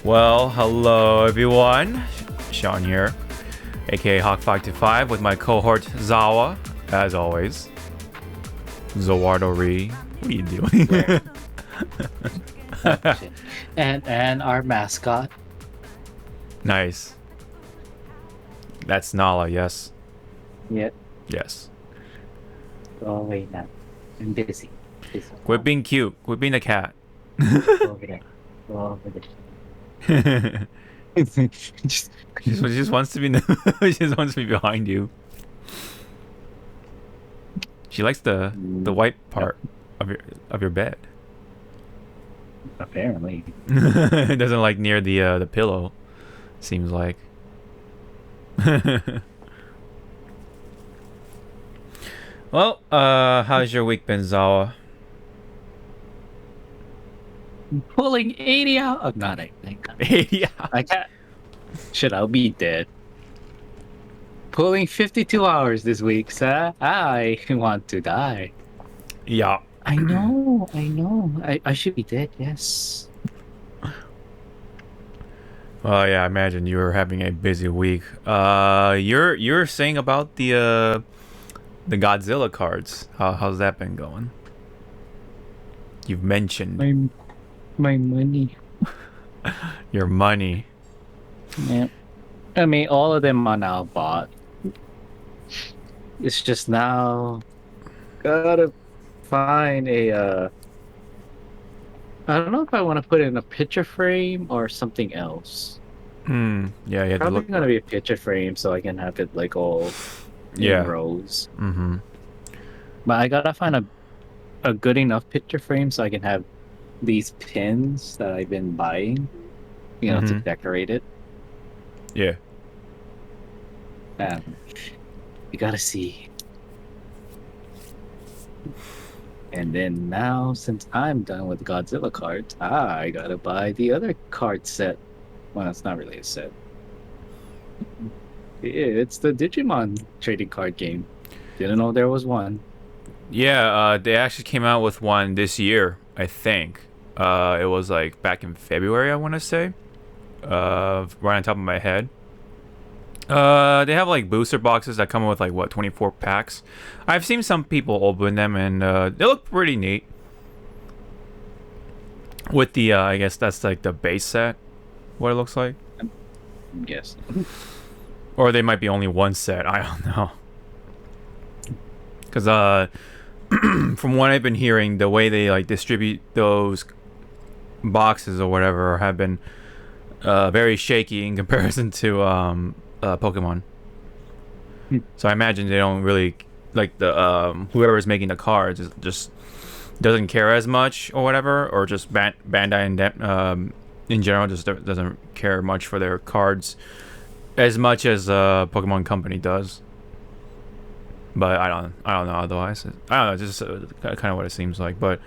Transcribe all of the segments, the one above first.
Well, hello everyone. Sean here, aka Hawk525, with my cohort Zawa, as always. ZawarudoWrrryy. What are you doing? and our mascot. Nice. That's Nala, yes? Yep. Yes. Go away now. I'm busy. Quit being cute. Quit being a cat. Go over there. Go over there. She just wants to be she just wants to be behind you. She likes the white part of your bed. Apparently. It doesn't like near the pillow. Seems like. Well, how's your week been, Zawa? Pulling 80 out. Oh, not I think. 80 out. I can't. Shit, I'll be dead. Pulling 52 hours this week, sir. I want to die. Yeah. I know. I should be dead, yes. Well, yeah, I imagine you were having a busy week. You're saying about the Godzilla cards. How's that been going? You've mentioned My money. your money. Yeah. I mean, all of them are now bought. It's just now gotta find a I don't know if I want to put it in a picture frame or something else. Yeah, you have to Probably look. gonna be a picture frame so I can have it like all in rows. Mm-hmm. But I gotta find a good enough picture frame so I can have these pins that I've been buying, to decorate it. Yeah. You gotta see. And then now, since I'm done with Godzilla cards, I gotta buy the other card set. Well, it's not really a set. It's the Digimon trading card game. Didn't know there was one. Yeah, they actually came out with one this year, I think. It was like back in February, I want to say. Right on top of my head. They have like booster boxes that come with like what, 24 packs. I've seen some people open them and they look pretty neat. With the I guess that's like the base set, what it looks like. Yes. Or they might be only one set, I don't know. Cause from what I've been hearing, the way they like distribute those boxes or whatever have been very shaky in comparison to Pokemon. So I imagine they don't really like the whoever is making the cards just doesn't care as much or whatever, or just Bandai in general just doesn't care much for their cards as much as Pokemon Company does. But I don't know otherwise. I don't know, just kind of what it seems like. But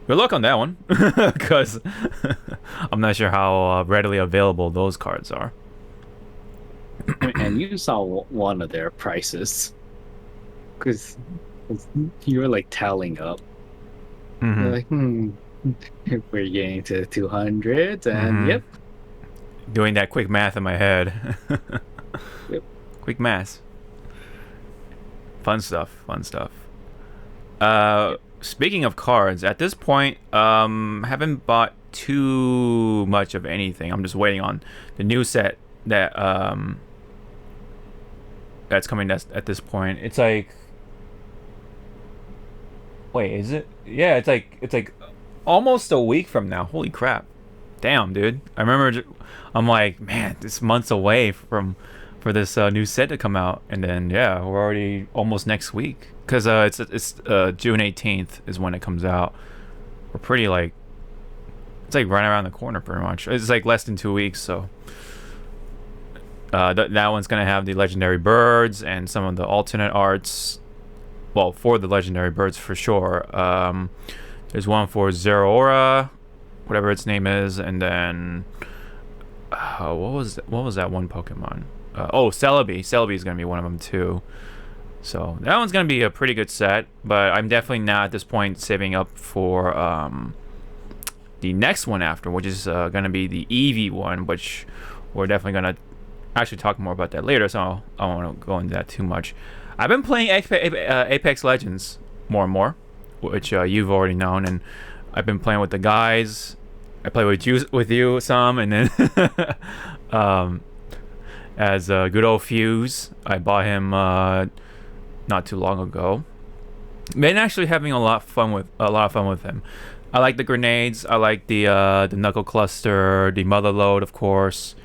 good luck on that one, because I'm not sure how readily available those cards are. And you saw one of their prices. Because you were like tallying up. You're like, we're getting to 200, and yep. Doing that quick math in my head. Yep. Quick math. Fun stuff. Speaking of cards, at this point, haven't bought too much of anything. I'm just waiting on the new set that that's coming at this point. It's like, wait, is it? Yeah, it's like almost a week from now. Holy crap. Damn, dude. I remember I'm like, man, this month's away for this new set to come out, and then yeah, we're already almost next week, because it's June 18th is when it comes out. We're pretty like, it's like right around the corner pretty much. It's like less than 2 weeks, so that one's gonna have the legendary birds and some of the alternate arts. Well, for the legendary birds for sure. There's one for ZawarudoWrrryy, whatever its name is, and then what was that one Pokemon? Celebi. Celebi is gonna be one of them too. So that one's gonna be a pretty good set, but I'm definitely not at this point saving up for the next one after, which is gonna be the Eevee one, which we're definitely gonna actually talk more about that later. So I don't want to go into that too much. I've been playing Apex Legends more and more, which you've already known, and I've been playing with the guys. I play with you some, and then as good old Fuse, I bought him not too long ago. Been actually having a lot of fun with him. I like the grenades. I like the knuckle cluster, the mother load, of course.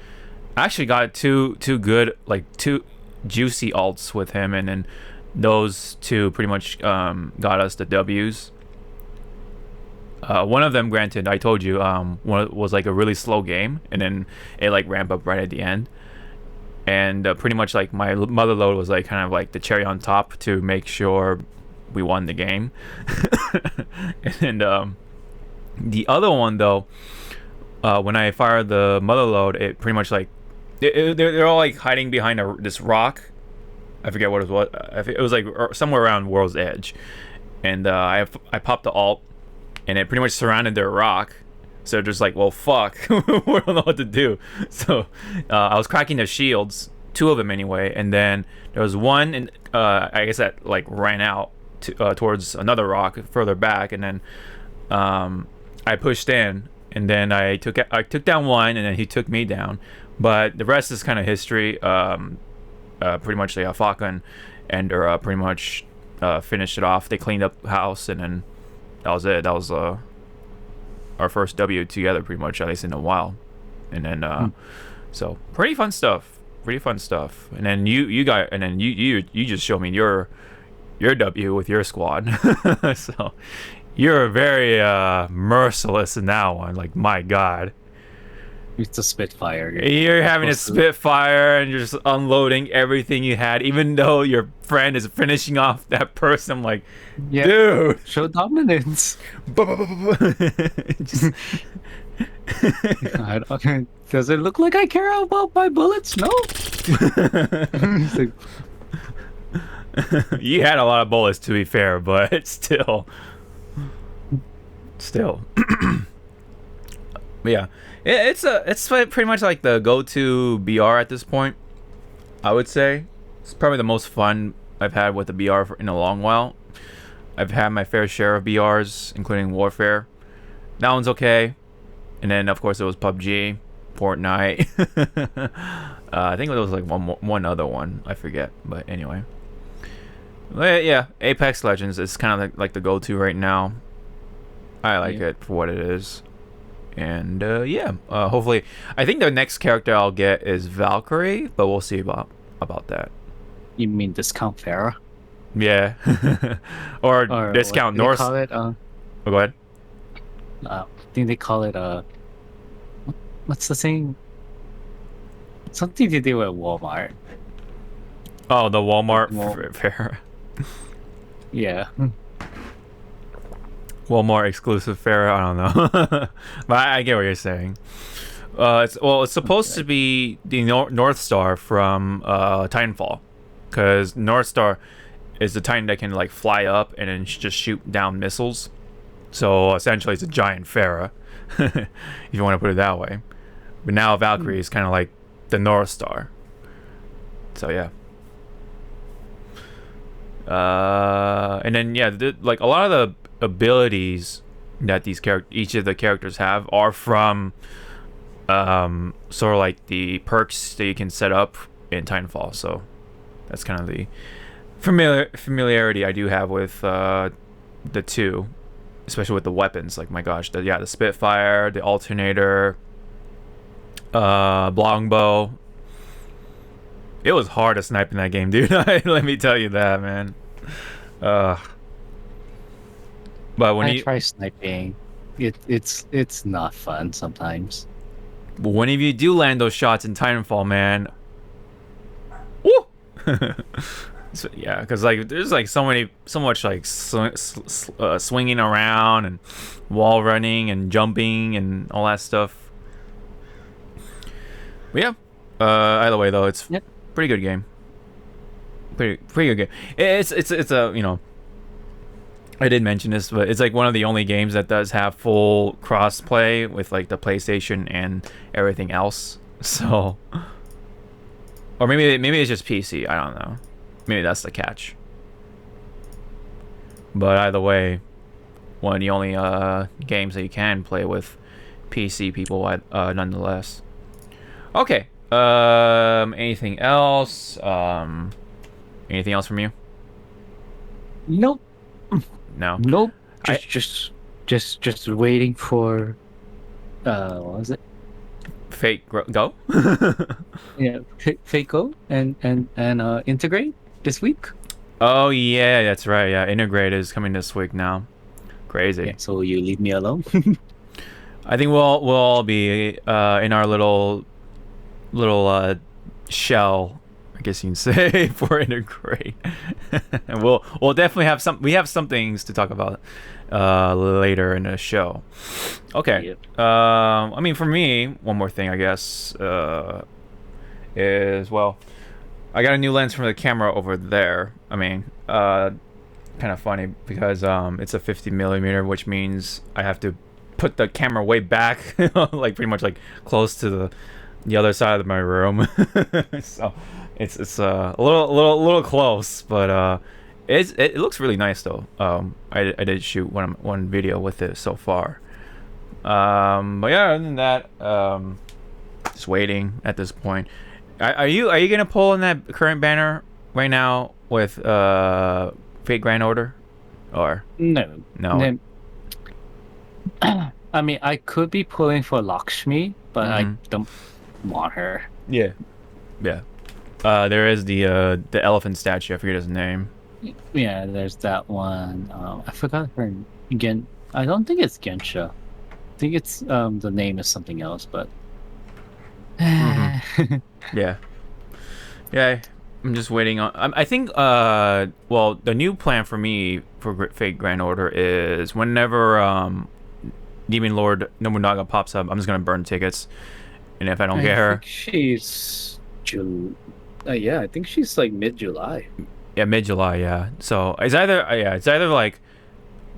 I actually got two good, like two juicy ults with him, and then those two pretty much got us the W's. One of them, granted, I told you, was like a really slow game, and then it like ramped up right at the end. And pretty much like my mother load was like kind of like the cherry on top to make sure we won the game. And the other one though, when I fired the mother load, it pretty much like they're all like hiding behind this rock. I forget what it was. It was like somewhere around World's Edge, and I popped the ult, and it pretty much surrounded their rock. So they're just like, well, fuck, we don't know what to do. So I was cracking their shields, two of them anyway, and then there was one, and I guess that like ran out towards another rock further back, and then I pushed in, and then I took down one, and then he took me down. But the rest is kind of history. Pretty much Faka and Ender pretty much finished it off. They cleaned up the house, and then that was it. That was our first W together, pretty much, at least in a while. And then so pretty fun stuff. And then you just showed me your W with your squad. So you're very merciless in that one. Like, my God. It's a Spitfire. You're having a Spitfire and you're just unloading everything you had, even though your friend is finishing off that person. I'm like, yeah, dude, show dominance. Just... Does it look like I care about my bullets? No. You had a lot of bullets, to be fair, but still. Yeah, it's pretty much like the go-to BR at this point. I would say it's probably the most fun I've had with the BR in a long while. I've had my fair share of BRs, including Warfare. That one's okay. And then of course it was PUBG, Fortnite. I think there was like one other one, I forget. But anyway, yeah, Apex Legends is kind of like the go-to right now. I like it for what it is. And yeah, hopefully, I think the next character I'll get is Valkyrie, but we'll see about that. You mean Discount Pharah? Yeah, or Discount North. Call it, go ahead. I think they call it what's the saying? Something to do with Walmart. Oh, the Walmart Pharah. Yeah. Walmart exclusive Pharah, I don't know. But I get what you're saying. It's supposed to be the North Star from Titanfall, because North Star is the Titan that can like fly up and then just shoot down missiles. So essentially it's a giant Pharah, if you want to put it that way. But now Valkyrie is kind of like the North Star. So yeah. And then yeah, like a lot of the abilities that each of the characters have are from sort of like the perks that you can set up in Titanfall. So that's kind of the familiarity I do have with the two, especially with the weapons. Like, my gosh, the Spitfire, the Alternator, longbow. It was hard to snipe in that game, dude. Let me tell you that, man. But when I try sniping, it's not fun sometimes. But when you do land those shots in Titanfall, man, woo! So, yeah, because like there's like so much like swinging around and wall running and jumping and all that stuff. But yeah, either way though, it's pretty good game. Pretty good game. It's a I did mention this, but it's like one of the only games that does have full cross-play with like the PlayStation and everything else. So, or maybe it's just PC. I don't know. Maybe that's the catch. But either way, one of the only games that you can play with PC people, nonetheless. Okay. Anything else? Anything else from you? Nope. No. Nope. Just waiting for what was it? Fate Go? Yeah, Fate Go and integrate this week. Oh yeah, that's right. Yeah, Integrate is coming this week now. Crazy. Yeah, so you leave me alone. I think we'll all be in our little shell, I guess you can say, for Integrate. And we'll definitely have some things to talk about later in the show. Okay. Yep. I mean, for me, one more thing, I guess, is, well, I got a new lens from the camera over there. I mean, kind of funny because it's a 50 millimeter, which means I have to put the camera way back, like pretty much like close to the other side of my room. So it's a little close, but it looks really nice though. I did shoot one video with it so far. But yeah, other than that, just waiting at this point. Are you gonna pull in that current banner right now with Fate Grand Order, or No. I mean, I could be pulling for Lakshmi, but I don't want her. Yeah. There is the elephant statue. I forget his name. Yeah, there's that one. I forgot her. I don't think it's Gensha. I think it's the name is something else, but. Yeah. I'm just waiting on. I think. Well, the new plan for me for Fate Grand Order is whenever Demon Lord Nobunaga pops up, I'm just gonna burn tickets, and if I don't get her, think she's yeah, I think she's like mid-July. Yeah, mid-July. Yeah. So it's either like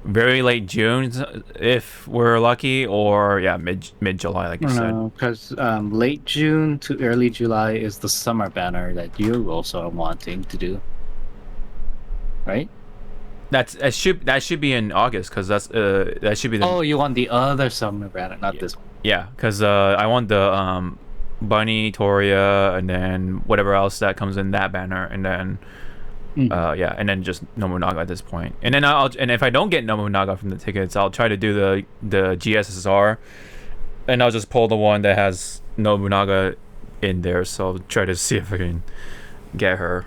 very late June if we're lucky, or yeah, mid-July, like you said. Because late June to early July is the summer banner that you also are wanting to do, right? That should be in August, because that should be the. Oh, you want the other summer banner, not this one. Yeah, because I want the Bunny, Toria, and then whatever else that comes in that banner, and then yeah, and then just Nobunaga at this point. And then and if I don't get Nobunaga from the tickets, I'll try to do the GSSR, and I'll just pull the one that has Nobunaga in there. So I'll try to see if I can get her.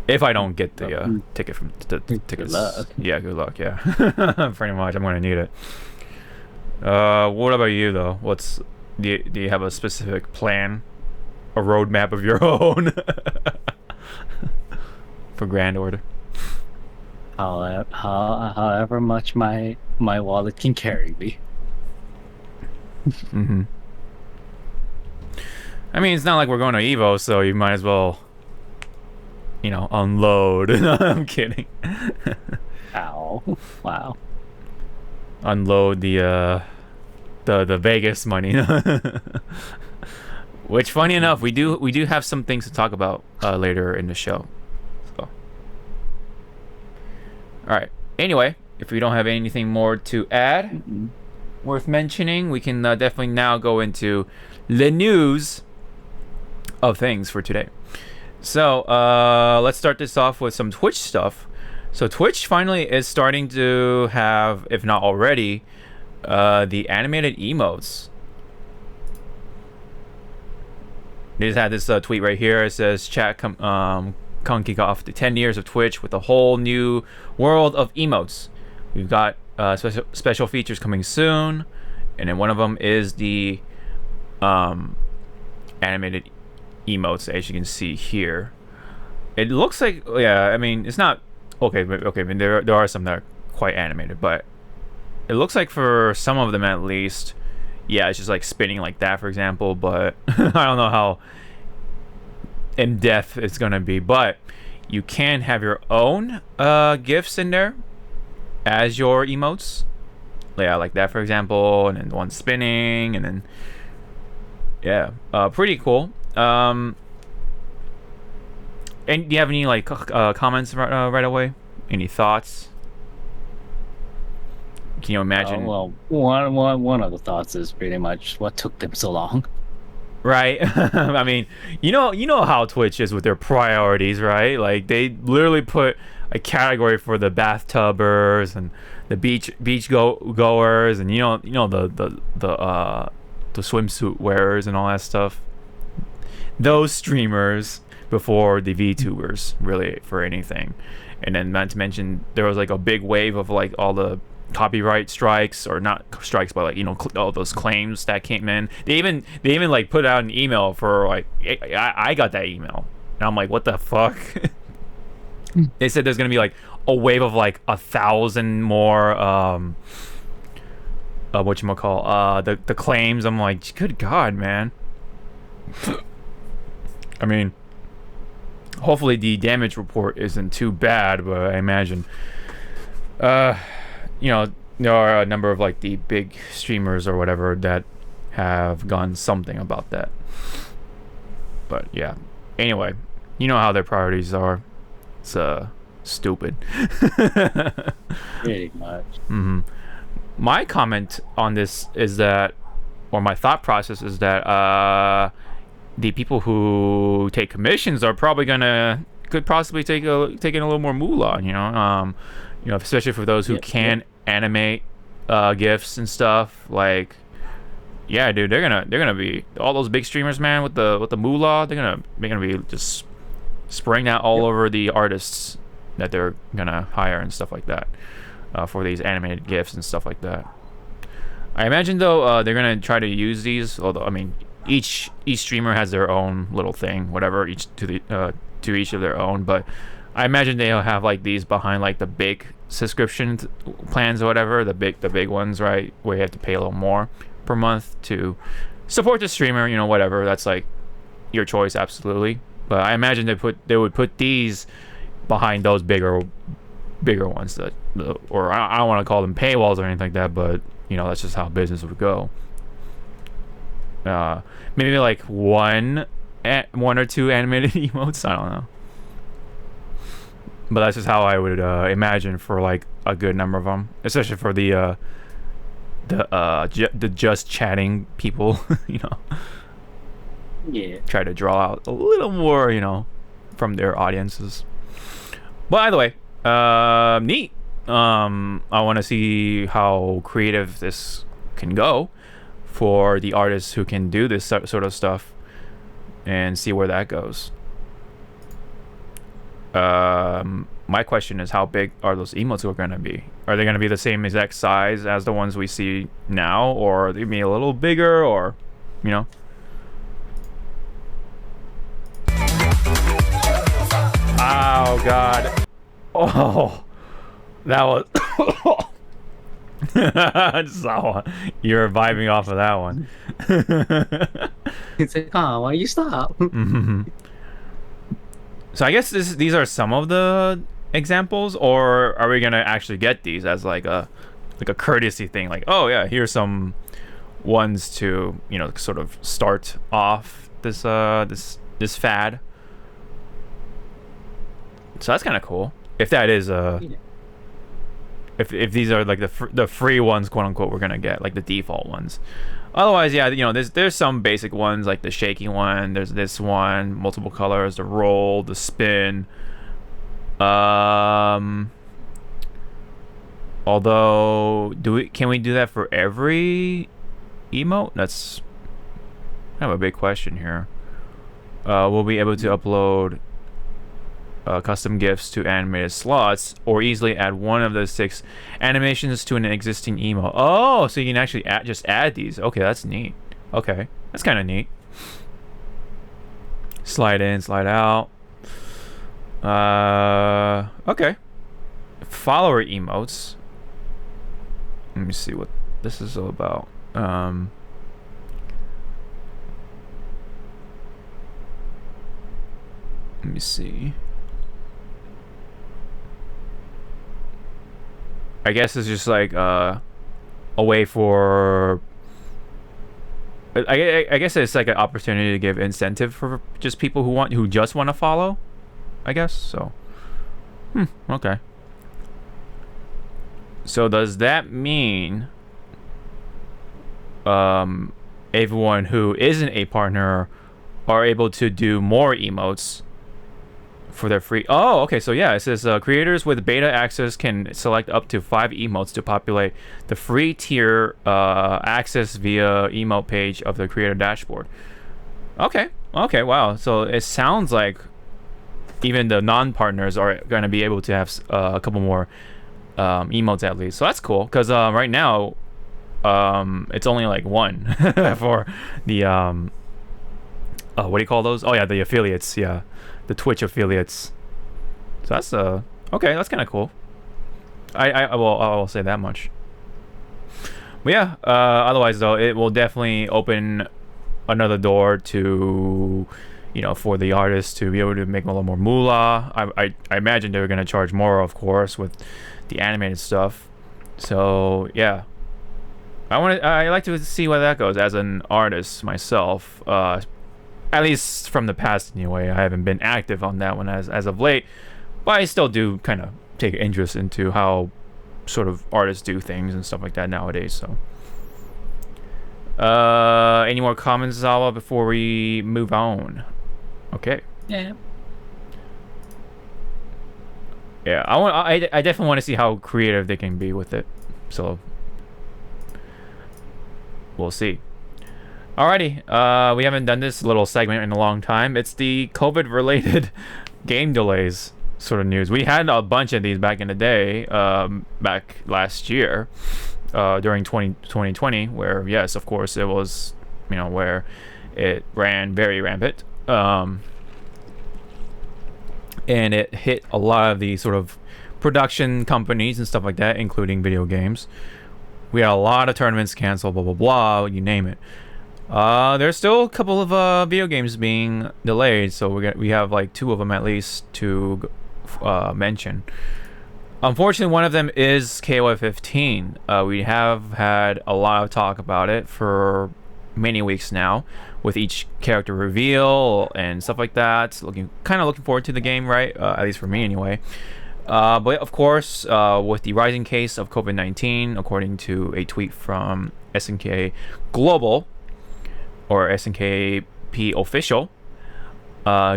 If I don't get the ticket from the tickets. Good luck. Yeah, good luck. Yeah, pretty much. I'm gonna need it. What about you though? Do you have a specific plan, a roadmap of your own for Grand Order? However much my wallet can carry me. I mean, it's not like we're going to Evo, so you might as well, unload. No, I'm kidding. Ow! Wow. Unload the Vegas money. Which, funny enough, we do have some things to talk about later in the show. So, all right. Anyway, if we don't have anything more to add worth mentioning, we can definitely now go into the news of things for today. So let's start this off with some Twitch stuff. So Twitch finally is starting to have, if not already, the animated emotes. They just had this tweet right here. It says, "Chat, come kick off the 10 years of Twitch with a whole new world of emotes. We've got special features coming soon, and then one of them is the animated emotes, as you can see here. It looks like, yeah, I mean, it's not okay. I mean, there are some that are quite animated, but it looks like for some of them at least, yeah, it's just like spinning like that, for example. But I don't know how in depth it's gonna be. But you can have your own gifs in there as your emotes. Yeah, like that, for example, and then one spinning, and then yeah, pretty cool. And do you have any like comments right away? Any thoughts? Can you imagine? Well, one of the thoughts is pretty much what took them so long. Right. I mean, you know how Twitch is with their priorities, right? Like they literally put a category for the bathtubers and the beach goers, and you know the swimsuit wearers and all that stuff. Those streamers before the VTubers, really, for anything. And then not to mention there was like a big wave of like all the copyright strikes, or not strikes, but like, you know, all those claims that came in. They even like put out an email for like, I got that email and I'm like, what the fuck? They said there's gonna be like a wave of like 1,000 more whatchamacall, the claims. I'm like, good god, man. I mean, hopefully the damage report isn't too bad, but I imagine you know, there are a number of like the big streamers or whatever that have gone something about that. But yeah, anyway, you know how their priorities are. It's stupid. Pretty much. My comment on this is that, or my thought process is that the people who take commissions are probably could possibly taking a little more moolah, you know, especially for those who can animate gifs and stuff. Like, yeah, dude, they're gonna be all those big streamers, man, with the moolah. They're gonna be just spraying that all over the artists that they're gonna hire and stuff like that, for these animated gifs and stuff like that. I imagine though they're gonna try to use these, although I mean each streamer has their own little thing, whatever, each to each of their own, but I imagine they'll have like these behind like the big subscription plans or whatever, the big ones, right, where you have to pay a little more per month to support the streamer, you know, whatever. That's like your choice, absolutely. But I imagine they would put these behind those bigger ones, that or I don't want to call them paywalls or anything like that, but you know, that's just how business would go. Maybe like one or two animated emotes, I don't know. But that's just how I would imagine for like a good number of them, especially for the just chatting people, you know. Yeah. Try to draw out a little more, you know, from their audiences. But either way, neat. I want to see how creative this can go for the artists who can do this sort of stuff, and see where that goes. My question is, how big are those emotes going to be? Are they going to be the same exact size as the ones we see now, or are they be a little bigger, or, you know? Oh god. Oh, that was Zawa, you're vibing off of that one. It's like, oh, why you stop? So I guess these are some of the examples, or are we gonna actually get these as like a courtesy thing? Like, oh yeah, here's some ones to, you know, sort of start off this this fad. So that's kind of cool. If that is if these are like the free ones, quote unquote, we're gonna get like the default ones. Otherwise, yeah, you know, there's some basic ones like the shaky one. There's this one, multiple colors, the roll, the spin. Although, can we do that for every emote? That's kind of a big question here. We'll be able to upload custom GIFs to animated slots, or easily add one of the 6 animations to an existing emote. Oh, so you can actually just add these. Okay, that's neat. Okay, that's kind of neat. Slide in, slide out. Okay. Follower emotes. Let me see what this is all about. Let me see. I guess it's just like a way for. I guess it's like an opportunity to give incentive for just people who just want to follow. I guess so. Okay. So does that mean everyone who isn't a partner are able to do more emotes for their free? Oh, okay. So yeah, it says creators with beta access can select up to 5 emotes to populate the free tier access via emote page of the creator dashboard. Okay. Wow. So it sounds like even the non-partners are going to be able to have a couple more emotes at least. So that's cool, because right now it's only like 1 for the what do you call those? Oh yeah, the affiliates. Yeah, the Twitch affiliates. So that's okay. That's kind of cool. I will say that much. But yeah, otherwise though, it will definitely open another door to, for the artists to be able to make a little more moolah. I imagine they're gonna charge more, of course, with the animated stuff. So yeah, I like to see where that goes as an artist myself. At least from the past anyway. I haven't been active on that one as of late, but I still do kind of take interest into how sort of artists do things and stuff like that nowadays. So any more comments, Zawa, before we move on? Okay. Yeah. Yeah, I definitely want to see how creative they can be with it. So we'll see. Alrighty, we haven't done this little segment in a long time. It's the COVID-related game delays sort of news. We had a bunch of these back in the day, back last year, during 2020, where, yes, of course, it was, where it ran very rampant. And it hit a lot of the sort of production companies and stuff like that, including video games. We had a lot of tournaments canceled, blah, blah, blah, you name it. There's still a couple of video games being delayed, so we have like 2 of them at least to mention. Unfortunately, one of them is KOFXV. We have had a lot of talk about it for many weeks now, with each character reveal and stuff like that. Looking forward to the game, right? At least for me, anyway. But of course, with the rising case of COVID-19, according to a tweet from SNK Global, or SNKP official,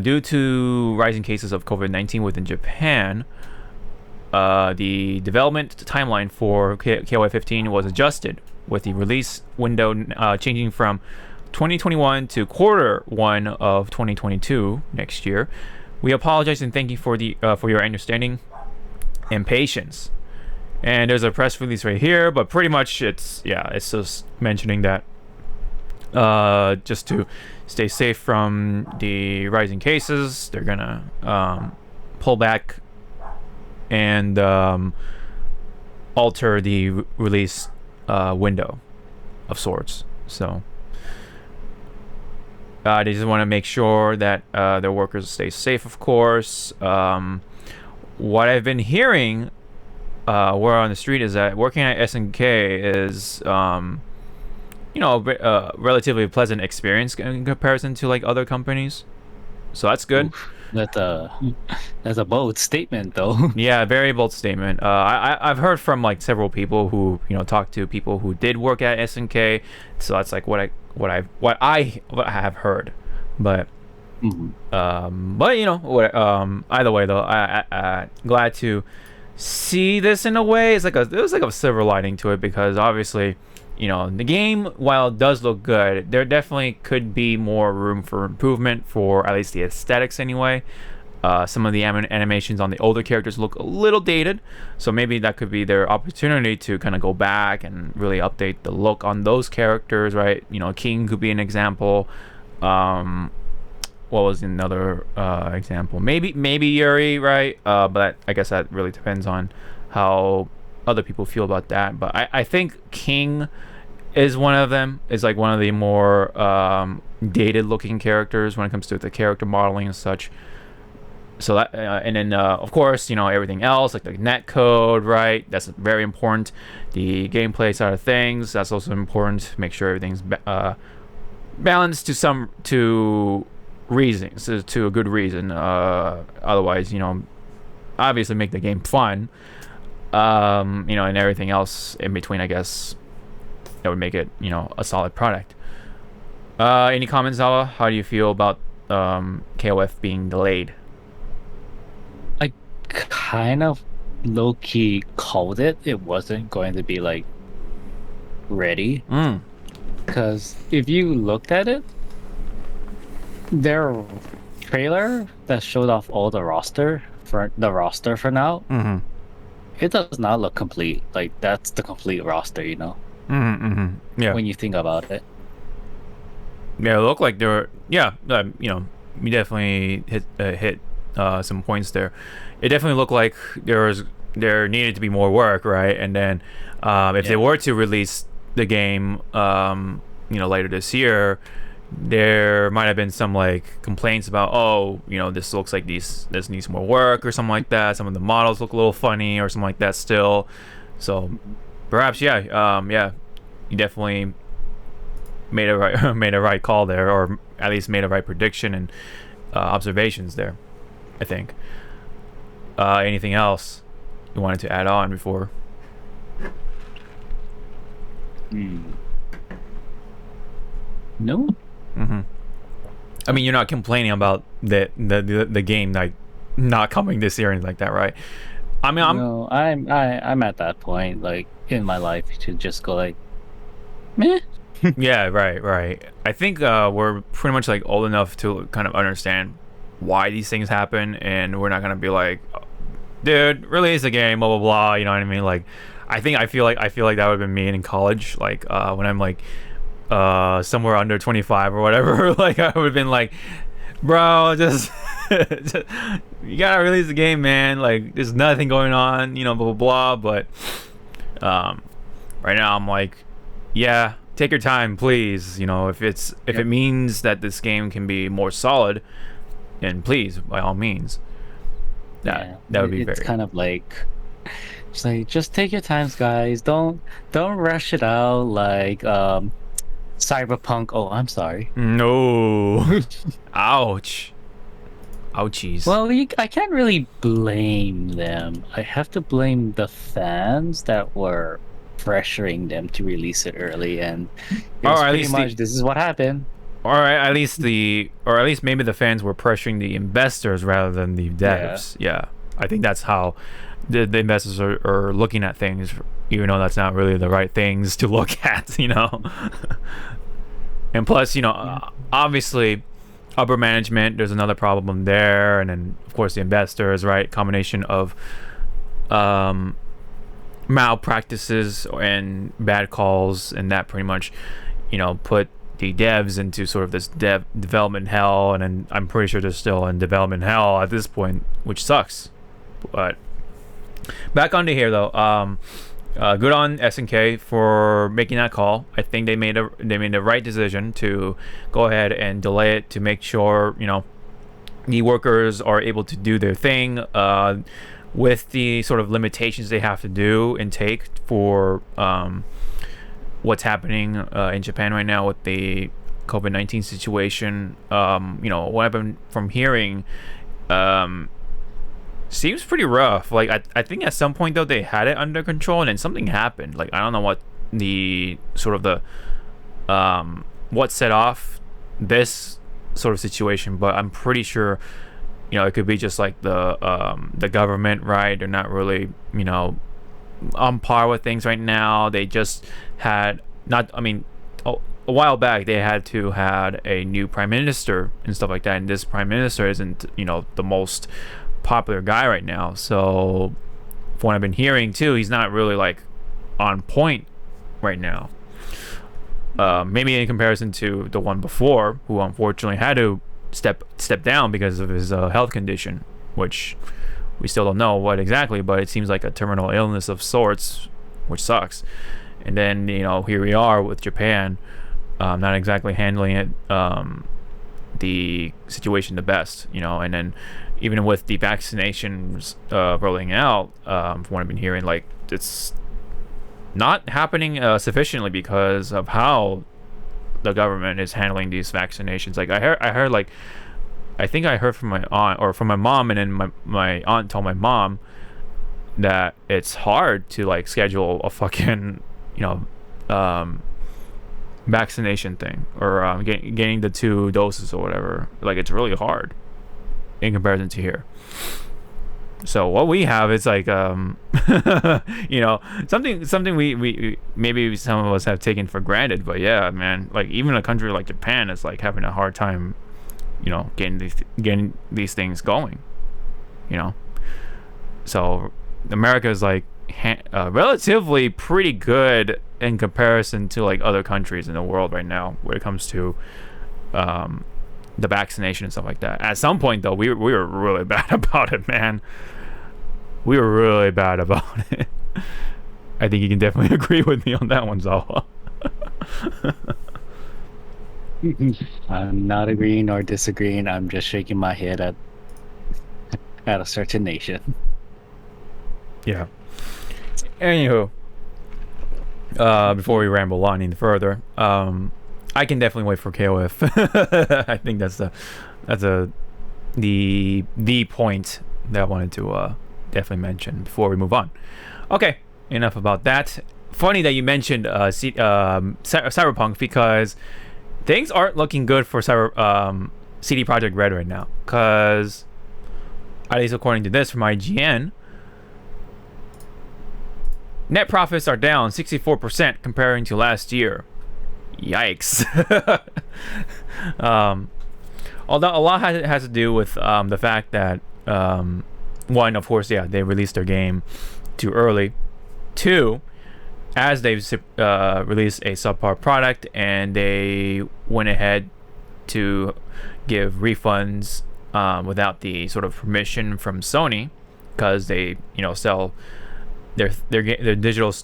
due to rising cases of COVID-19 within Japan, the development timeline for KOFXV was adjusted, with the release window changing from 2021 to Q1 of 2022 next year. We apologize and thank you for your understanding and patience. And there's a press release right here, but pretty much it's just mentioning that just to stay safe from the rising cases, they're gonna pull back and alter the release window of sorts. So they just want to make sure that their workers stay safe, of course. What I've been hearing word on the street is that working at SNK is a relatively pleasant experience in comparison to like other companies, so that's good. Oof, that's a bold statement, though. Yeah, very bold statement. I've heard from like several people who talked to people who did work at SNK, so that's like what I have heard. But either way though, I glad to see this in a way. It was like a silver lining to it, because obviously the game, while it does look good, there definitely could be more room for improvement for at least the aesthetics anyway. Some of the animations on the older characters look a little dated, so maybe that could be their opportunity to kind of go back and really update the look on those characters, right? King could be an example. What was another example? Maybe Yuri, right? But I guess that really depends on how other people feel about that. But I think King is one of them. Is like one of the more dated looking characters when it comes to the character modeling and such. So that and then of course, everything else like the net code, right? That's very important. The gameplay side of things, that's also important. Make sure everything's balanced to reasons, to a good reason. Otherwise, obviously make the game fun. And everything else in between, I guess, that would make it, a solid product. Any comments, Zawa? How do you feel about KOF being delayed? I kind of low-key called it wasn't going to be like ready. Because if you looked at it, their trailer that showed off all the roster for now, it does not look complete. Like that's the complete roster, Yeah. When you think about it. Yeah, it looked like there were. Yeah, we definitely hit some points there. It definitely looked like there needed to be more work, right? And then if they were to release the game, later this year, there might have been some like complaints about, this looks like this needs more work or something like that. Some of the models look a little funny or something like that still. So perhaps, you definitely made a right call there, or at least made a right prediction and observations there, I think. Anything else you wanted to add on before? No. I mean, you're not complaining about the game like not coming this year or anything like that, right? I mean, I'm at that point, like in my life, to just go like, meh. Yeah, right. I think we're pretty much like old enough to kind of understand why these things happen, and we're not gonna be like, dude, release the game, blah blah blah. You know what I mean? Like, I feel like that would have been me in college, like when I'm like somewhere under 25 or whatever. Like I would have been like, bro, just you gotta release the game, man. Like there's nothing going on, blah blah blah. But right now I'm like, yeah, take your time, please. If it means that this game can be more solid, then please, by all means. That would be it's kind of like, it's like, just take your times, guys. Don't rush it out like Cyberpunk. Oh, I'm sorry. No. Ouch. Ouchies. Well, I can't really blame them. I have to blame the fans that were pressuring them to release it early, and pretty much this is what happened. Or at least maybe the fans were pressuring the investors rather than the devs. Yeah. I think that's how the investors are looking at things, even though that's not really the right things to look at, And plus, obviously, upper management, there's another problem there, and then of course the investors, right? Combination of malpractices and bad calls, and that pretty much, put the devs into sort of this development hell, and then I'm pretty sure they're still in development hell at this point, which sucks. But back onto here though, good on SNK for making that call. I think they made the right decision to go ahead and delay it to make sure the workers are able to do their thing with the sort of limitations they have to do and take for what's happening in Japan right now with the COVID-19 situation. What I've been from hearing seems pretty rough. Like I think at some point though they had it under control, and then something happened. Like I don't know what the sort of the what set off this sort of situation, but I'm pretty sure it could be just like the government, right? They're not really on par with things right now. They just had a while back they had a new prime minister and stuff like that, and this prime minister isn't the most popular guy right now. So from what I've been hearing too, he's not really like on point right now. Maybe in comparison to the one before, who unfortunately had to step down because of his health condition, which we still don't know what exactly, but it seems like a terminal illness of sorts, which sucks. And then here we are with Japan, not exactly handling it the situation the best, you know. And then even with the vaccinations rolling out, from what I've been hearing, like it's not happening sufficiently because of how the government is handling these vaccinations. Like I heard like I think I heard from my aunt or from my mom, and then my aunt told my mom that it's hard to like schedule a fucking, you know, vaccination thing, or getting the 2 doses or whatever. Like it's really hard in comparison to here. So what we have is like you know, something we maybe some of us have taken for granted, but yeah, man, like even a country like Japan is like having a hard time, you know, getting these things going, you know. So America is like relatively pretty good in comparison to like other countries in the world right now when it comes to the vaccination and stuff like that. At some point though, we were really bad about it, man. We were really bad about it. I think you can definitely agree with me on that one, Zawa. I'm not agreeing or disagreeing. I'm just shaking my head at a certain nation. Yeah. Anywho, before we ramble on any further, I can definitely wait for KOF. I think that's the point that I wanted to definitely mention before we move on. Okay, enough about that. Funny that you mentioned Cyberpunk, because things aren't looking good for CD Projekt Red right now. Because at least according to this from IGN, net profits are down 64% comparing to last year. Yikes. Although a lot has to do with the fact that one, of course, yeah, they released their game too early. Two, as they've released a subpar product and they went ahead to give refunds without the sort of permission from Sony, because they, you know, sell their digital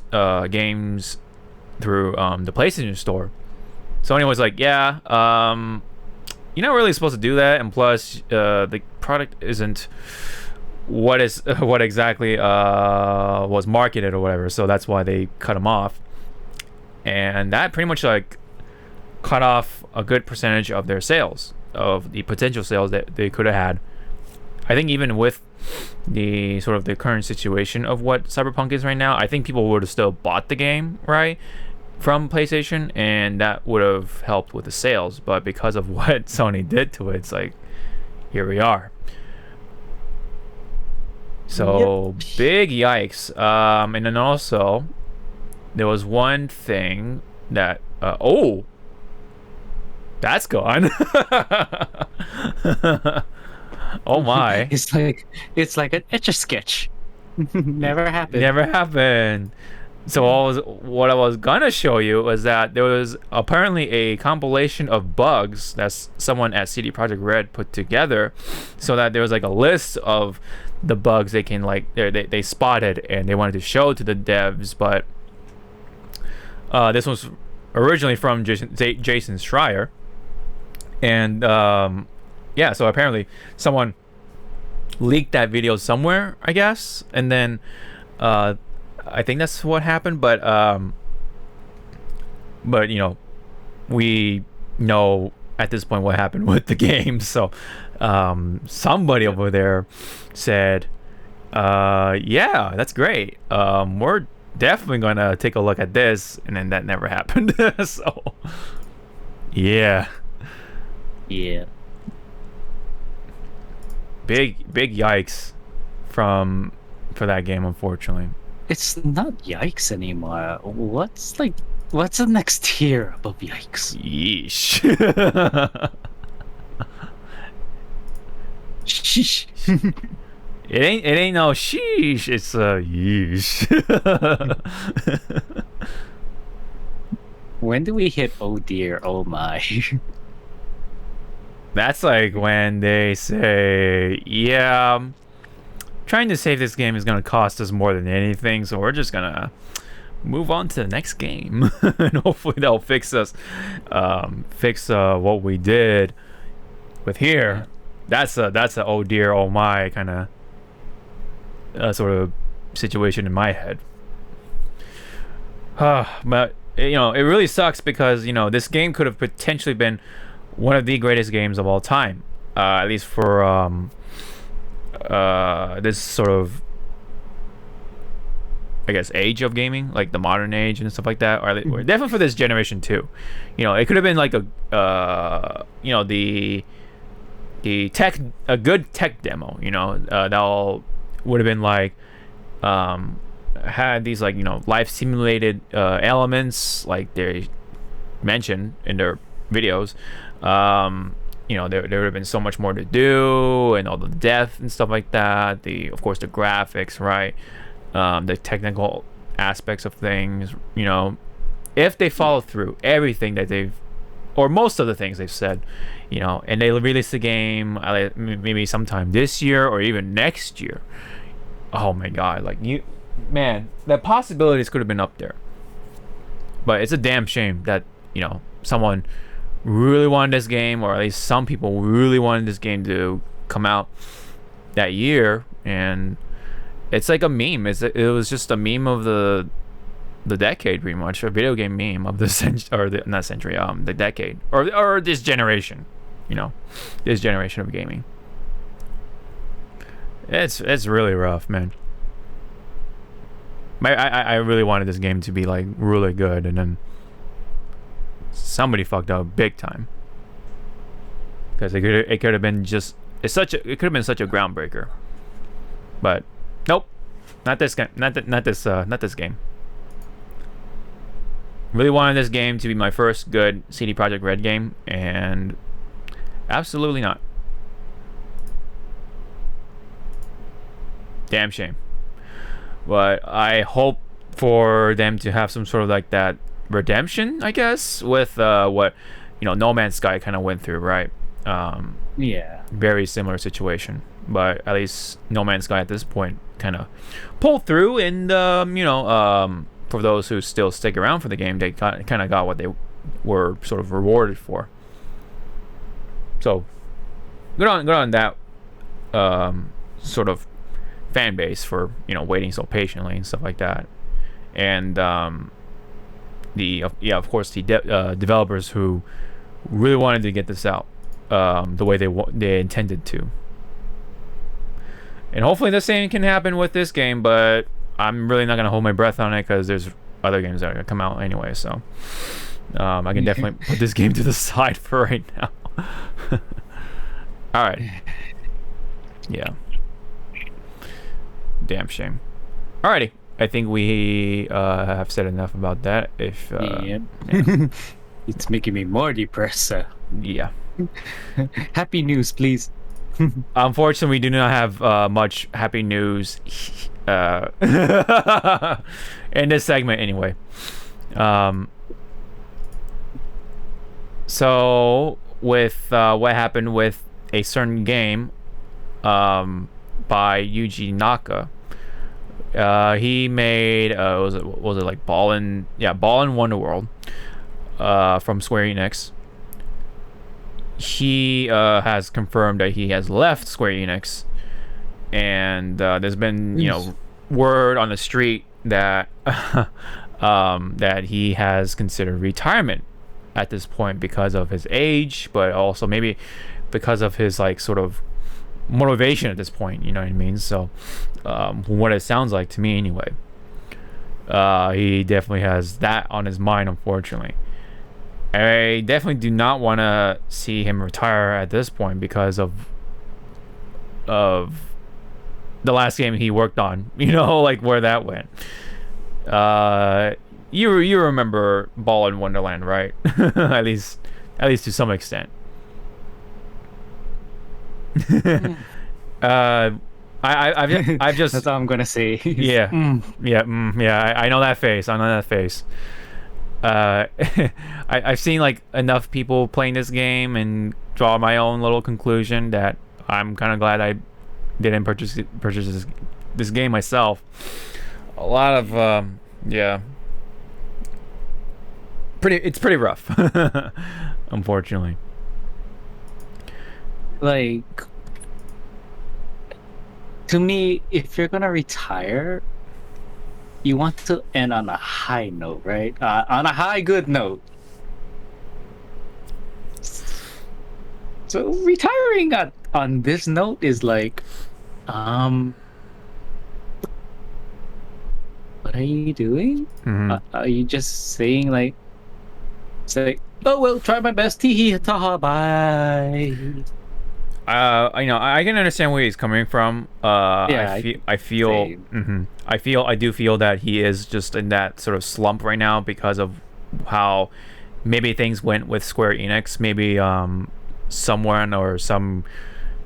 games through the PlayStation Store. Sony was like, yeah, you're not really supposed to do that, and plus the product isn't what exactly was marketed or whatever, so that's why they cut them off. And that pretty much like cut off a good percentage of their sales, of the potential sales that they could have had. I think even with the sort of the current situation of what Cyberpunk is right now, I think people would have still bought the game, right, from PlayStation, and that would have helped with the sales. But because of what Sony did to it, it's like, here we are. So yep. Big yikes. And then also there was one thing that that's gone. Oh my. It's like an Etch-a-Sketch. Never happened. So what I was gonna show you was that there was apparently a compilation of bugs that someone at CD Projekt Red put together, so that there was like a list of the bugs they can like they spotted and they wanted to show to the devs. But this was originally from Jason Schreier, and yeah, so apparently someone leaked that video somewhere, I guess, and then I think that's what happened. But you know, we know at this point what happened with the game. So somebody over there said, yeah, that's great, we're definitely gonna take a look at this, and then that never happened. So yeah big yikes for that game, unfortunately. It's not yikes anymore. What's the next tier above yikes? Yeesh. Sheesh. It ain't no sheesh, it's yeesh. When do we hit oh dear, oh my? That's like when they say, yeah, trying to save this game is going to cost us more than anything, so we're just going to move on to the next game. And hopefully they'll fix what we did with here, that's a oh dear, oh my kind of sort of situation in my head. But it really sucks because this game could have potentially been one of the greatest games of all time, at least for this sort of, I guess, age of gaming, like the modern age and stuff like that, or definitely for this generation too. It could have been like a good tech demo. That all would have been like had these like life simulated elements like they mentioned in their videos. There would have been so much more to do, and all the depth and stuff like that. Of course the graphics, right? The technical aspects of things. If they follow through everything that or most of the things they've said, and they release the game maybe sometime this year or even next year. Oh my god, the possibilities could have been up there. But it's a damn shame that someone really wanted this game, or at least some people really wanted this game to come out that year, and it's like a meme. It was just a meme of the decade, pretty much, a video game meme of the the decade, or this generation, this generation of gaming. It's really rough, man. I really wanted this game to be like really good, and then somebody fucked up big time, because it could have been just it could have been such a groundbreaker, but nope, not this game, not this game. Really wanted this game to be my first good CD Projekt Red game, and absolutely not. Damn shame. But I hope for them to have some sort of like that redemption, I guess, with what No Man's Sky kind of went through, right? Yeah. Very similar situation, but at least No Man's Sky at this point kind of pulled through, and for those who still stick around for the game, they kind of got what they were sort of rewarded for. So good on that sort of fan base for waiting so patiently and stuff like that, and of course the developers who really wanted to get this out the way they intended to, and hopefully the same can happen with this game. But I'm really not gonna hold my breath on it, because there's other games that are gonna come out anyway, so I can definitely put this game to the side for right now. All right. Yeah. Damn shame. Alrighty, I think we have said enough about that. Yeah. It's making me more depressed. Yeah. Happy news, please. Unfortunately, we do not have much happy news in this segment anyway. So with what happened with a certain game by Yuji Naka, he made was it like Ballin' Wonderworld from Square Enix. He has confirmed that he has left Square Enix, and there's been word on the street that that he has considered retirement at this point because of his age, but also maybe because of his like sort of motivation at this point, you know what I mean? So from what it sounds like to me anyway, he definitely has that on his mind, unfortunately. I definitely do not want to see him retire at this point because of the last game he worked on, like where that went. You remember Ballin' Wonderland, right? at least to some extent. I've just that's all I'm gonna say. Yeah. I know that face. I've seen like enough people playing this game and draw my own little conclusion that I'm kind of glad I didn't purchase this game myself. A lot of it's pretty rough. Unfortunately. like to me, if you're gonna retire, you want to end on a high note, right? On a high good note. So retiring on this note is like, what are you doing? Are you just saying like, say, oh well, try my best, tee hee ta bye. I can understand where he's coming from. Yeah, I do feel that he is just in that sort of slump right now because of how maybe things went with Square Enix. Maybe someone or some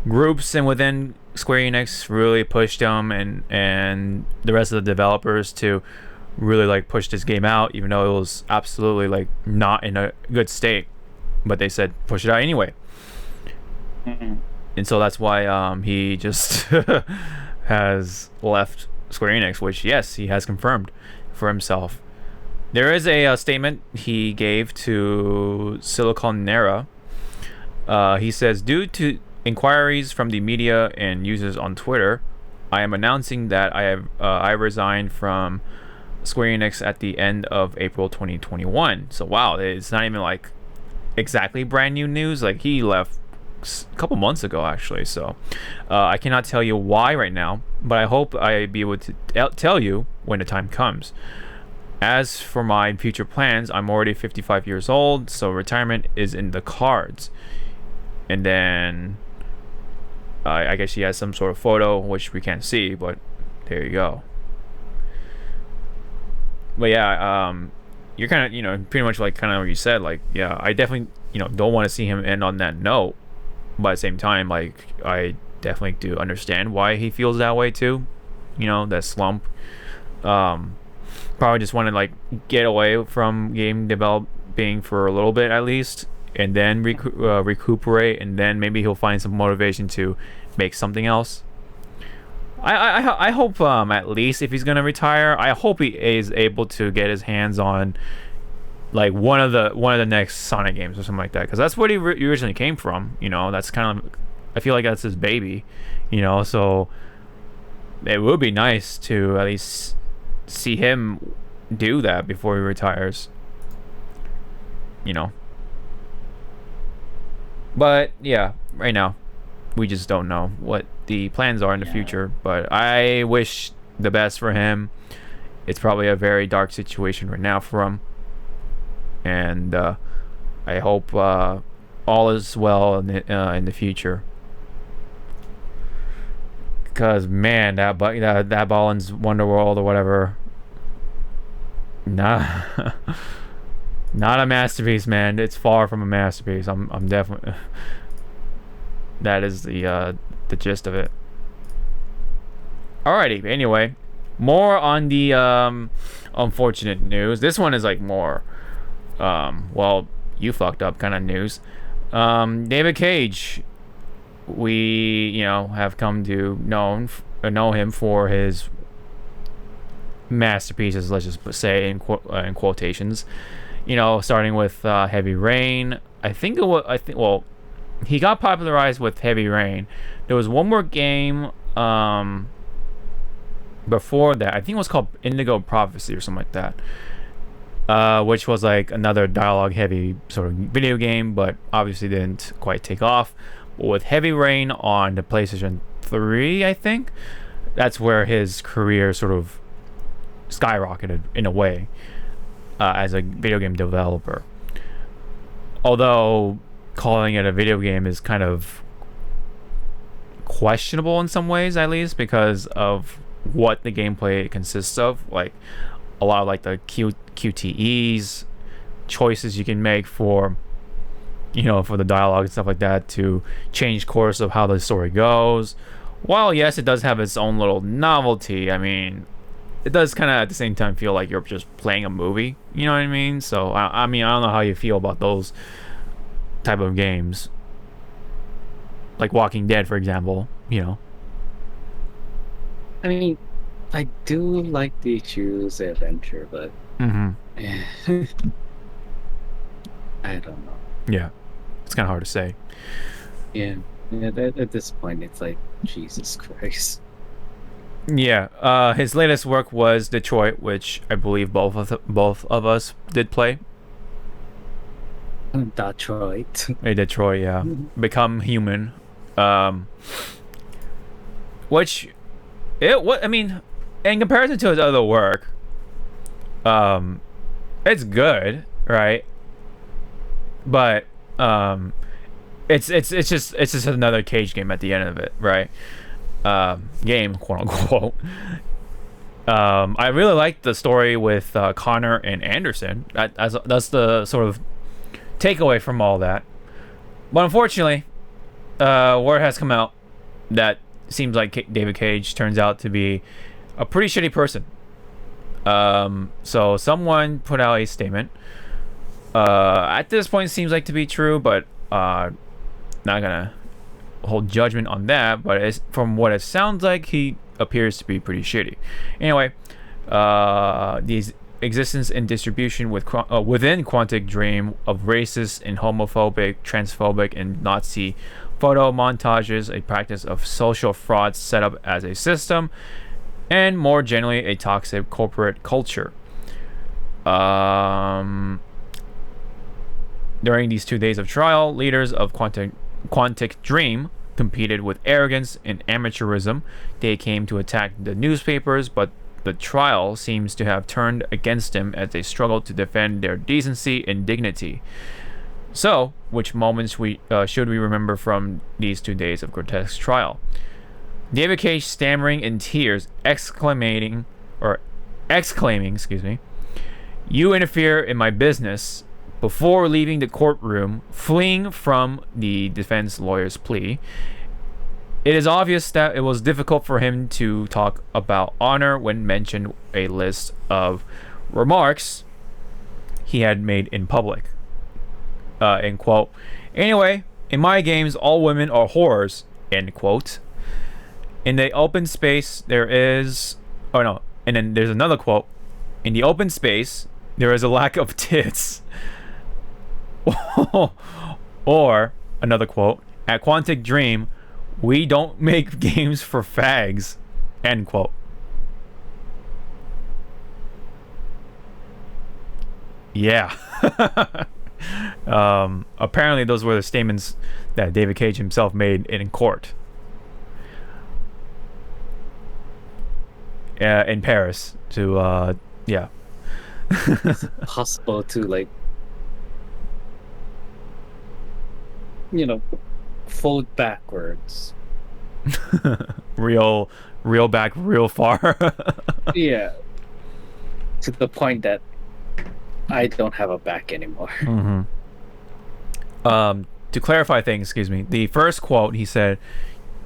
groups and within Square Enix really pushed him and the rest of the developers to really like push this game out, even though it was absolutely like not in a good state. But they said push it out anyway. And so that's why he just has left Square Enix, which yes, he has confirmed for himself. There is a statement he gave to Siliconera. He says, due to inquiries from the media and users on Twitter, I am announcing that I resigned from Square Enix at the end of April 2021. So wow, it's not even like exactly brand new news. Like he left a couple months ago actually. So I cannot tell you why right now, but I hope I be able to tell you when the time comes. As for my future plans, I'm already 55 years old, so retirement is in the cards. And then I guess he has some sort of photo which we can't see, but there you go. But yeah, you're kind of, pretty much like kind of what you said. Like, yeah, I definitely, don't want to see him end on that note. But at the same time, like, I definitely do understand why he feels that way too. That slump. Probably just want to like get away from game developing for a little bit at least, and then recuperate, and then maybe he'll find some motivation to make something else. I hope at least if he's gonna retire, I hope he is able to get his hands on like one of the next Sonic games or something like that, because that's what he originally came from. That's kind of, I feel like that's his baby. So it would be nice to at least see him do that before he retires. But yeah, right now we just don't know what the plans are in the future, but I wish the best for him. It's probably a very dark situation right now for him, and I hope all is well in the future. Because man, that Ballin's Wonderworld or whatever, not a masterpiece, man. It's far from a masterpiece. I'm definitely. That is the gist of it. Alrighty. Anyway, more on the unfortunate news. This one is like more, well, you fucked up kind of news. David Cage. We have come to know him for his masterpieces. Let's just say in quotations. Starting with Heavy Rain. Well, he got popularized with Heavy Rain. There was one more game before that. I think it was called Indigo Prophecy or something like that. Which was like another dialogue heavy sort of video game, but obviously didn't quite take off. But with Heavy Rain on the PlayStation 3, I think, that's where his career sort of skyrocketed in a way as a video game developer. Although calling it a video game is kind of questionable in some ways, at least because of what the gameplay consists of. Like a lot of like the QTEs, choices you can make for for the dialogue and stuff like that to change course of how the story goes. While yes, it does have its own little novelty, I mean, it does kind of at the same time feel like you're just playing a movie. You know what I mean? So I mean, I don't know how you feel about those type of games, like Walking Dead, for example. I mean, I do like the choose adventure, but I Mm-hmm. don't know. Yeah, it's kind of hard to say. Yeah, Yeah, at this point, it's like Jesus Christ. Yeah. His latest work was Detroit, which I believe both of us did play. Detroit. Hey, Detroit, yeah. Become Human. Um, which what I mean, in comparison to his other work, um, it's good, right? But it's just another Cage game at the end of it, right? Game, quote unquote. I really liked the story with Connor and Anderson. That's the sort of takeaway from all that. But unfortunately, word has come out that seems like David Cage turns out to be a pretty shitty person. So someone put out a statement. At this point, it seems like to be true, but not gonna hold judgment on that. But from what it sounds like, he appears to be pretty shitty. Anyway, these existence and distribution within Quantic Dream of racist and homophobic, transphobic, and Nazi photo montages, a practice of social fraud set up as a system, and more generally, a toxic corporate culture. During these 2 days of trial, leaders of Quantic Dream competed with arrogance and amateurism. They came to attack the newspapers, but the trial seems to have turned against them as they struggled to defend their decency and dignity. So, which moments should we remember from these 2 days of grotesque trial? David Cage stammering in tears, exclaiming, excuse me, "You interfere in my business," before leaving the courtroom, fleeing from the defense lawyer's plea. It is obvious that it was difficult for him to talk about honor when mentioned a list of remarks he had made in public. End quote. Anyway, in my games, all women are whores. End quote. In the open space, there is... Oh, no. And then there's another quote. In the open space, there is a lack of tits. Or, another quote. At Quantic Dream, we don't make games for fags. End quote. Yeah. Apparently those were the statements that David Cage himself made in court. In Paris to yeah. Is it possible to, like, fold backwards? real back, real far. Yeah. To the point that I don't have a back anymore. Mm-hmm. To clarify things, excuse me. The first quote, he said,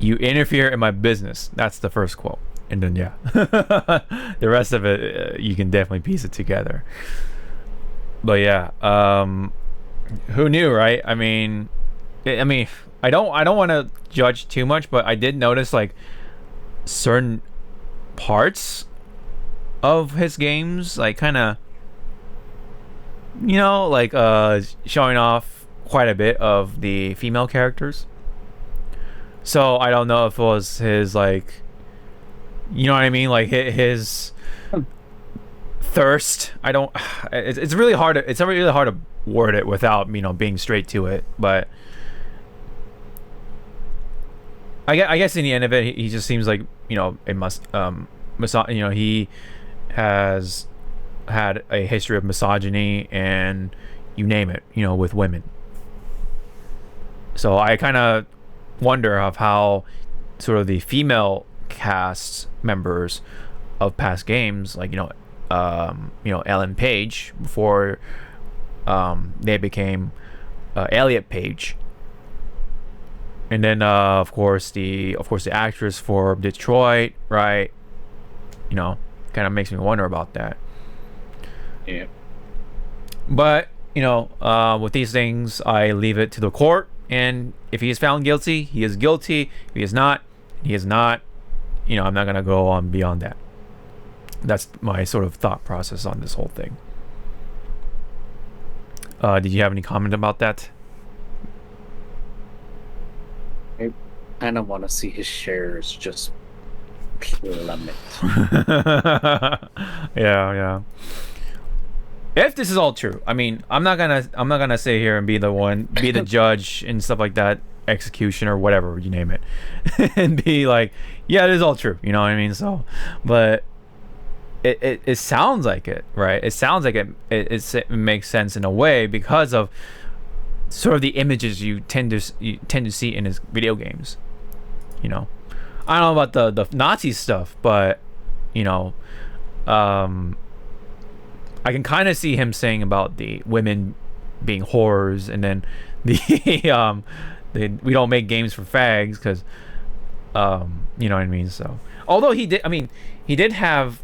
"You interfere in my business." That's the first quote. And then, yeah. The rest of it, you can definitely piece it together. But yeah, who knew, right? I mean, I don't want to judge too much, but I did notice, like, certain parts of his games, like, kind of, like, showing off quite a bit of the female characters. So I don't know if it was his, like, you know what I mean, like his thirst. I don't. It's really hard. It's really hard to word it without being straight to it. But I guess in the end of it, he just seems like he has had a history of misogyny and you name it, with women. So I kind of wonder of how sort of the female cast members of past games, like Ellen Page before they became Elliot Page, and then of course the actress for Detroit, right? Kind of makes me wonder about that. Yeah. But with these things, I leave it to the court, and if he is found guilty, he is guilty. If he is not, he is not. I'm not gonna go on beyond that. That's my sort of thought process on this whole thing. Did you have any comment about that? I kind of want to see his shares just plummet. Yeah. If this is all true, I mean, I'm not gonna sit here and be the judge and stuff like that, execution or whatever you name it, and be like, yeah, it is all true. You know what I mean? So, but it sounds like it, right? It sounds like it makes sense in a way because of sort of the images you tend to see in his video games. You know, I don't know about the Nazi stuff, but you know, I can kind of see him saying about the women being whores, and then the we don't make games for fags because you know what I mean. So although he did have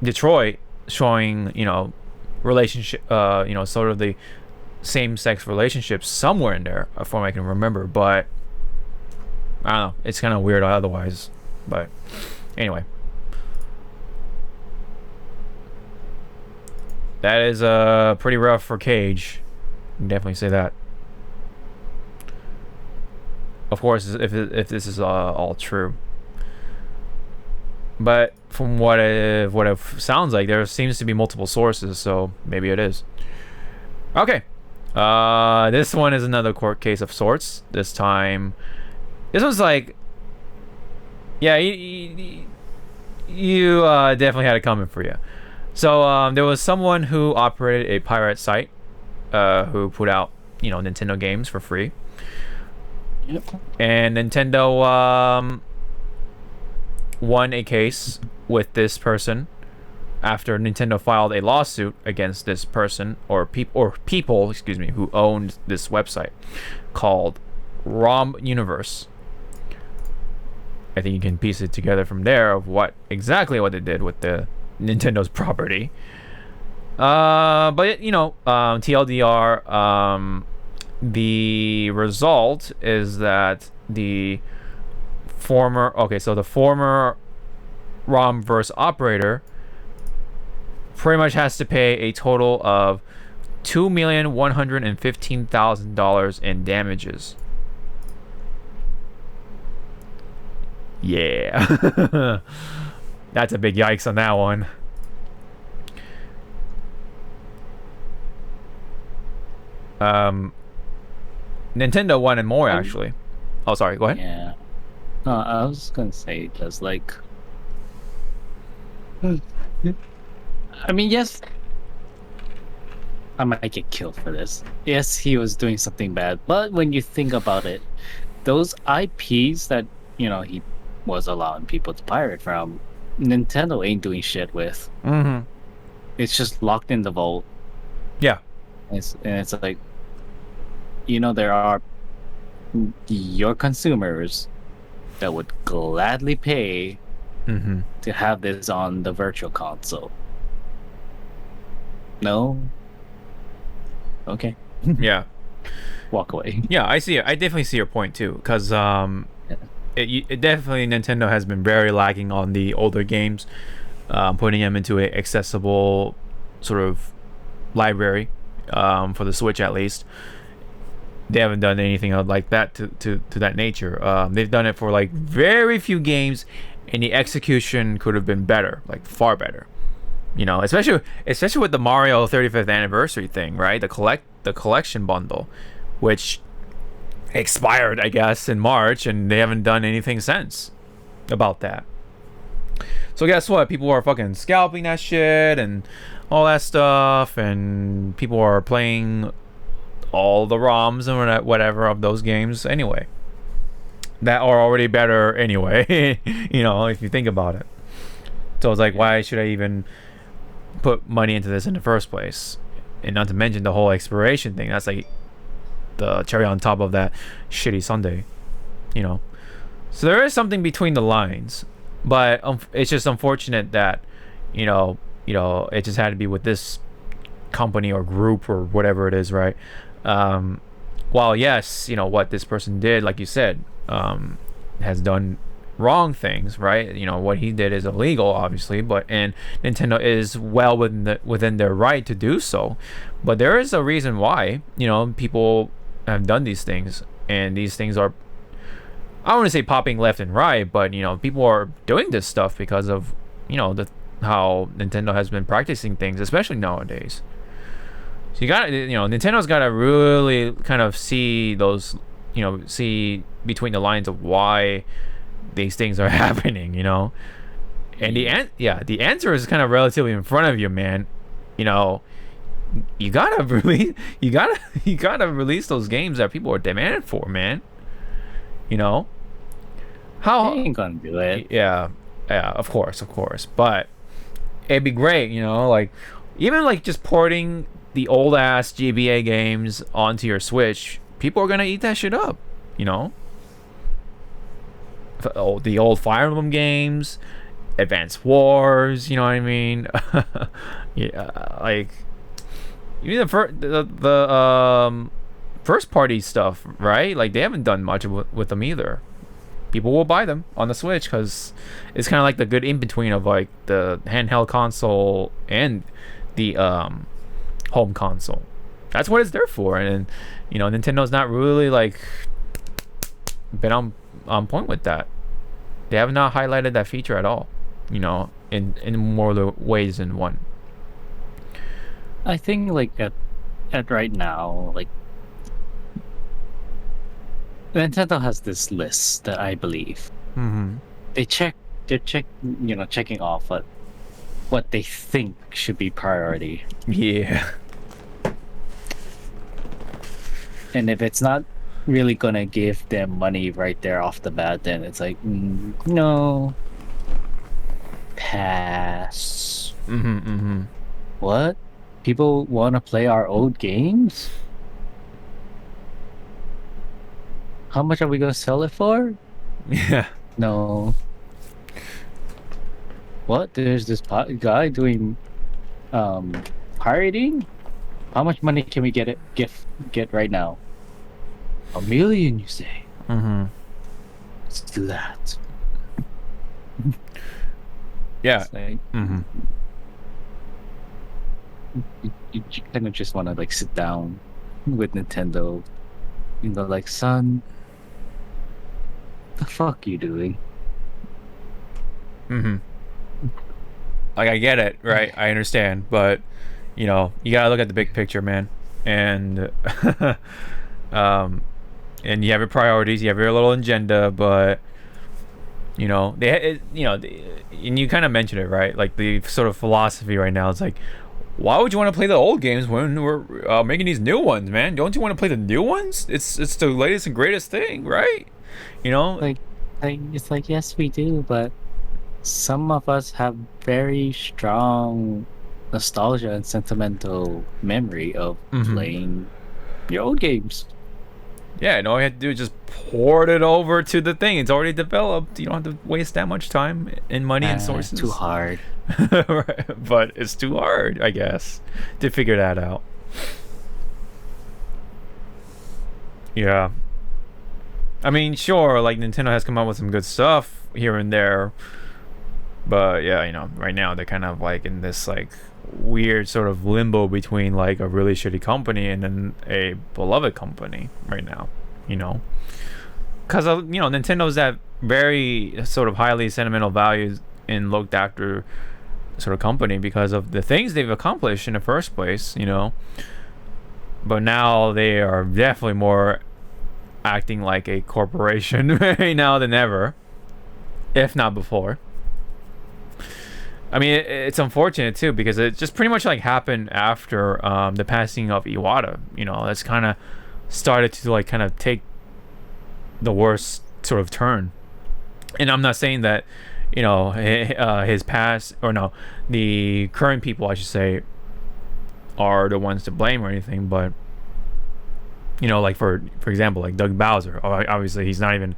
Detroit showing, you know, relationship, you know, sort of the same-sex relationships somewhere in there, from what I can remember, but I don't know, it's kind of weird otherwise. But anyway, that is pretty rough for Cage. I can definitely say that. Of course, if this is all true. But from what it sounds like, there seems to be multiple sources, so maybe it is. Okay. This one is another court case of sorts. This time, this one's like, yeah, you definitely had it coming for you. So there was someone who operated a pirate site, who put out, you know, Nintendo games for free. Yep. And Nintendo won a case with this person after Nintendo filed a lawsuit against this person or people, excuse me, who owned this website called ROM Universe. I think you can piece it together from there of exactly what they did with the Nintendo's property. But you know, TLDR, the result is that the former ROMverse operator pretty much has to pay a total of $2,115,000 in damages. Yeah. That's a big yikes on that one. Nintendo won and more, actually. Oh, sorry, go ahead. Yeah. No, I was gonna say, there's like, I mean, yes, I might get killed for this. Yes, he was doing something bad, but when you think about it, those IPs that, you know, he was allowing people to pirate from, Nintendo ain't doing shit with. Mm-hmm. It's just locked in the vault. Yeah. And it's like, you know, there are your consumers that would gladly pay to have this on the virtual console. No? Okay. Yeah. Walk away. Yeah, I see it. I definitely see your point too, because it definitely, Nintendo has been very lacking on the older games, putting them into a accessible sort of library, for the Switch at least. They haven't done anything like that to that nature. They've done it for like very few games, and the execution could have been better, like far better. You know, especially with the Mario 35th anniversary thing, right? The collection bundle, which expired, I guess, in March, and they haven't done anything since about that. So guess what? People are fucking scalping that shit and all that stuff, and people are playing all the ROMs and whatever of those games anyway, that are already better anyway. You know, if you think about it. So it's like, why should I even put money into this in the first place? And not to mention the whole expiration thing. That's like the cherry on top of that shitty Sunday, you know. So there is something between the lines, but it's just unfortunate that you know it just had to be with this company or group or whatever it is, right? While yes, you know what this person did, like you said, has done wrong things, right? You know what he did is illegal, obviously, and Nintendo is well within their right to do so. But there is a reason why, you know, people have done these things, and these things are I don't want to say popping left and right, but people are doing this stuff because of the how Nintendo has been practicing things, especially nowadays. So you got Nintendo's got to really kind of see those, see between the lines of why these things are happening, And the answer is kind of relatively in front of you, man. You gotta really, you gotta release those games that people are demanding for, man. How They ain't gonna do it. Yeah, of course, but it'd be great, like even like just porting the old ass GBA games onto your Switch. People are gonna eat that shit up, the old Fire Emblem games, Advance Wars, you know what I mean? Yeah, like even the first party stuff, right? Like they haven't done much with them either. People will buy them on the Switch because it's kind of like the good in between of like the handheld console and the home console. That's what it's there for, and Nintendo's not really like been on point with that. They have not highlighted that feature at all. In more ways than one. I think like at right now, like Nintendo has this list that I believe they're checking off what they think should be priority. Yeah. And if it's not really gonna give them money right there off the bat, then it's like no, pass. What? People want to play our old games? How much are we gonna sell it for? Yeah. No. What? There's this guy doing pirating? How much money can we get right now? $1 million, you say? Let's do that. Yeah. Like, you kind of just want to like sit down with Nintendo, like, son, the fuck you doing? Like I get it, right? I understand, but you gotta look at the big picture, man. And and you have your priorities, you have your little agenda, but and you kind of mentioned it, right? Like the sort of philosophy right now is like, why would you want to play the old games when we're making these new ones, man? Don't you want to play the new ones? It's the latest and greatest thing, right? Like it's like, yes, we do, but some of us have very strong nostalgia and sentimental memory of playing your old games. Yeah, and all you have to do is just port it over to the thing. It's already developed. You don't have to waste that much time and money and sources. Too hard. Right. But it's too hard, I guess, to figure that out. Yeah. I mean, sure, like Nintendo has come out with some good stuff here and there. But yeah, right now they're kind of like in this like weird sort of limbo between like a really shitty company and then a beloved company right now, because Nintendo's that very sort of highly sentimental values and looked after sort of company because of the things they've accomplished in the first place, but now they are definitely more acting like a corporation right now than ever, if not before. I mean, it's unfortunate too because it just pretty much like happened after the passing of Iwata. That's kind of started to like kind of take the worst sort of turn. And I'm not saying that his past, or no, the current people, I should say, are the ones to blame or anything. But like for example, like Doug Bowser, obviously he's not even,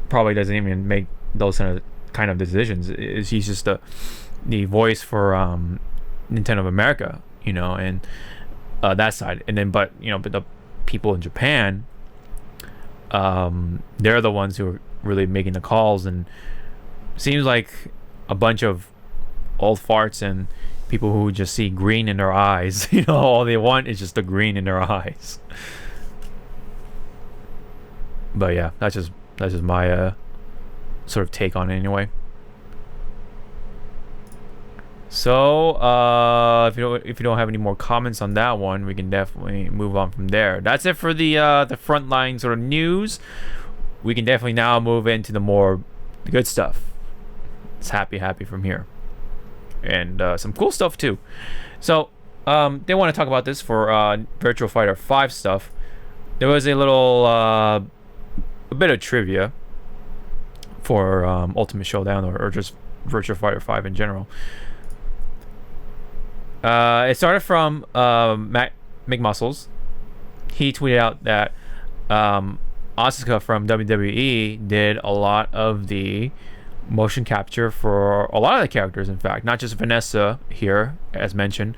probably doesn't even make those kind of decisions. He's just the voice for Nintendo of America, and that side. And then but the people in Japan, they're the ones who are really making the calls, and seems like a bunch of old farts and people who just see green in their eyes. All they want is just the green in their eyes. But yeah, that's That's just my sort of take on it anyway. So if you don't have any more comments on that one, we can definitely move on from there. That's it for the frontline sort of news. We can definitely now move into the more good stuff. It's happy from here, and some cool stuff too. So they want to talk about this for Virtua Fighter 5 stuff. There was a little a bit of trivia for Ultimate Showdown or just Virtua Fighter 5 in general. It started from McMuscles. He tweeted out that Asuka from WWE did a lot of the motion capture for a lot of the characters, in fact, not just Vanessa here as mentioned,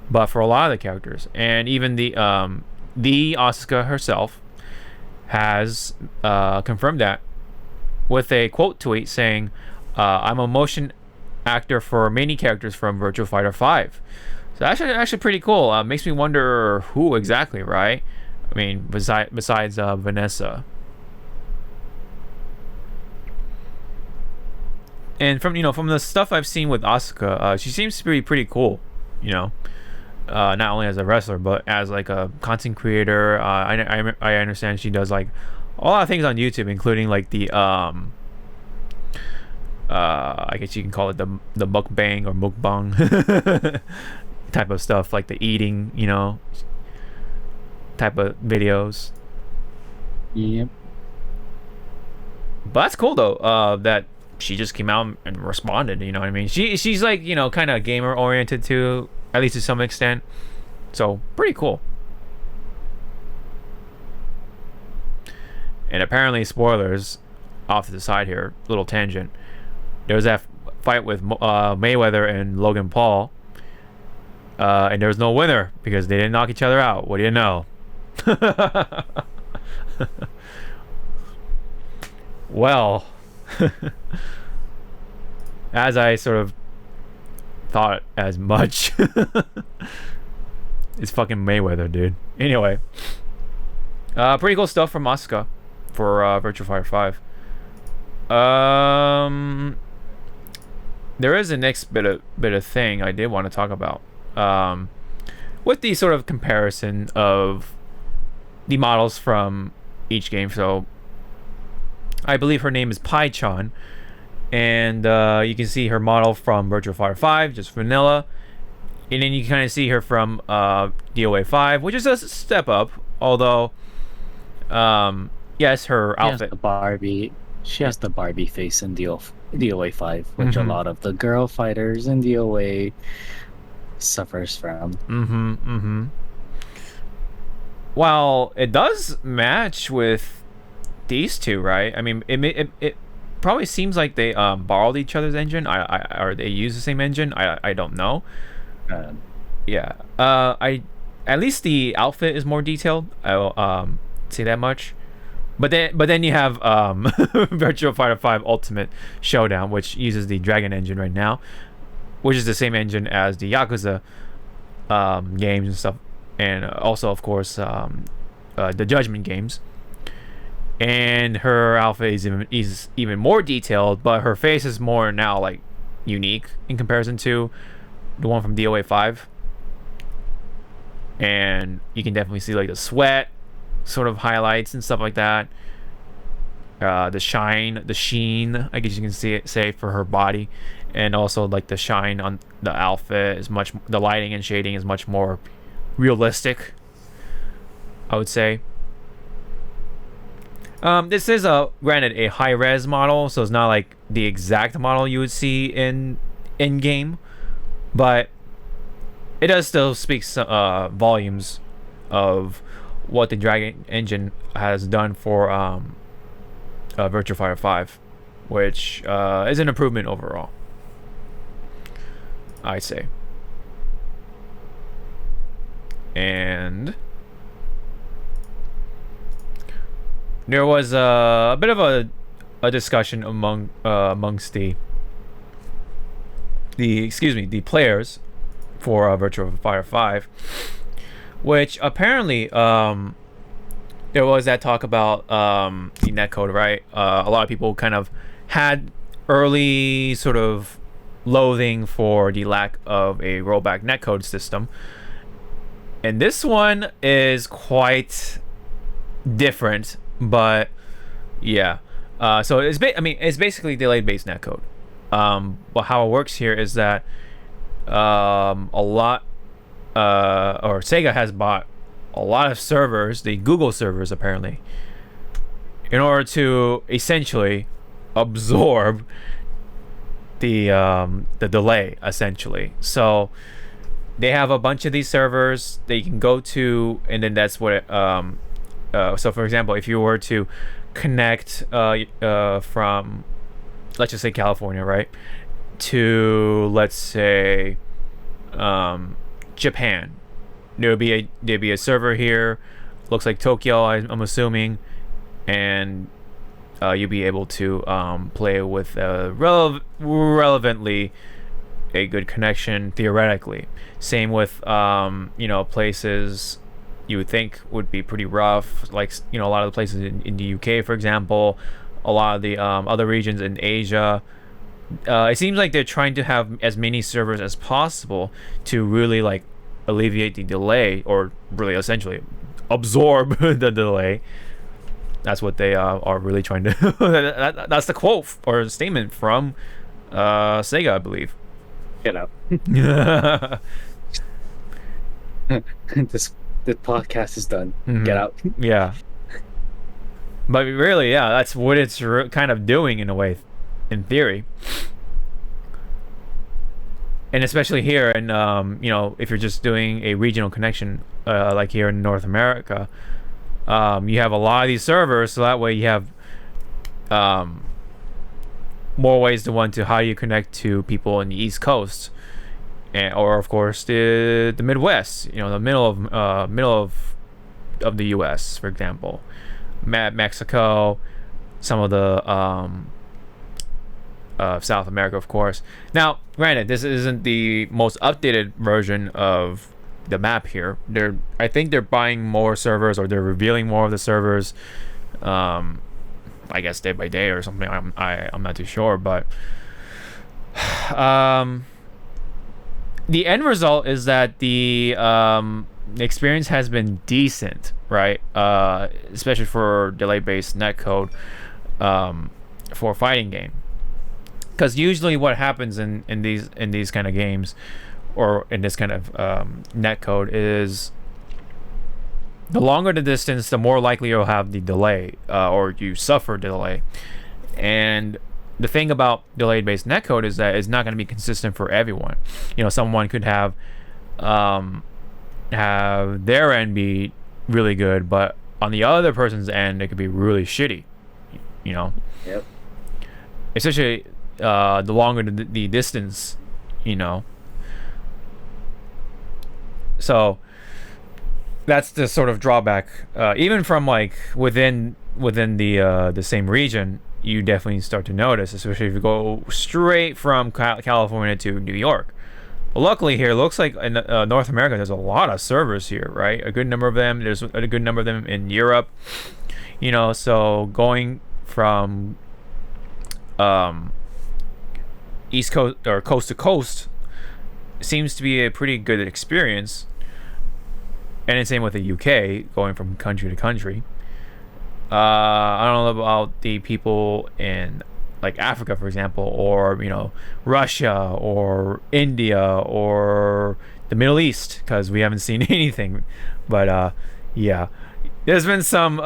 but for a lot of the characters. And even the Asuka herself has confirmed that with a quote tweet saying, I'm a motion actor for many characters from Virtua Fighter 5. So that's actually pretty cool. Makes me wonder who exactly, right? I mean, besides Vanessa. And from the stuff I've seen with Asuka, she seems to be pretty cool. Not only as a wrestler, but as like a content creator. I understand she does like a lot of things on YouTube, including like the I guess you can call it the mukbang or mukbang type of stuff, like the eating, type of videos. Yep. But that's cool though, that she just came out and responded. You know what I mean? She's like kind of gamer oriented too, at least to some extent. So pretty cool. And apparently, spoilers off to the side here, little tangent. There was that fight with Mayweather and Logan Paul, and there was no winner because they didn't knock each other out. What do you know? Well, as I sort of thought as much. It's fucking Mayweather, dude. Anyway, pretty cool stuff from Asuka for Virtua Fighter 5. There is a next bit of thing I did want to talk about, with the sort of comparison of the models from each game. So I believe her name is Pai-chan, and you can see her model from Virtua Fighter 5, just vanilla, and then you can kind of see her from DOA 5, which is a step up, although yes, her outfit. She has the Barbie face in DOA 5, which a lot of the girl fighters in DOA suffers from. Well, it does match with these two, right? I mean, it probably seems like they borrowed each other's engine. Or they use the same engine. I don't know. Yeah. At least the outfit is more detailed. I'll say that much. But then you have Virtua Fighter 5 Ultimate Showdown, which uses the Dragon engine right now, which is the same engine as the Yakuza games and stuff, and also of course the Judgment games. And her outfit is even more detailed, but her face is more now like unique in comparison to the one from DOA 5. And you can definitely see like the sweat sort of highlights and stuff like that. The sheen, I guess you can say for her body, and also like the shine on the outfit is the lighting and shading is much more realistic, I would say. This is granted a high res model, so it's not like the exact model you would see in game, but it does still speak volumes of what the Dragon engine has done for Virtua Fighter 5, which is an improvement overall, I'd say. And there was a bit of a discussion amongst the players for Virtua Fighter 5, which apparently there was that talk about the netcode, right? A lot of people kind of had early sort of loathing for the lack of a rollback netcode system, and this one is quite different. But yeah, so it's basically delayed based netcode. But how it works here is that a lot or Sega has bought a lot of servers, the Google servers apparently, in order to essentially absorb the delay essentially. So they have a bunch of these servers that you can go to, and then that's what it, so for example, if you were to connect from, let's just say California, right, to, let's say, Japan, there'd be a server here, looks like Tokyo, I'm assuming, and you'll be able to play with relevantly a good connection theoretically. Same with places you would think would be pretty rough, like a lot of the places in the UK, for example, a lot of the other regions in Asia. It seems like they're trying to have as many servers as possible to really like alleviate the delay, or really essentially absorb the delay. That's what they are really trying to that's the quote or statement from Sega, I believe. Get out. This podcast is done. Get out. Yeah. But really, yeah, that's what it's kind of doing in a way, in theory. And especially here, and if you're just doing a regional connection, like here in North America, you have a lot of these servers, so that way you have more ways to how you connect to people in the East Coast, or of course the Midwest, the middle of the U.S., for example, Mexico, some of the South America, of course. Now, granted, this isn't the most updated version of the map here. I think they're buying more servers, or they're revealing more of the servers. I guess day by day or something. I'm not too sure, but the end result is that the experience has been decent, right? Especially for delay-based netcode for a fighting game. Because usually what happens in these kind of games, or in this kind of netcode, is the longer the distance, the more likely you'll have the delay, or you suffer delay. And the thing about delayed-based netcode is that it's not going to be consistent for everyone. Someone could have their end be really good, but on the other person's end, it could be really shitty. Yep. Especially the longer the distance, So that's the sort of drawback. Even from like within the same region, you definitely start to notice, especially if you go straight from California to New York. Well, luckily here, it looks like in North America, there's a lot of servers here, right? A good number of them. There's a good number of them in Europe. So going from East Coast or coast to coast seems to be a pretty good experience. And the same with the UK, going from country to country. I don't know about the people in like Africa, for example, or Russia or India or the Middle East, because we haven't seen anything. But yeah, there's been some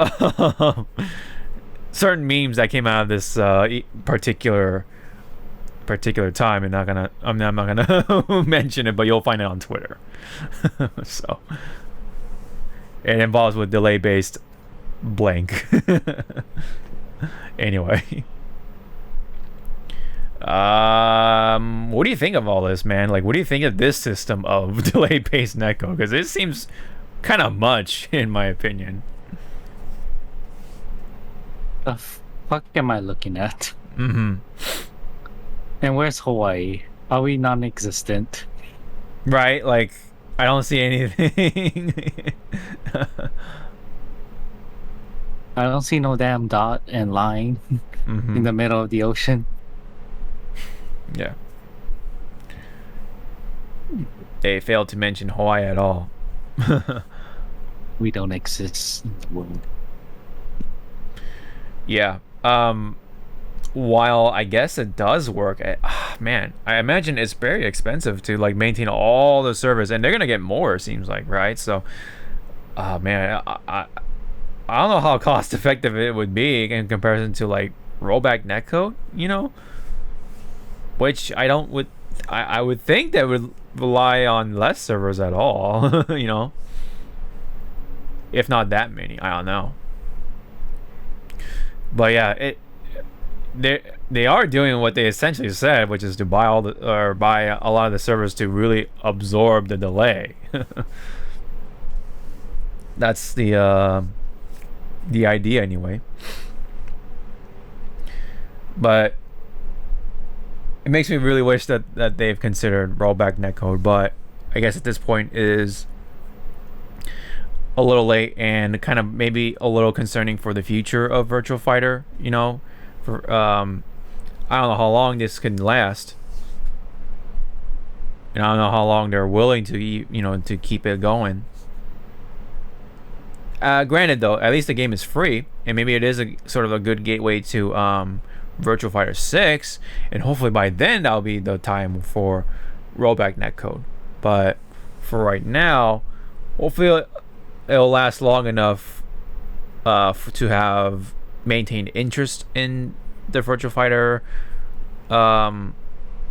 certain memes that came out of this particular time, and I'm not gonna mention it, but you'll find it on Twitter. So it involves with delay based blank. Anyway, what do you think of all this, man? Like, what do you think of this system of delay based netcode? Because it seems kind of much, in my opinion. The fuck am I looking at? Mm-hmm. And where's Hawaii? Are we non-existent? Right? Like, I don't see anything. I don't see no damn dot and line in the middle of the ocean. Yeah. They failed to mention Hawaii at all. We don't exist in the world. Yeah. While I guess it does work, man, I imagine it's very expensive to like maintain all the servers, and they're gonna get more. It seems like, right? So, man, I don't know how cost effective it would be in comparison to like rollback netcode, you know, which I would think that would rely on less servers at all, you know, if not that many. I don't know, but yeah, they are doing what they essentially said, which is to buy buy a lot of the servers to really absorb the delay. That's the idea anyway. But it makes me really wish that they've considered rollback netcode, but I guess at this point is a little late and kind of maybe a little concerning for the future of Virtual Fighter, you know. For I don't know how long this can last, and I don't know how long they're willing to to keep it going. Granted, though, at least the game is free, and maybe it is a sort of a good gateway to Virtual Fighter 6, and hopefully by then that'll be the time for rollback netcode. But for right now, hopefully it'll last long enough to have maintained interest in the Virtual Fighter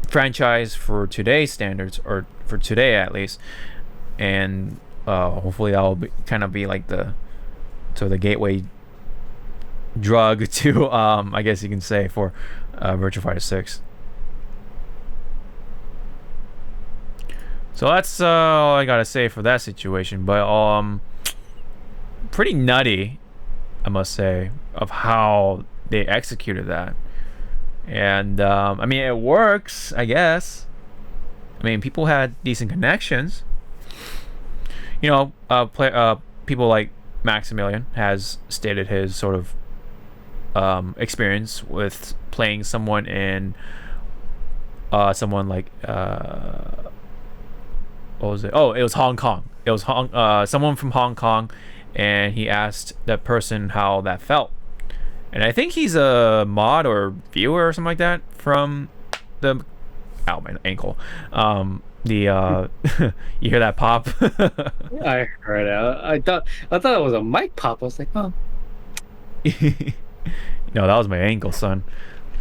franchise for today's standards, or for today at least, and hopefully that'll be like the gateway drug to I guess you can say, for Virtual Fighter 6. So that's all I gotta say for that situation. But pretty nutty, I must say, of how they executed that. And I mean, it works, I guess. I mean, people had decent connections. You know, people like Maximilian has stated his sort of experience with playing someone in someone like what was it? Oh, it was Hong Kong. It was someone from Hong Kong, and he asked that person how that felt. And I think he's a mod or viewer or something like that from the my ankle. You hear that pop? I heard it. I thought it was a mic pop. I was like, oh. No, that was my ankle, son.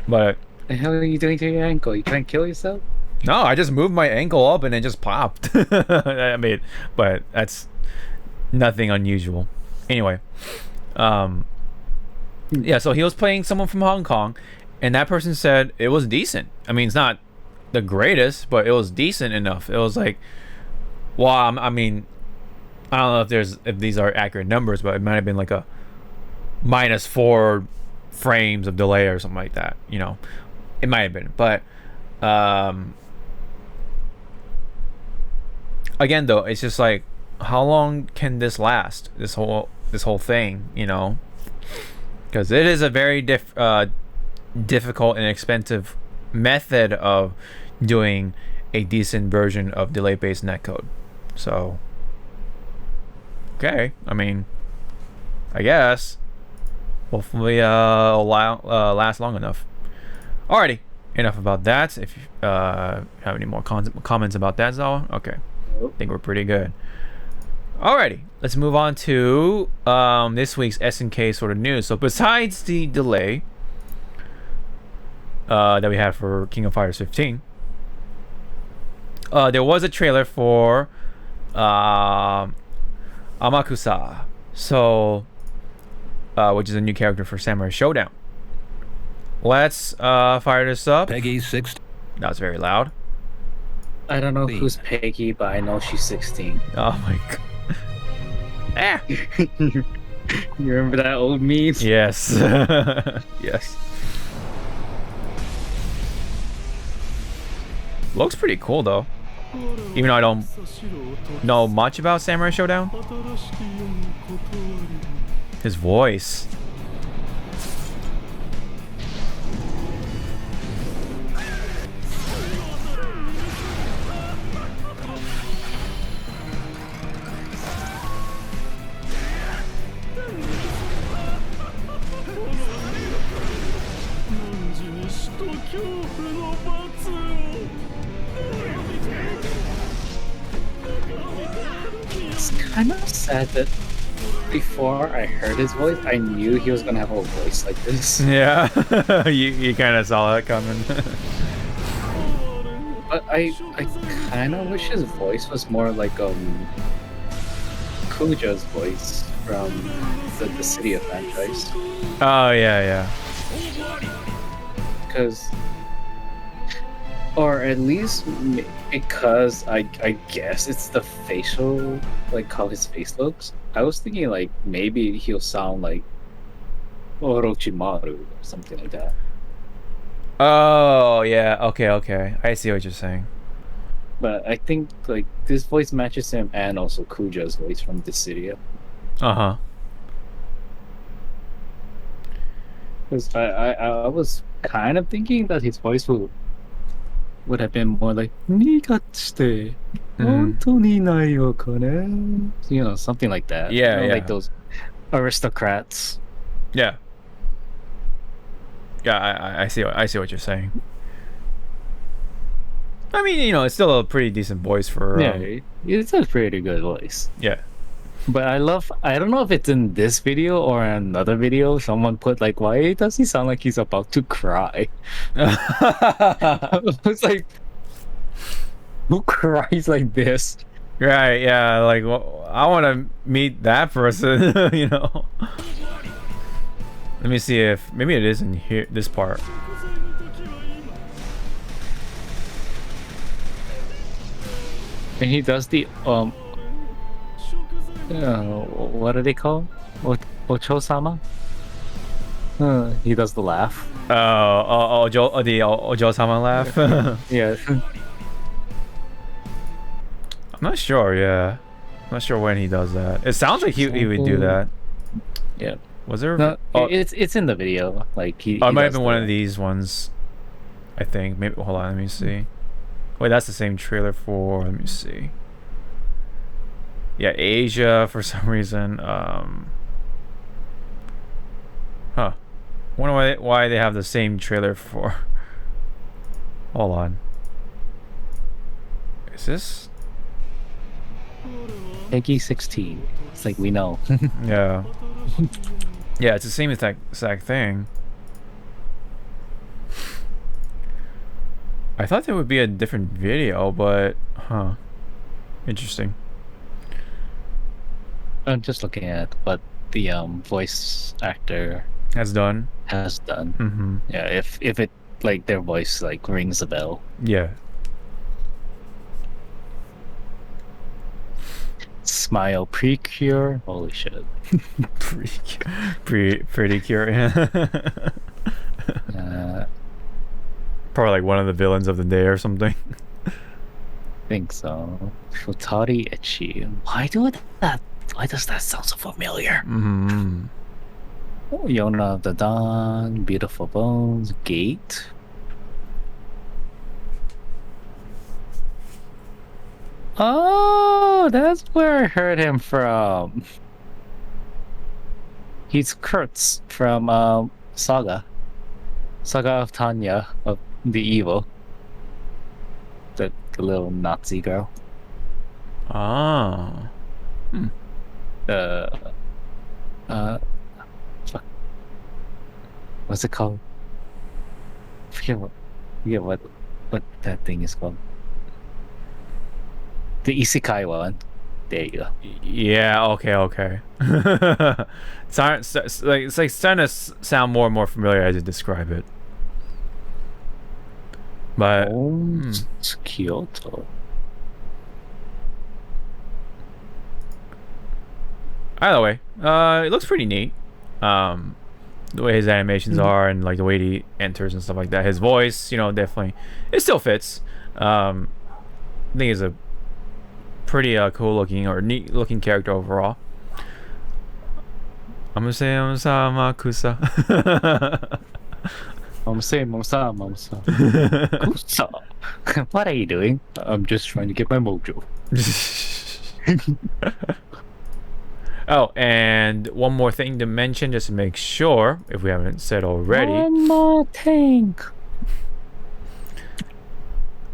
But the hell are you doing to your ankle? You trying to kill yourself? No, I just moved my ankle up and it just popped. I mean, but that's nothing unusual. Anyway, yeah, so he was playing someone from Hong Kong, and that person said it was decent. I mean, it's not the greatest, but it was decent enough. It was like, well, I mean, I don't know if these are accurate numbers, but it might have been like a -4 frames of delay or something like that. You know, it might have been, but again, though, it's just like, how long can this last? This whole thing, you know, because it is a very difficult and expensive method of doing a decent version of delay-based netcode. So, okay, I mean, I guess hopefully it'll last long enough. Alrighty, enough about that. If you have any more comments about that, Zawa? Okay, I think we're pretty good. Alrighty, let's move on to this week's SNK sort of news. So besides the delay that we had for King of Fighters 15, there was a trailer for Amakusa, so which is a new character for Samurai Showdown. Let's fire this up. Peggy 6. That was very loud. I don't know who's Peggy, but I know she's 16. Oh my god. Ah. You remember that old meme? Yes. Yes. Looks pretty cool though. Even though I don't know much about Samurai Showdown. His voice. It's kind of sad that before I heard his voice, I knew he was gonna have a voice like this. Yeah, you kind of saw that coming. But I kind of wish his voice was more like Kuja's voice from the City of franchise. Oh yeah. Because, or at least because I guess it's the facial, like how his face looks. I was thinking like maybe he'll sound like Orochimaru or something like that. Oh yeah. Okay. I see what you're saying. But I think like this voice matches him and also Kuja's voice from Dissidia. Uh-huh. Because I was kind of thinking that his voice would have been more like "Nigatsude, hontou nai yo kane?" You know, something like that. Yeah, You know, yeah. like those aristocrats. Yeah. Yeah, I see what you're saying. I mean, you know, it's still a pretty decent voice for Yeah, it's a pretty good voice. yeah. But I don't know if it's in this video or another video, someone put like, why does he sound like he's about to cry? I was like, who cries like this? Right, yeah, like well, I want to meet that person, you know. Let me see if maybe it is in here this part. And he does the what are they called? Ocho-sama? He does the laugh. The Ojo-sama laugh. Yeah. I'm not sure. Yeah, I'm not sure when he does that. It sounds like he would do that. Yeah. Was there? No, it's in the video. Like he. Oh, it he might have does been one the- of these ones. I think. Maybe. Hold on. Let me see. Wait, that's the same trailer for. Let me see. Yeah, Asia for some reason. Huh. Wonder why they have the same trailer for. Hold on. Is this? Peggy 16. It's like we know. Yeah. Yeah, it's the same exact thing. I thought there would be a different video, but huh. Interesting. I'm just looking at what the voice actor That's done. has done. Mm-hmm. Yeah, if it like their voice like rings a bell. Yeah. Smile Precure. Holy shit. Pretty curious. Probably like one of the villains of the day or something. Think so. Futari Echi. Why does that sound so familiar? Mm-hmm. Yona of the Dawn, Beautiful Bones, Gate. Oh, that's where I heard him from. He's Kurtz from Saga. Saga of Tanya of the Evil. The little Nazi girl. Ah. Fuck. What's it called? Forget what that thing is called. The Isekai one. There you go. Yeah. Okay. it's like starting to sound more and more familiar as you describe it. But It's Kyoto. either way, it looks pretty neat. The way his animations are and like the way he enters and stuff like that. His voice, you know, definitely it still fits. I think he's a pretty cool looking or neat looking character overall. I'm gonna say Kusa. Momsa. Kusa. What are you doing? I'm just trying to get my mojo. Oh, and one more thing to mention, just to make sure, if we haven't said already. One more thing.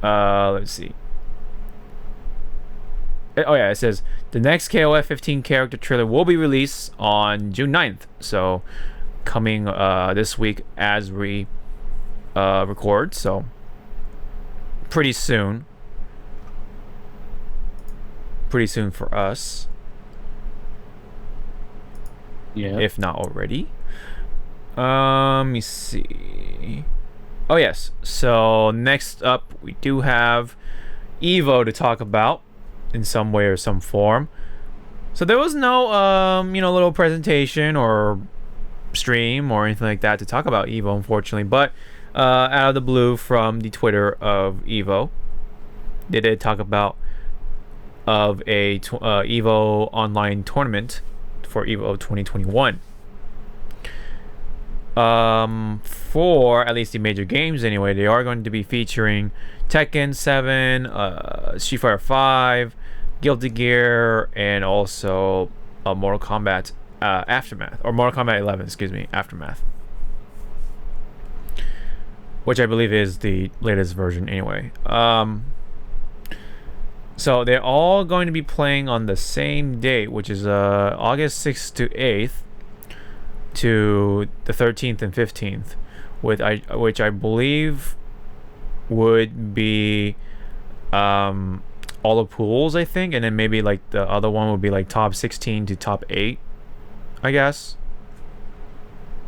Let's see. Oh yeah, it says the next KOF15 character trailer will be released on June 9th. So coming this week as we record. So pretty soon. Pretty soon for us. Yeah. If not already. Let me see. Oh yes. So next up we do have Evo to talk about in some way or some form. So there was no little presentation or stream or anything like that to talk about Evo, unfortunately, but out of the blue from the Twitter of Evo, they did talk about of a Evo online tournament for Evo 2021. For at least the major games anyway, they are going to be featuring Tekken 7, Street Fighter 5, Guilty Gear, and also Mortal Kombat Aftermath, or Mortal Kombat 11, excuse me, Aftermath, which I believe is the latest version anyway. So they're all going to be playing on the same date, which is August 6th to 8th to the 13th and 15th, which I believe would be all the pools, I think, and then maybe like the other one would be like top 16 to top 8, I guess.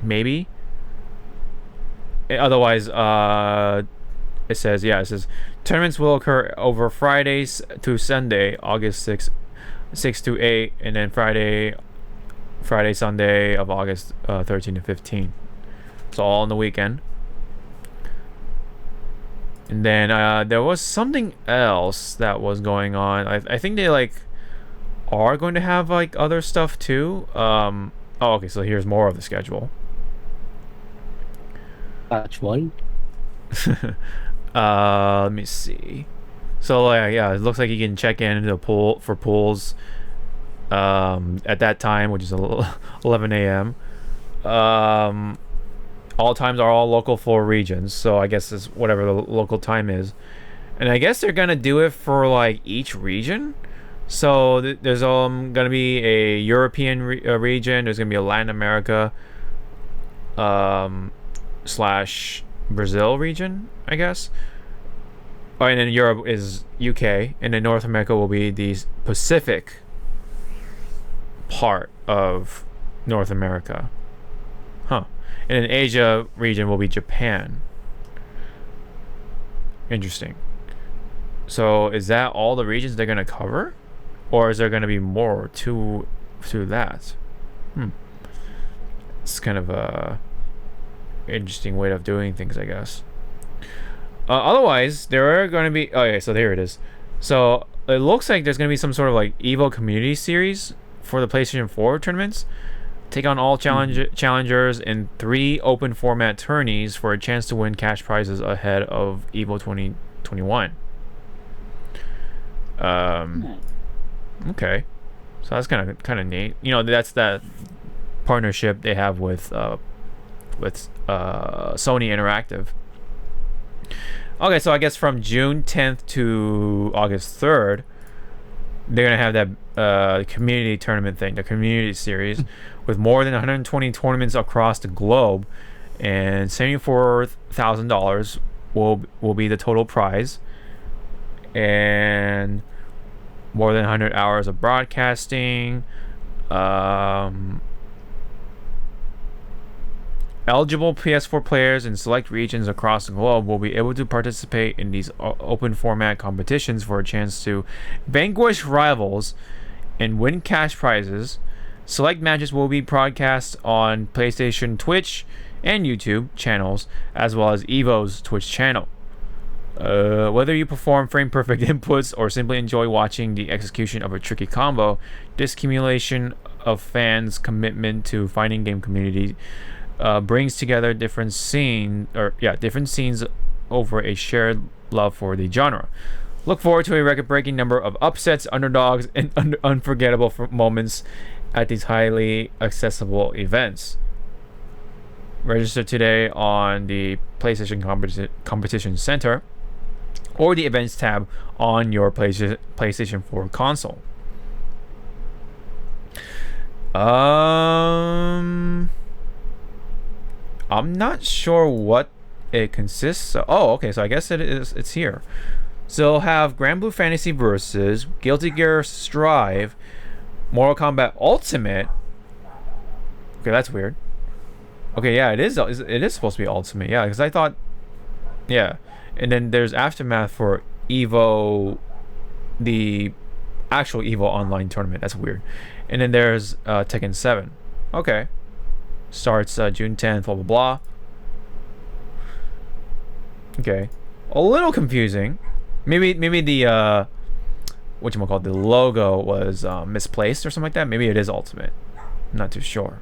Maybe. Otherwise, it says tournaments will occur over Fridays to Sunday, August 6 to 8, and then Friday, Sunday of August 13 to 15. So all on the weekend. And then there was something else that was going on. I think they like are going to have like other stuff too. Okay, so here's more of the schedule. Batch 1. Let me see. So yeah, it looks like you can check in the pool for pools at that time, which is 11 a.m. All times are all local for regions, so I guess it's whatever the local time is. And I guess they're gonna do it for like each region. So there's gonna be a European region. There's gonna be a Latin America slash Brazil region, I guess. Oh, and then Europe is UK, and then North America will be the Pacific part of North America. Huh. And then Asia region will be Japan. Interesting. So is that all the regions they're going to cover? Or is there going to be more to that? It's kind of a interesting way of doing things, I guess. Otherwise, there are going to be... Oh, yeah, so there it is. So it looks like there's going to be some sort of like Evo community series for the PlayStation 4 tournaments. Take on all challengers in 3 open format tourneys for a chance to win cash prizes ahead of Evo 2021. Okay, so that's kind of neat. You know, that's that partnership they have with Sony Interactive. Okay, so I guess from June 10th to August 3rd, they're gonna have that community tournament thing, the community series, with more than 120 tournaments across the globe, and $74,000 will be the total prize, and more than 100 hours of broadcasting. Eligible PS4 players in select regions across the globe will be able to participate in these open format competitions for a chance to vanquish rivals and win cash prizes. Select matches will be broadcast on PlayStation Twitch and YouTube channels, as well as Evo's Twitch channel. Whether you perform frame-perfect inputs or simply enjoy watching the execution of a tricky combo, this accumulation of fans' commitment to fighting game community brings together different scenes over a shared love for the genre. Look forward to a record-breaking number of upsets, underdogs, and unforgettable moments at these highly accessible events. Register today on the PlayStation Competition Center or the Events tab on your PlayStation 4 console. I'm not sure what it consists of. Oh, okay, so I guess it's here. So it'll have Grand Blue Fantasy Versus, Guilty Gear Strive, Mortal Kombat Ultimate. Okay, that's weird. Okay, yeah, it is supposed to be Ultimate. Yeah, because I thought, yeah. And then there's Aftermath for Evo, the actual Evo Online tournament. That's weird. And then there's Tekken 7. Okay. Starts June 10th, blah, blah, blah. Okay. A little confusing. Maybe the, whatchamacallit, the logo was misplaced or something like that. Maybe it is Ultimate. I'm not too sure.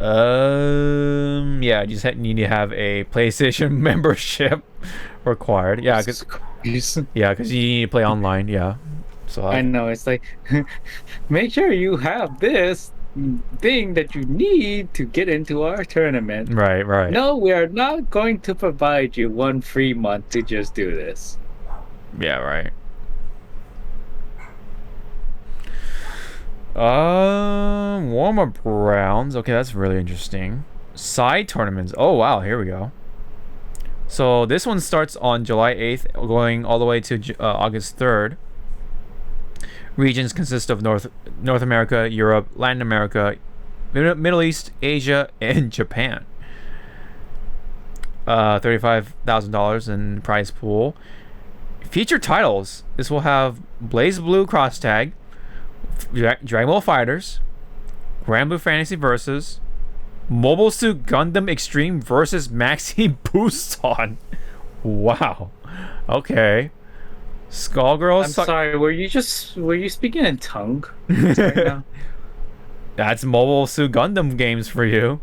Yeah, you just need to have a PlayStation membership required. Yeah, because you need to play online. Yeah, so I know it's like, make sure you have this thing that you need to get into our tournament. Right. No, we are not going to provide you 1 free month to just do this. Yeah, right. Warm-up rounds. Okay, that's really interesting. Side tournaments. Oh, wow. Here we go. So this one starts on July 8th, going all the way to August 3rd. Regions consist of North America, Europe, Latin America, Middle East, Asia, and Japan. $35,000 in prize pool. Feature titles. This will have Blaze Blue Cross Tag, Dragon Ball Fighters, Grand Blue Fantasy Versus, Mobile Suit Gundam Extreme versus Maxi Boost on. Wow. Okay. Skullgirls. I'm sorry. Were you speaking in tongue? Right now? That's Mobile Suit Gundam games for you.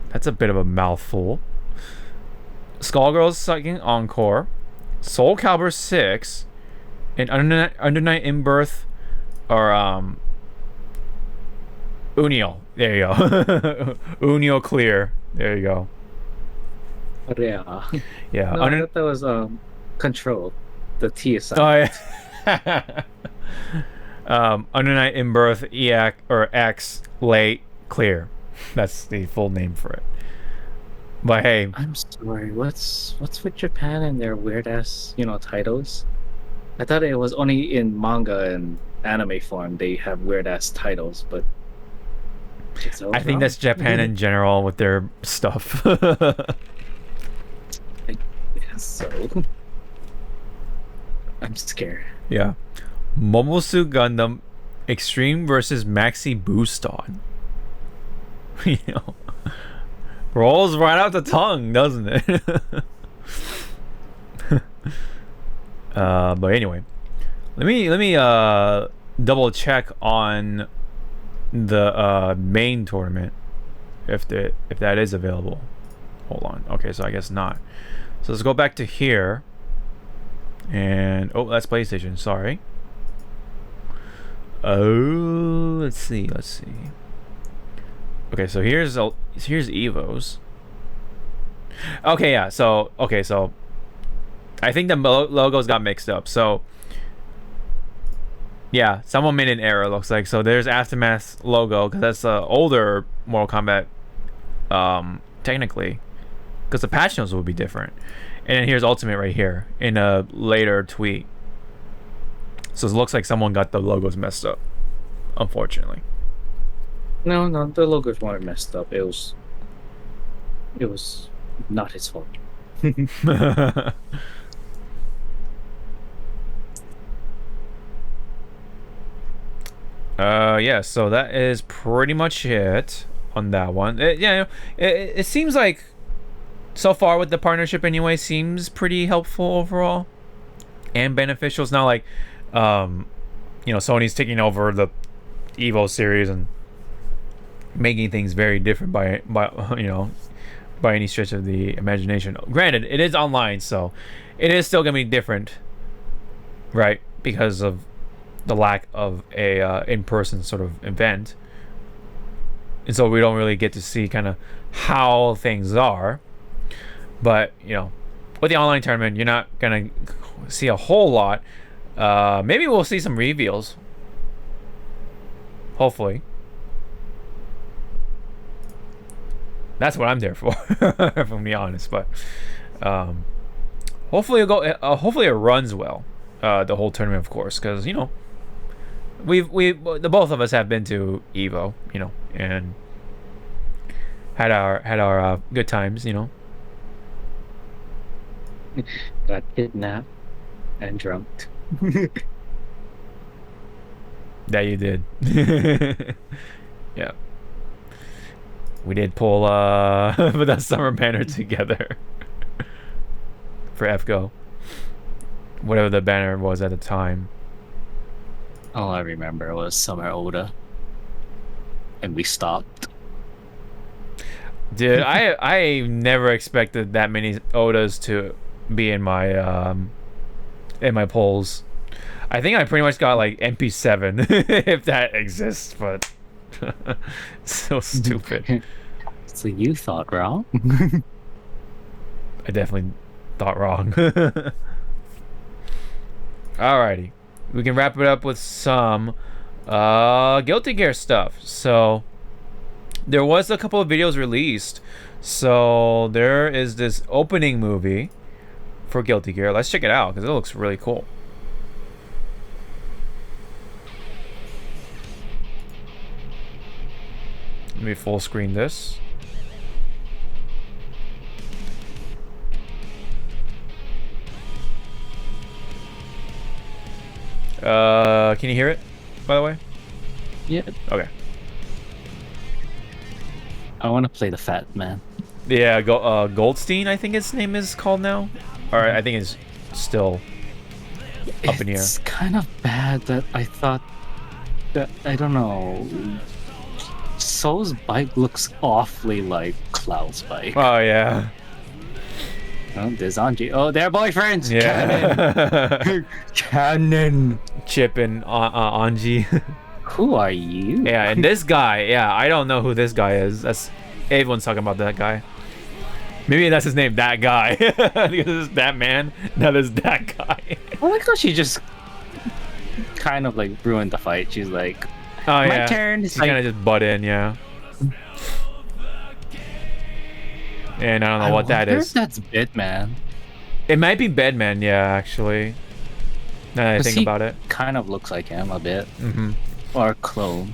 That's a bit of a mouthful. Skullgirls Sucking Encore, Soul Calibur 6, and Under Night in Birth, or Unio. There you go. Unio Clear. There you go. Yeah. Yeah. No, I thought that was Control. The T is silent. Oh, yeah. Under Night in Birth, EX or X Late Clear. That's the full name for it. But hey, I'm sorry. What's with Japan and their weird ass, titles? I thought it was only in manga and anime form they have weird ass titles, but I think that's Japan in general with their stuff. I guess so. I'm scared. Yeah. Mobile Suit Gundam Extreme versus Maxi Boost on. Rolls right out the tongue, doesn't it? But anyway, let me double check on the main tournament if that is available. Hold on. Okay, so I guess not. So let's go back to here. And oh, that's PlayStation. Sorry. Oh, let's see. Okay, so here's Evo's. Okay, yeah. So I think the logos got mixed up. So yeah, someone made an error. Looks like so. There's Aftermath logo because that's the older Mortal Kombat. Technically, because the patch notes will be different. And then here's Ultimate right here in a later tweet. So it looks like someone got the logos messed up, unfortunately. No, the logos weren't messed up. It was not his fault. Yeah, so that is pretty much it on that one. It seems like so far with the partnership anyway seems pretty helpful overall and beneficial. It's not like Sony's taking over the Evo series and making things very different by any stretch of the imagination. Granted, it is online, so it is still gonna be different, right? Because of the lack of a in-person sort of event, and so we don't really get to see kind of how things are. But with the online tournament, you're not gonna see a whole lot. Maybe we'll see some reveals. Hopefully. That's what I'm there for, if I'm being honest. But hopefully hopefully it runs well, the whole tournament, of course, because the both of us have been to Evo, and had our good times, Got kidnapped and drunked. That you did. Yeah. We did pull with that summer banner together for FGO. Whatever the banner was at the time. All I remember was Summer Oda. And we stopped. Dude, I never expected that many Odas to be in my polls. I think I pretty much got like MP7 if that exists, but so stupid. So you thought wrong? I definitely thought wrong. Alrighty. We can wrap it up with some Guilty Gear stuff. So there was a couple of videos released. So there is this opening movie for Guilty Gear. Let's check it out because it looks really cool. Let me full screen this. Can you hear it, by the way? Yeah. Okay. I want to play the fat man. Yeah, Goldstein, I think his name is called now. Or I think it's still up in the air. It's kind of bad that I thought that, I don't know, Soul's bike looks awfully like Cloud's bike. Oh, yeah. Oh, there's Anji. Oh, they're boyfriends! Yeah. Cannon! Cannon! Chip and Anji. Who are you? Yeah, and this guy, yeah, I don't know who this guy is. That's everyone's talking about that guy. Maybe that's his name, that guy. Because it's that man. That is that guy. I like how she just kind of like ruined the fight. She's like, oh, my yeah. turn. She's kind of just butt in, yeah. And I don't know what that is. If that's Bitman. It might be Bedman, yeah, actually. Now that I think about it. Kind of looks like him a bit. Mm-hmm. Or a clone.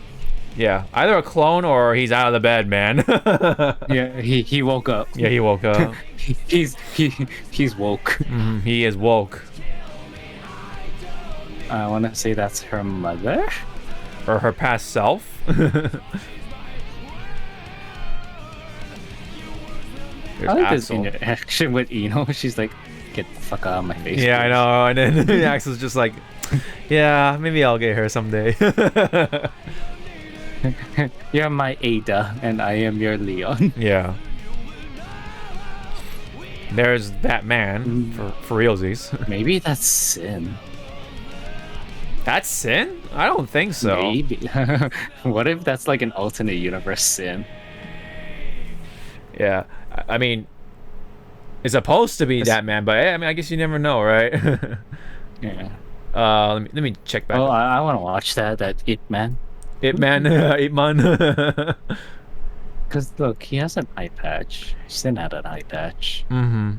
Yeah, either a clone or he's out of the bed, man. Yeah, he woke up. Yeah, he woke up. he's woke. Mm-hmm. He is woke. I want to say that's her mother? Or her past self. I like this interaction with Ino. She's like, get the fuck out of my face. Yeah, please. I know. And then Axel's just like, yeah, maybe I'll get her someday. You're my Ada, and I am your Leon. Yeah. There's that man, for realsies. Maybe that's Sin. That's Sin? I don't think so. Maybe. What if that's like an alternate universe Sin? Yeah. I mean, it's supposed to be that man, but I mean, I guess you never know, right? Yeah. Let me check back. Oh, I want to watch that It Man. It Man, It Man. Because look, he has an eye patch. Sin had an eye patch. Mm-hmm.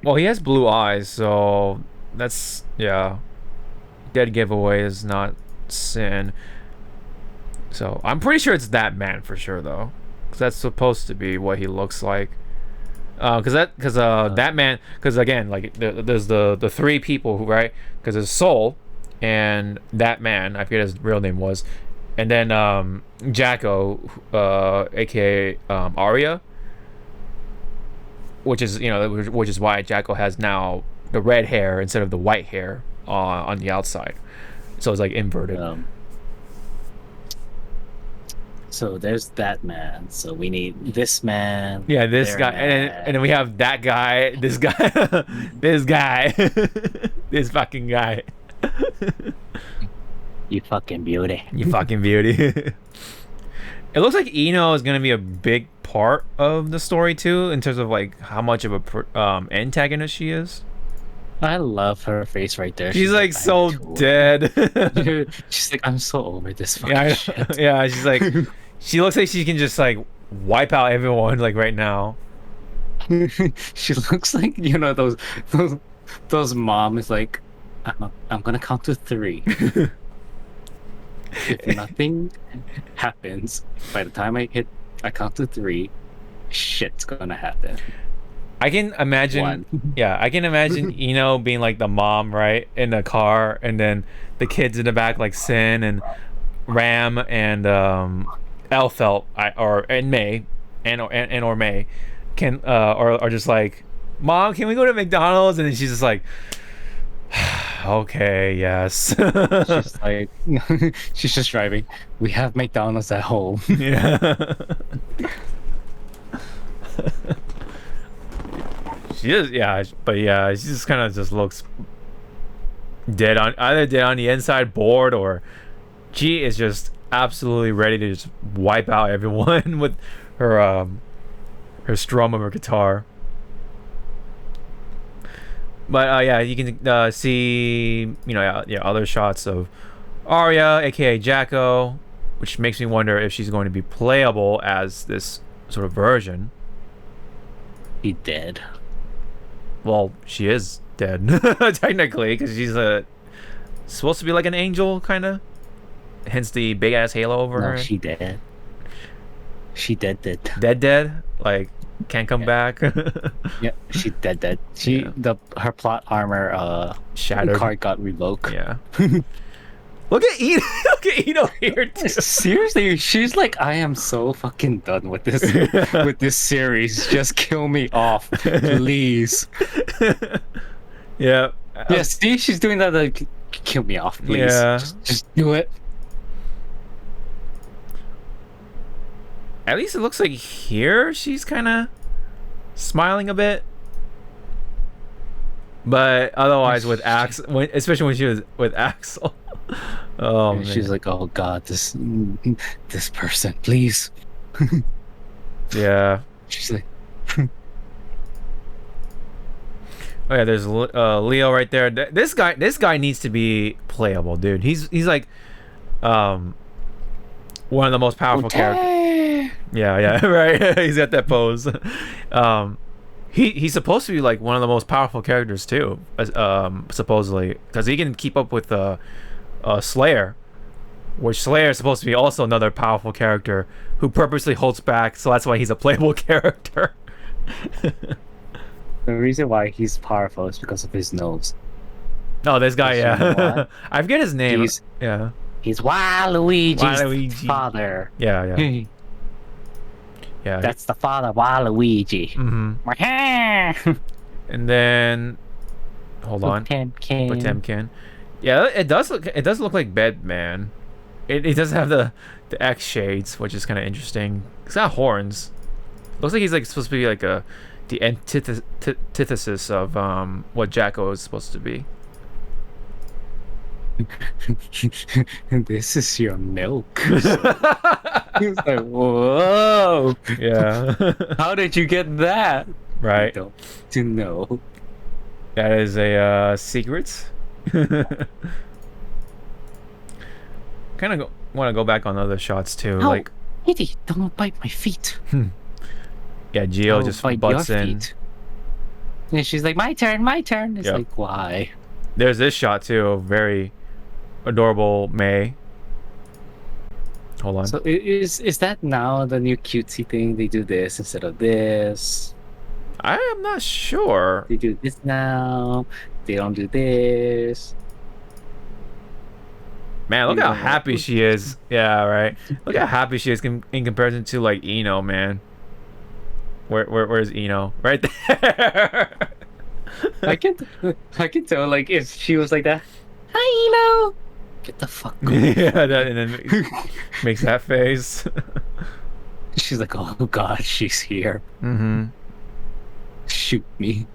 Well, he has blue eyes, so that's, yeah. Dead giveaway is not Sin. So I'm pretty sure it's that man for sure, though, because that's supposed to be what he looks like. That man, because again, like there's the three people who, right? Because there's Soul and that man. I forget his real name was, and then Jacko, aka Arya, which is why Jacko has now the red hair instead of the white hair on the outside, so it's like inverted. So there's that man. So we need this man. Yeah, this guy, and then we have that guy. This guy, this guy, this fucking guy. You fucking beauty. You fucking beauty. It looks like Eno is gonna be a big part of the story too, in terms of like how much of a antagonist she is. I love her face right there. She's like so dead. She's like, I'm so over this fucking Yeah, shit. yeah. She's like, she looks like she can just like wipe out everyone like right now. She looks like, you know, those moms like, I'm gonna count to 3. If nothing happens by the time I count to 3, shit's gonna happen. I can imagine. 1. Yeah, I can imagine Eno being like the mom, right, in the car, and then the kids in the back like Sin and Ram and Elfelt and May or May can are just like, Mom, can we go to McDonald's? And then she's just like, okay, yes. She's like, she's just driving. We have McDonald's at home. Yeah. She is, yeah, but yeah, she just kind of just looks either dead on the inside, bored, or she is just absolutely ready to just wipe out everyone with her strum of her guitar. But yeah, you can see, you know, other shots of Arya, aka Jacko, which makes me wonder if she's going to be playable as this sort of version. He dead. Well, she is dead technically, because she's supposed to be like an angel, kind of. Hence the big ass halo over her. She dead. She dead. Dead. Like can't come back. Yeah, she dead. Her plot armor shattered. Card got revoked. Yeah. Look at Eno. Look at Eno here too. Seriously, she's like, I am so fucking done with this with this series. Just kill me off, please. Yeah. Yeah, see, she's doing that. Like, kill me off, please. Yeah. Just do it. At least it looks like here she's kind of smiling a bit. But otherwise, with Axel, especially when she was with Axel. Oh man. She's like, oh god, this person, please. Yeah. She's like, oh yeah, there's Leo right there. This guy needs to be playable, dude. He's like one of the most powerful characters. Yeah, right. He's got that pose. He's supposed to be like one of the most powerful characters too, supposedly, because he can keep up with Slayer, which Slayer is supposed to be also another powerful character who purposely holds back, so that's why he's a playable character. the reason why he's powerful is because of his nose. Oh, this guy, You know yeah. what? I forget his name. He's Waluigi's father. Yeah. Yeah. That's the father, Waluigi. Mm-hmm. And then, hold on. Potemkin. Yeah, it does look like Bedman. It does have the X shades, which is kind of interesting. It's got horns. Looks like he's like supposed to be like the antithesis of what Jacko is supposed to be. This is your milk. He was like, whoa. Yeah. How did you get that? Right. I don't to know. That is a secret. Kind of want to go back on other shots too. No, like, Eddie, don't bite my feet. yeah, Gio just butts in. And she's like, my turn. It's Yep. like, why? There's this shot too, of very adorable May. Hold on. So is that now the new cutesy thing? They do this instead of this. I am not sure. They do this now. They don't do this. Man, look how happy she is. Yeah, right. Look how happy she is in comparison to like Eno, man. Where's Eno? Right there. I can tell, like, if she was like that. Hi, Eno. Get the fuck off. Yeah, that, and then makes that face. She's like, oh god, she's here. Mm-hmm. Shoot me.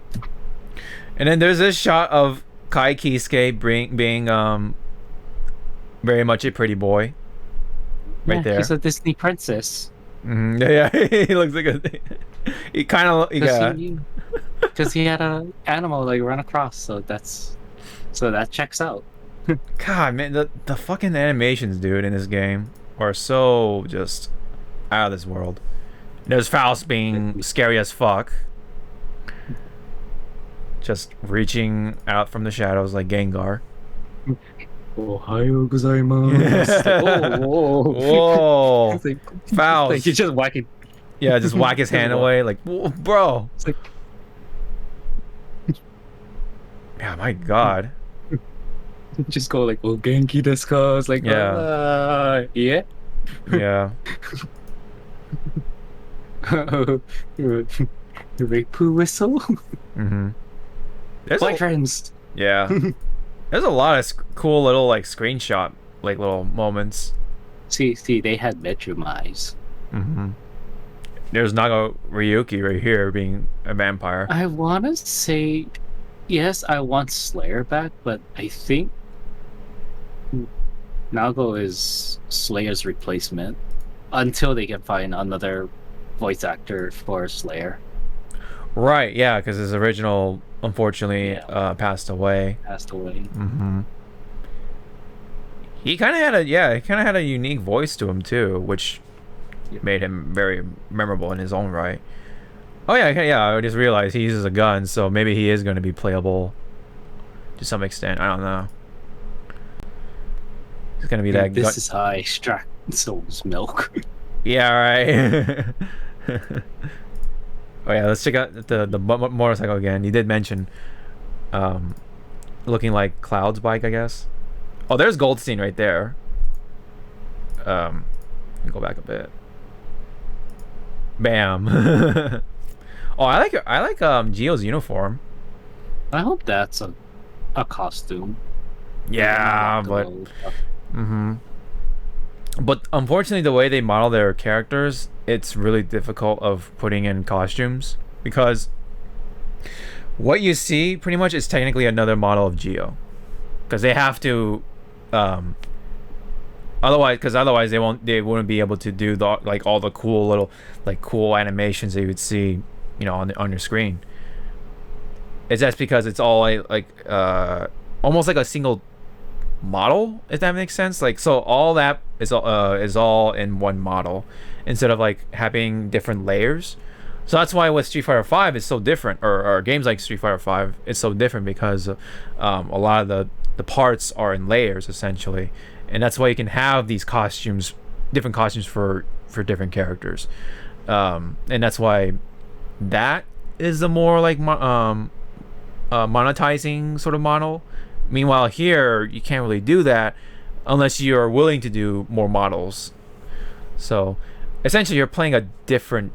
And then there's this shot of Kai Kisuke being very much a pretty boy. Right there. She's a Disney princess. Yeah, he looks like a. He kind of yeah. Because he had a animal like run across, so that checks out. God, man, the fucking animations, dude, in this game are so just out of this world. There's Faust being scary as fuck, just reaching out from the shadows like Gengar. Ohayo gozaimasu. Like, whoa, Whoa, It's like, Faust. like he's just whacking. Yeah, just whack his hand away, like, whoa, bro. It's like, Yeah, my God. just go like, oh, Genki desu ka? It's like, Yeah. yeah. Yeah. Like poo whistle. Mm-hmm. There's Boyfriends. Yeah. There's a lot of cool little like screenshot like little moments. See, they had Metromise. Mm-hmm. There's Nago Ryuki right here being a vampire. I want to say, yes, I want Slayer back, but I think Nago is Slayer's replacement until they can find another voice actor for Slayer. Right, yeah, because his original, unfortunately, passed away. Mm-hmm. He kind of had a unique voice to him too, which made him very memorable in his own right. Oh yeah, I just realized he uses a gun, so maybe he is going to be playable to some extent. I don't know. It's going to be that. This is how I extract soul's milk. Yeah, right. Oh yeah, let's check out the motorcycle again. You did mention, looking like Cloud's bike, I guess. Oh, there's Goldstein right there. Let me go back a bit. Bam. Oh, I like Gio's uniform. I hope that's a costume. Yeah, but but unfortunately, the way they model their characters, it's really difficult of putting in costumes because what you see pretty much is technically another model of Gio, because they have to, otherwise they wouldn't be able to do all the cool little cool animations that you would see, on your screen. That's because it's all almost like a single model, if that makes sense. So all that is all in one model instead of having different layers. So that's why with Street Fighter 5 is so different, or games like Street Fighter 5 is so different, because a lot of the parts are in layers essentially, and that's why you can have these different costumes for different characters, and that's why that is the more monetizing sort of model. Meanwhile, here you can't really do that unless you're willing to do more models. So essentially you're playing a different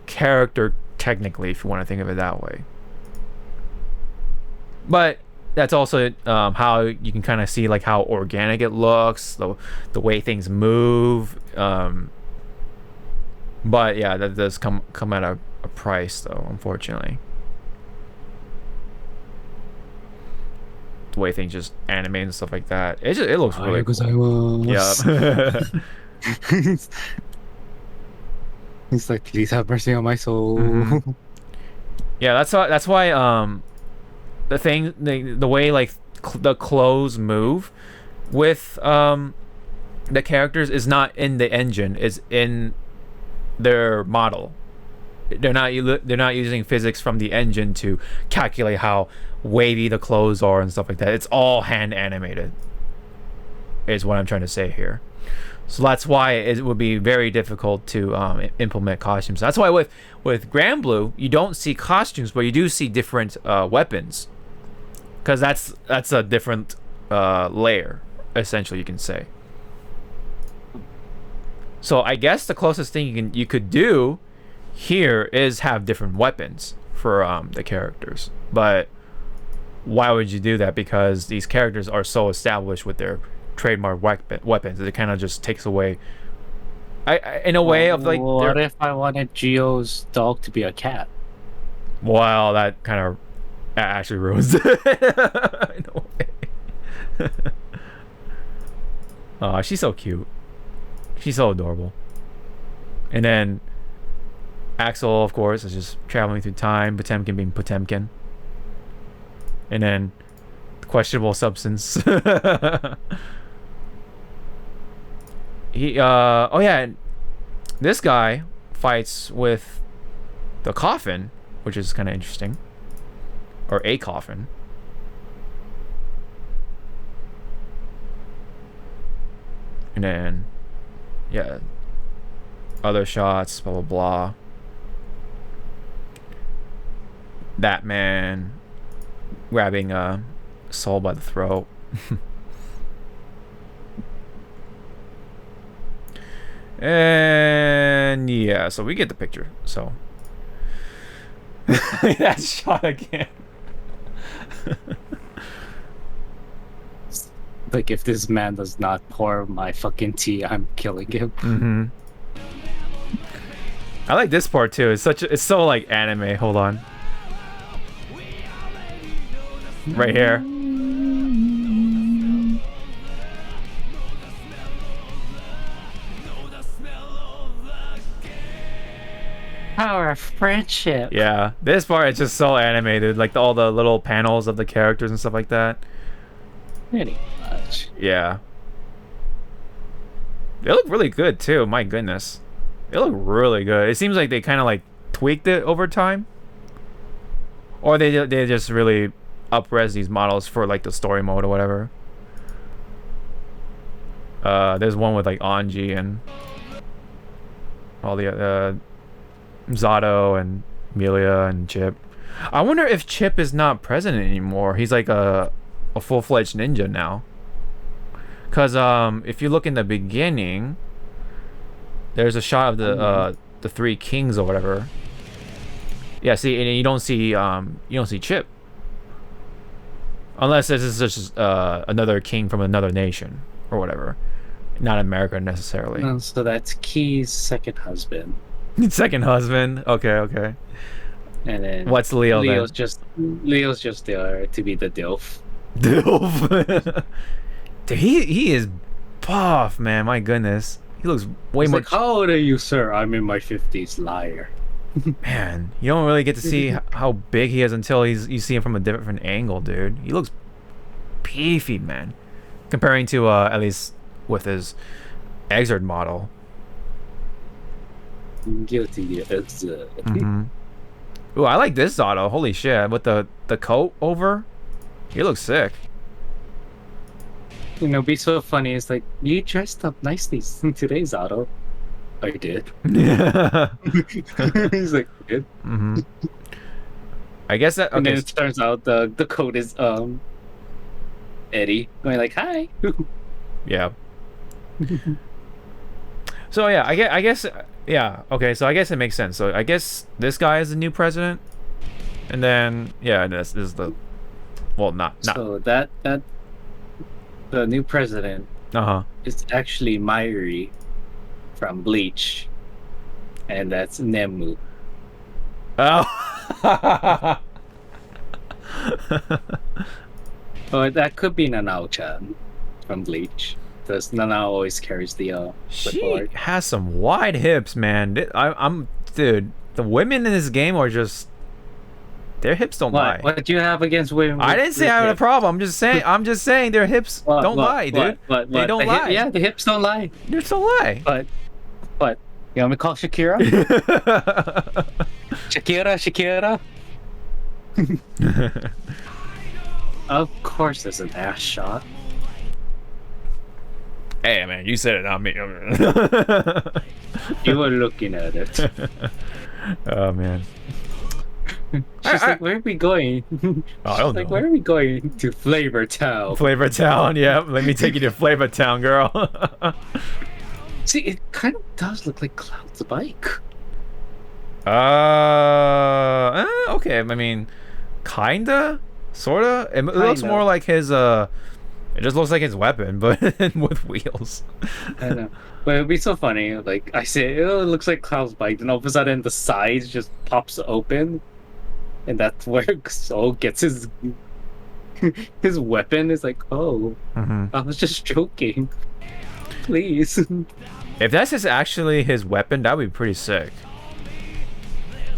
character technically, if you want to think of it that way. But that's also how you can kind of see how organic it looks, the way things move. But yeah, that does come at a price though, unfortunately. The way things just animate and stuff like that, it looks really cool. Yeah. He's like, please have mercy on my soul. Mm-hmm. Yeah, that's why the way the clothes move with the characters is not in the engine, is in their model. They're not using physics from the engine to calculate how wavy the clothes are and stuff like that. It's all hand animated, is what I'm trying to say here. So that's why it would be very difficult to implement costumes. That's why with Grand Blue you don't see costumes, but you do see different weapons, because that's a different layer, essentially, you can say. So I guess the closest thing you could do here is have different weapons for the characters, but why would you do that? Because these characters are so established with their trademark weapons that it kind of just takes away, in a way of what if I wanted Gio's dog to be a cat? Well, that kind of actually ruins it. In a way. Oh, she's so cute. She's so adorable. And then Axel, of course, is just traveling through time. Potemkin being Potemkin. And then questionable substance. Oh yeah, this guy fights with the coffin, which is kind of interesting. Or a coffin. And then, yeah, other shots, blah blah blah. That man grabbing Soul by the throat. And yeah, so we get the picture. So that shot again. Like, if this man does not pour my fucking tea, I'm killing him. I like this part too. It's so like anime. Hold on. Right here. Power of friendship. Yeah, this part is just so animated. Like all the little panels of the characters and stuff like that. Pretty much. Yeah. They look really good too. My goodness, they look really good. It seems like they kind of like tweaked it over time, or they just really up-res these models for like the story mode or whatever. There's one with like Anji and all the Zato and Amelia and Chip. I wonder if Chip is not president anymore. He's like a full-fledged ninja now. Cause if you look in the beginning, there's a shot of the three kings or whatever. Yeah, see, and you don't see Chip, unless this is just another king from another nation or whatever, not America necessarily. Oh, so that's Key's second husband. Second husband. Okay. And then What's Leo? Leo's then? Leo's just there to be the DILF. DILF. Dude, he is buff, man. My goodness, he looks way more. Like, how old are you, sir? I'm in my 50s. Liar. Man, you don't really get to see how big he is until you see him from a different angle, dude. He looks beefy, man, comparing to at least with his Exerd model. Guilty. Ooh, I like this Zato. Holy shit, with the coat over, he looks sick. You know, be so funny. It's like, you dressed up nicely in today's Zato. I did. Yeah. He's like, good. I guess that. Okay. And then it turns out the code is Eddie going like, hi. Yeah. So yeah, I guess yeah. Okay, so I guess it makes sense. So I guess this guy is the new president, and then yeah, this is the not. So that the new president is actually Mayuri from Bleach, and that's Nemu. Oh. Or that could be Nanao-chan from Bleach. Because Nanao always carries the She clipboard. has some wide hips, man. I'm dude. The women in this game are just their hips don't lie. What do you have against women? I didn't say I have a problem. I'm just saying their hips don't lie, dude. They don't lie. Yeah, the hips don't lie. They just don't lie. But you want me to call Shakira? Shakira. Of course, there's an ass shot. Hey, man, you said it, not me. You were looking at it. Oh man. She's like, where are we going? I don't know. Where are we going? To Flavor Town. Flavor Town, yeah. Let me take you to Flavor Town, girl. See, it kind of does look like Cloud's bike. Okay. I mean, kinda, sorta. It looks more like his. It just looks like his weapon, but with wheels. I know, but it'd be so funny. Like I say, it looks like Cloud's bike, and all of a sudden the sides just pops open, and that's where Soul gets his weapon. Is like, oh, I was just joking. Please. If that's just actually his weapon, that would be pretty sick.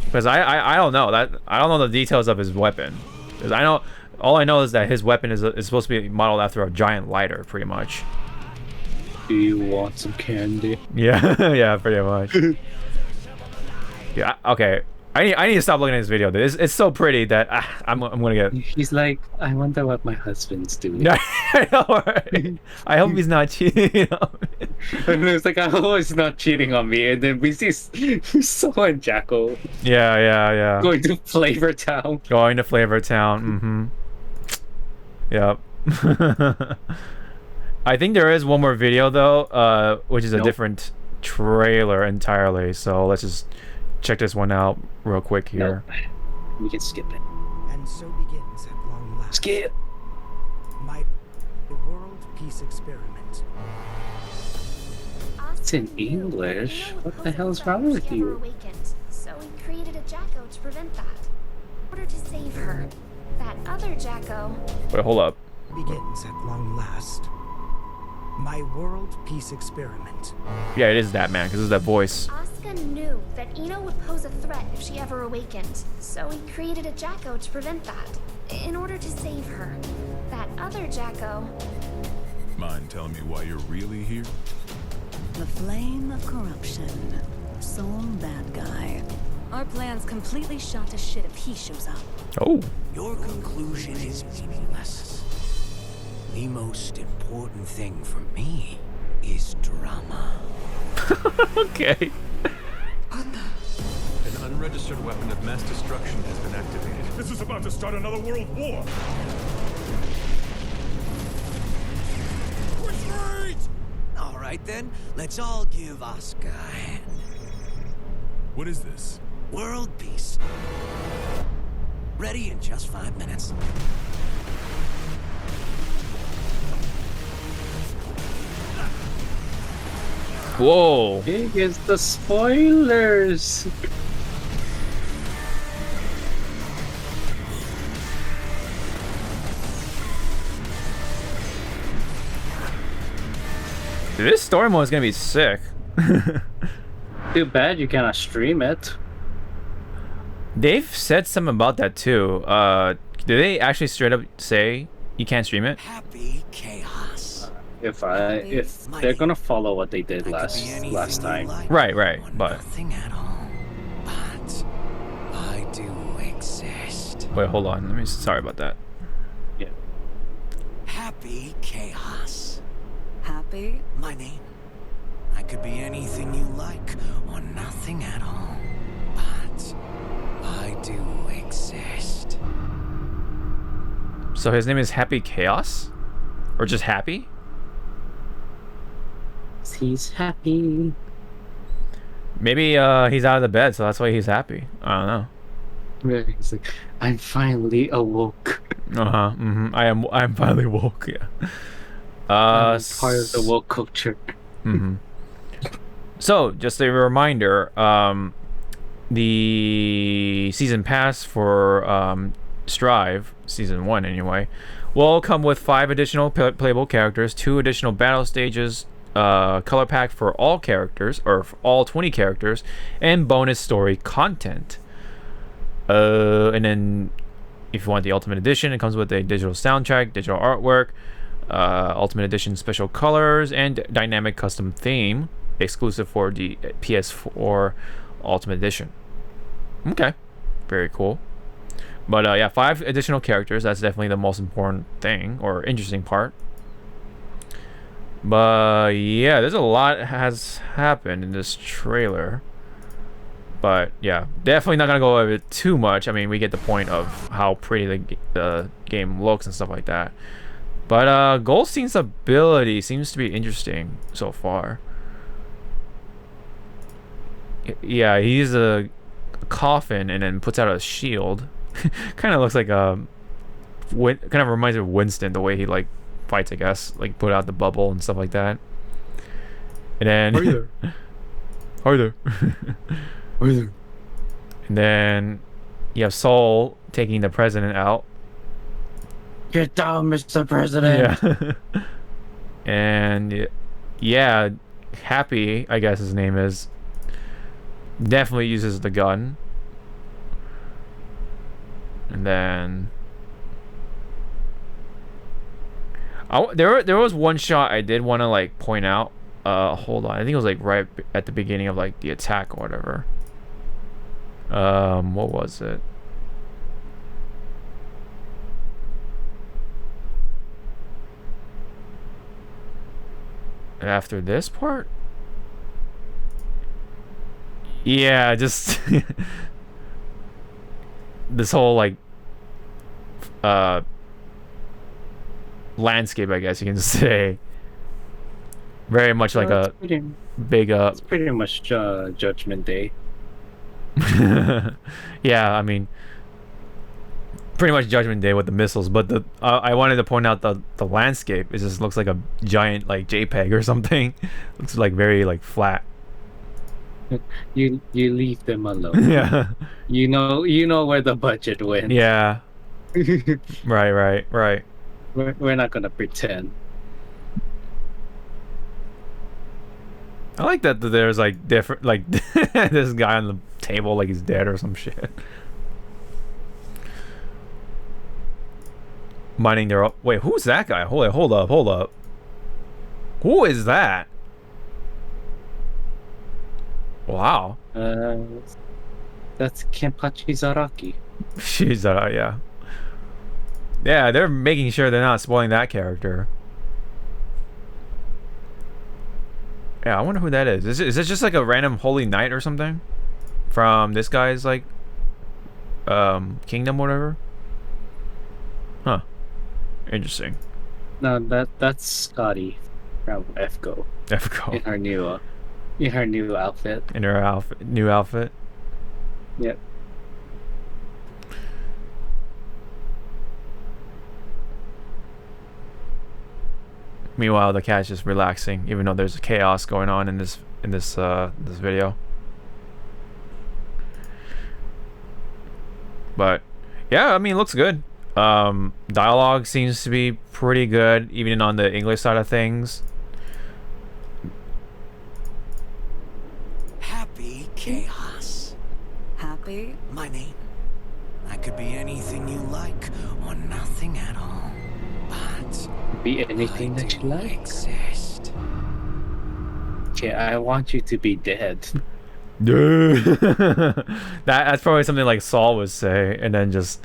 Because I don't know that I don't know the details of his weapon. Because I know all I know is that his weapon is supposed to be modeled after a giant lighter, pretty much. Do you want some candy? Yeah, yeah, pretty much. Yeah, okay. I need to stop looking at this video. It's so pretty that I'm gonna get. He's like, I wonder what my husband's doing. I know, right? I hope he's not cheating on me. And it's like, I hope he's not cheating on me. And then we see So and Jacko. Yeah. Going to Flavor Town. Going to Flavor Town. Yep. I think there is one more video though, which is a different trailer entirely. So let's just check this one out real quick here. Nope. We can skip it. And so begins at long last. Skip. My world peace experiment. It's in English. What the hell is wrong with you? So he created a Jacko to prevent that. In order to save her, that other Jacko. Wait, hold up. Begins at long last. My world peace experiment. Yeah, it is that man, because it's that voice. Asuka knew that Ino would pose a threat if she ever awakened, so he created a Jacko to prevent that. In order to save her, that other Jacko. Mind telling me why you're really here? The flame of corruption. Some bad guy. Our plan's completely shot to shit if he shows up. Oh. Your conclusion is meaningless. The most important thing for me is drama. Okay. An unregistered weapon of mass destruction has been activated. This is about to start another world war! Retreat! All right then, let's all give Asuka a hand. What is this? World peace. Ready in just 5 minutes. Whoa. Big is the spoilers. Dude, this story mode is gonna be sick. Too bad you cannot stream it. They've said something about that too. Did they actually straight up say you can't stream it? Happy chaos. If they're gonna follow what they did last time. Right, but Nothing at all. But I do exist. wait, hold on. Let me. Sorry about that. Yeah. Happy chaos. Happy? My name. I could be anything you like, or nothing at all. But I do exist. So his name is Happy Chaos, or just Happy? He's happy. Maybe he's out of the bed, so that's why he's happy. I don't know. He's like, I'm finally awoke. I'm finally woke. Yeah. I'm part of the woke culture. So, just a reminder, the season pass for Strive, season 1 anyway, will come with 5 additional playable characters, 2 additional battle stages, color pack for all characters, or for all 20 characters, and bonus story content. And then, if you want the Ultimate Edition, it comes with a digital soundtrack, digital artwork, Ultimate Edition special colors, and dynamic custom theme, exclusive for the PS4 Ultimate Edition. Okay, very cool. But yeah, 5 additional characters. That's definitely the most important thing, or interesting part. But yeah, there's a lot has happened in this trailer. But yeah, definitely not gonna go over it too much. I mean, we get the point of how pretty the game looks and stuff like that. But Goldstein's ability seems to be interesting so far. Yeah, he's a coffin and then puts out a shield. Kind of looks like kind of reminds me of Winston, the way he like fights, I guess, like put out the bubble and stuff like that. And then Are you there? Are there? Are you there? And then you have Soul taking the president out. Get down, Mr. President. Yeah. And yeah, Happy, I guess his name is, definitely uses the gun. And then there was one shot I did want to like point out. Hold on, I think it was like right at the beginning of like the attack or whatever. What was it? After this part? Yeah, just this whole like landscape, I guess you can say. Very much like a big It's pretty much Judgment Day. yeah, I mean pretty much Judgment Day with the missiles, but the I wanted to point out the landscape. It just looks like a giant like JPEG or something. Looks like very like flat. You leave them alone. Yeah. You know where the budget went. Yeah. Right. We're not gonna pretend. I like that there's like different like this guy on the table like he's dead or some shit. Mining their up. Wait, who's that guy? Hold up. Who is that? Wow. That's Kenpachi Zaraki. She's yeah. Yeah, they're making sure they're not spoiling that character. Yeah, I wonder who that is. Is it just like a random holy knight or something? From this guy's like kingdom or whatever? Huh. Interesting. No, that's Scotty from FGO. FGO. In her new outfit. In her new outfit. Yep. Meanwhile, the cat's just relaxing, even though there's chaos going on in this video. But yeah, I mean, it looks good. Dialogue seems to be pretty good, even on the English side of things. Happy Chaos. Happy? My name. I could be anything you like, or nothing at all. But Be anything I that you do like. exist. Okay, I want you to be dead. That's probably something like Saul would say, and then just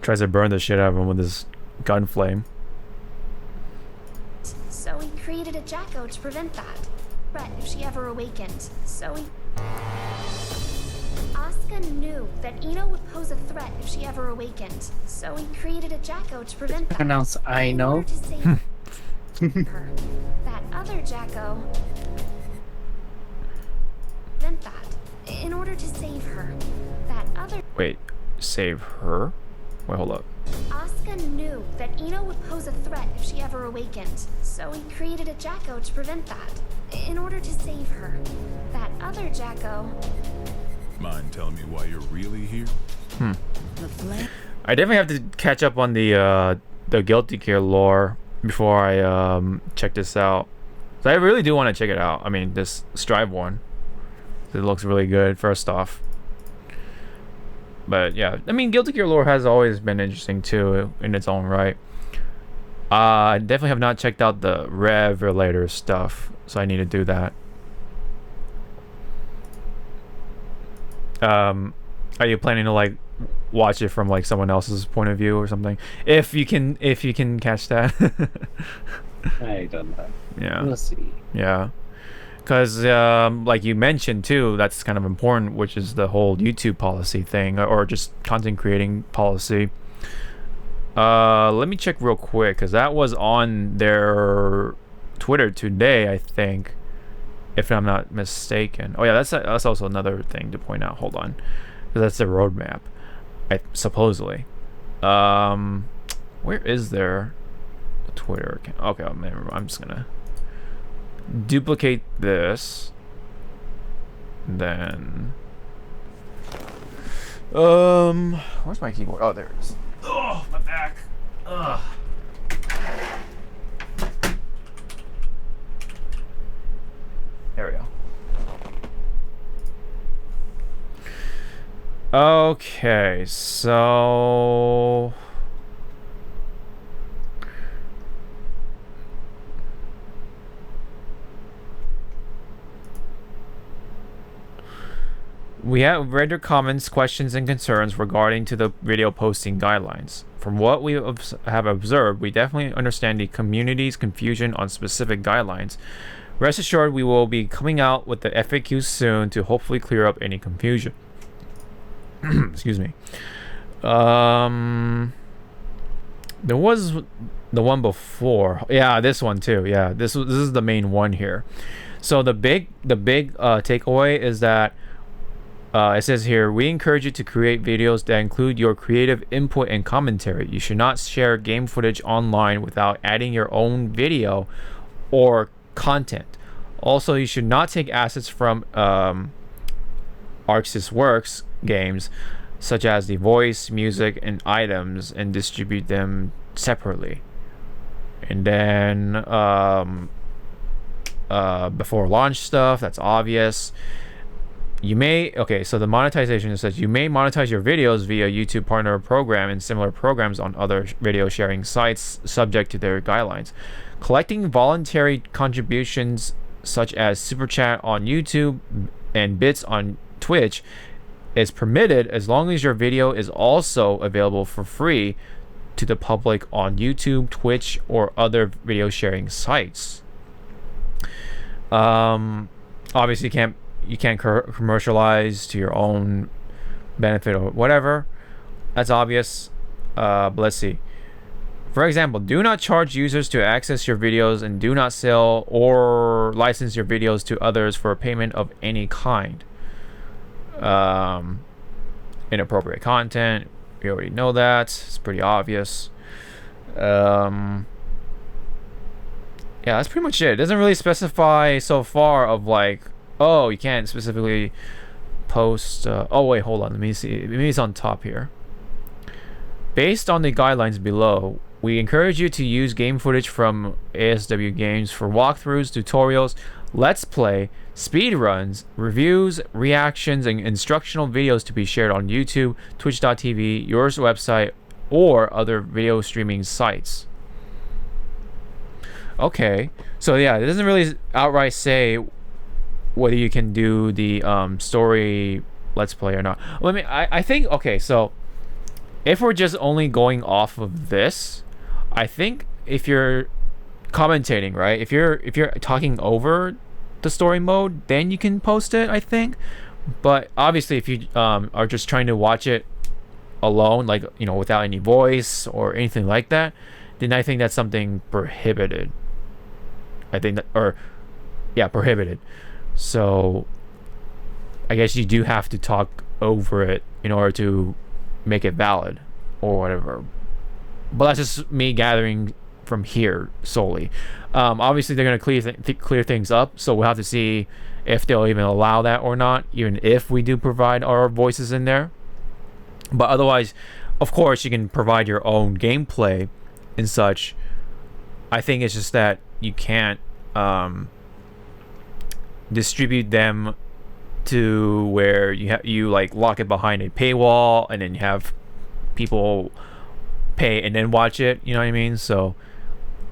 tries to burn the shit out of him with his gun flame. So he created a Jacko to prevent that threat if she ever awakened. So he... Asuka knew that Ino would pose a threat if she ever awakened. So he created a Jacko to prevent that. Pronounce I In know. order to save her. That other Jacko... Prevent that. In order to save her. That other... Wait, save her? Wait, hold up. Asuka knew that Ino would pose a threat if she ever awakened, so he created a Jacko to prevent that. In order to save her. That other Jacko... Mind telling me why you're really here? The flame? I definitely have to catch up on the Guilty Gear lore before I check this out. So I really do want to check it out. I mean, this Strive one. It looks really good, first off. But yeah, I mean, Guilty Gear lore has always been interesting too, in its own right. I definitely have not checked out the Revelator stuff, so I need to do that. Are you planning to like watch it from like someone else's point of view or something? If you can catch that. I don't know. Yeah. We'll see. Yeah. Because, like you mentioned too, that's kind of important, which is the whole YouTube policy thing, or just content creating policy. Let me check real quick, because that was on their Twitter today, I think, if I'm not mistaken. Oh yeah, that's also another thing to point out. Hold on, because that's the roadmap, supposedly. Where is there a Twitter account? Okay, I'm just gonna duplicate this, then where's my keyboard? Oh, there it is. Oh, my back. Ugh. There Okay, so we have read your comments, questions, and concerns regarding to the video posting guidelines. From what we have observed, we definitely understand the community's confusion on specific guidelines. Rest assured, we will be coming out with the FAQs soon to hopefully clear up any confusion. Excuse me. There was the one before. Yeah, this one too. Yeah, this is the main one here. So the big takeaway is that it says here, we encourage you to create videos that include your creative input and commentary. You should not share game footage online without adding your own video or content. Also, you should not take assets from Arxis Works games, such as the voice, music, and items, and distribute them separately. And then before launch stuff, that's obvious. You may, okay, so the monetization says you may monetize your videos via YouTube Partner Program and similar programs on other video sharing sites subject to their guidelines. Collecting voluntary contributions such as Super Chat on YouTube and bits on Twitch is permitted as long as your video is also available for free to the public on YouTube, Twitch, or other video sharing sites. Obviously, you can't commercialize to your own benefit or whatever. That's obvious. But let's see. For example, do not charge users to access your videos and do not sell or license your videos to others for payment of any kind. Inappropriate content. We already know that. It's pretty obvious. Yeah, that's pretty much it. It doesn't really specify so far of like, oh, you can't specifically post. Oh, wait, hold on. Let me see. Maybe it's on top here. Based on the guidelines below, we encourage you to use game footage from ASW games for walkthroughs, tutorials, let's play, speedruns, reviews, reactions, and instructional videos to be shared on YouTube, Twitch.tv, yours website, or other video streaming sites. Okay, so yeah, it doesn't really outright say whether you can do the story let's play or not. I think, okay, so if we're just only going off of this, I think if you're commentating, right, if you're talking over the story mode, then you can post it, I think. But obviously if you are just trying to watch it alone, like, you know, without any voice or anything like that, then I think that's something prohibited. I think that, or yeah, prohibited. So I guess you do have to talk over it in order to make it valid or whatever. But that's just me gathering from here solely. Obviously they're going to clear things up, so we'll have to see if they'll even allow that or not, even if we do provide our voices in there. But otherwise, of course, you can provide your own gameplay and such. I think it's just that you can't distribute them to where you like lock it behind a paywall and then you have people pay and then watch it, you know what I mean? So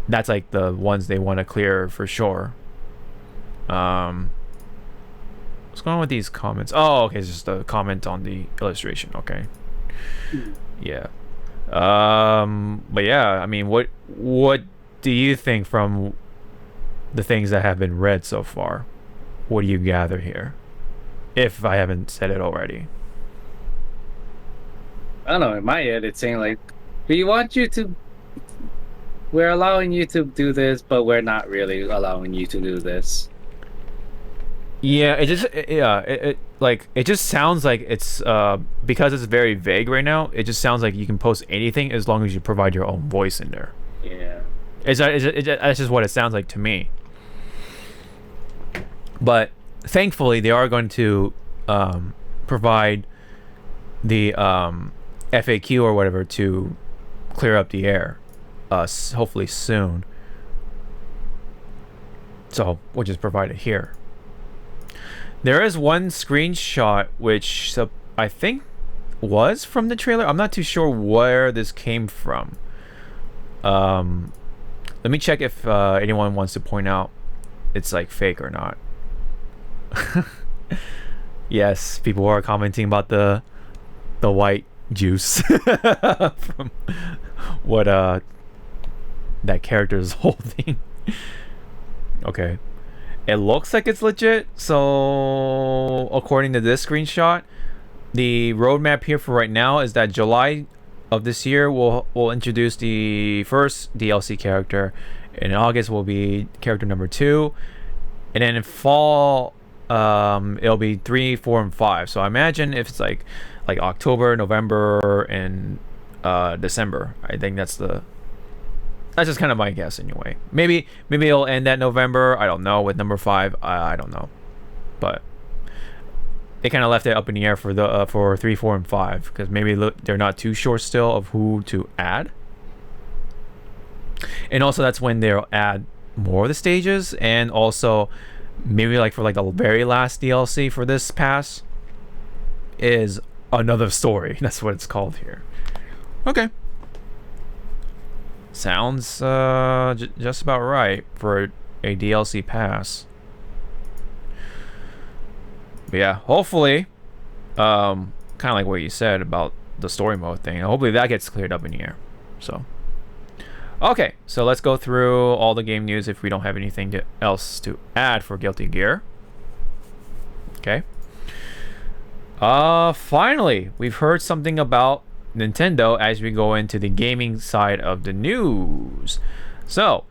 that's like the ones they want to clear for sure. What's going on with these comments? Oh, okay, it's just a comment on the illustration. Okay. Yeah. But yeah, I mean, what do you think from the things that have been read so far? What do you gather here? If I haven't said it already. I don't know, in my head it's saying like, we want you to, we're allowing you to do this, but we're not really allowing you to do this. Yeah, it just sounds like it's because it's very vague right now. It just sounds like you can post anything as long as you provide your own voice in there. Yeah, that's just what it sounds like to me. But thankfully, they are going to provide the FAQ or whatever to clear up the air, hopefully soon. So we'll just provide it here. There is one screenshot which I think was from the trailer. I'm not too sure where this came from. Let me check if anyone wants to point out it's like fake or not. Yes, people are commenting about the white juice from what that character is holding. Okay, it looks like it's legit. So according to this screenshot, the roadmap here for right now is that July of this year we'll introduce the first DLC character. In August will be character number 2, and then in fall it'll be 3, 4, and 5. So I imagine if it's like October, November, and December. I think that's just kind of my guess anyway. Maybe it'll end at November. I don't know. With number 5, I don't know, but they kind of left it up in the air for the for 3, 4, and 5 because maybe they're not too sure still of who to add. And also that's when they'll add more of the stages, and also maybe like for like the very last DLC for this pass is another story. That's what it's called here. Okay. Sounds just about right for a DLC pass. But yeah, hopefully, kind of like what you said about the story mode thing. Hopefully that gets cleared up in here. So, okay, so let's go through all the game news if we don't have anything else to add for Guilty Gear. Okay. Finally, we've heard something about Nintendo as we go into the gaming side of the news. So,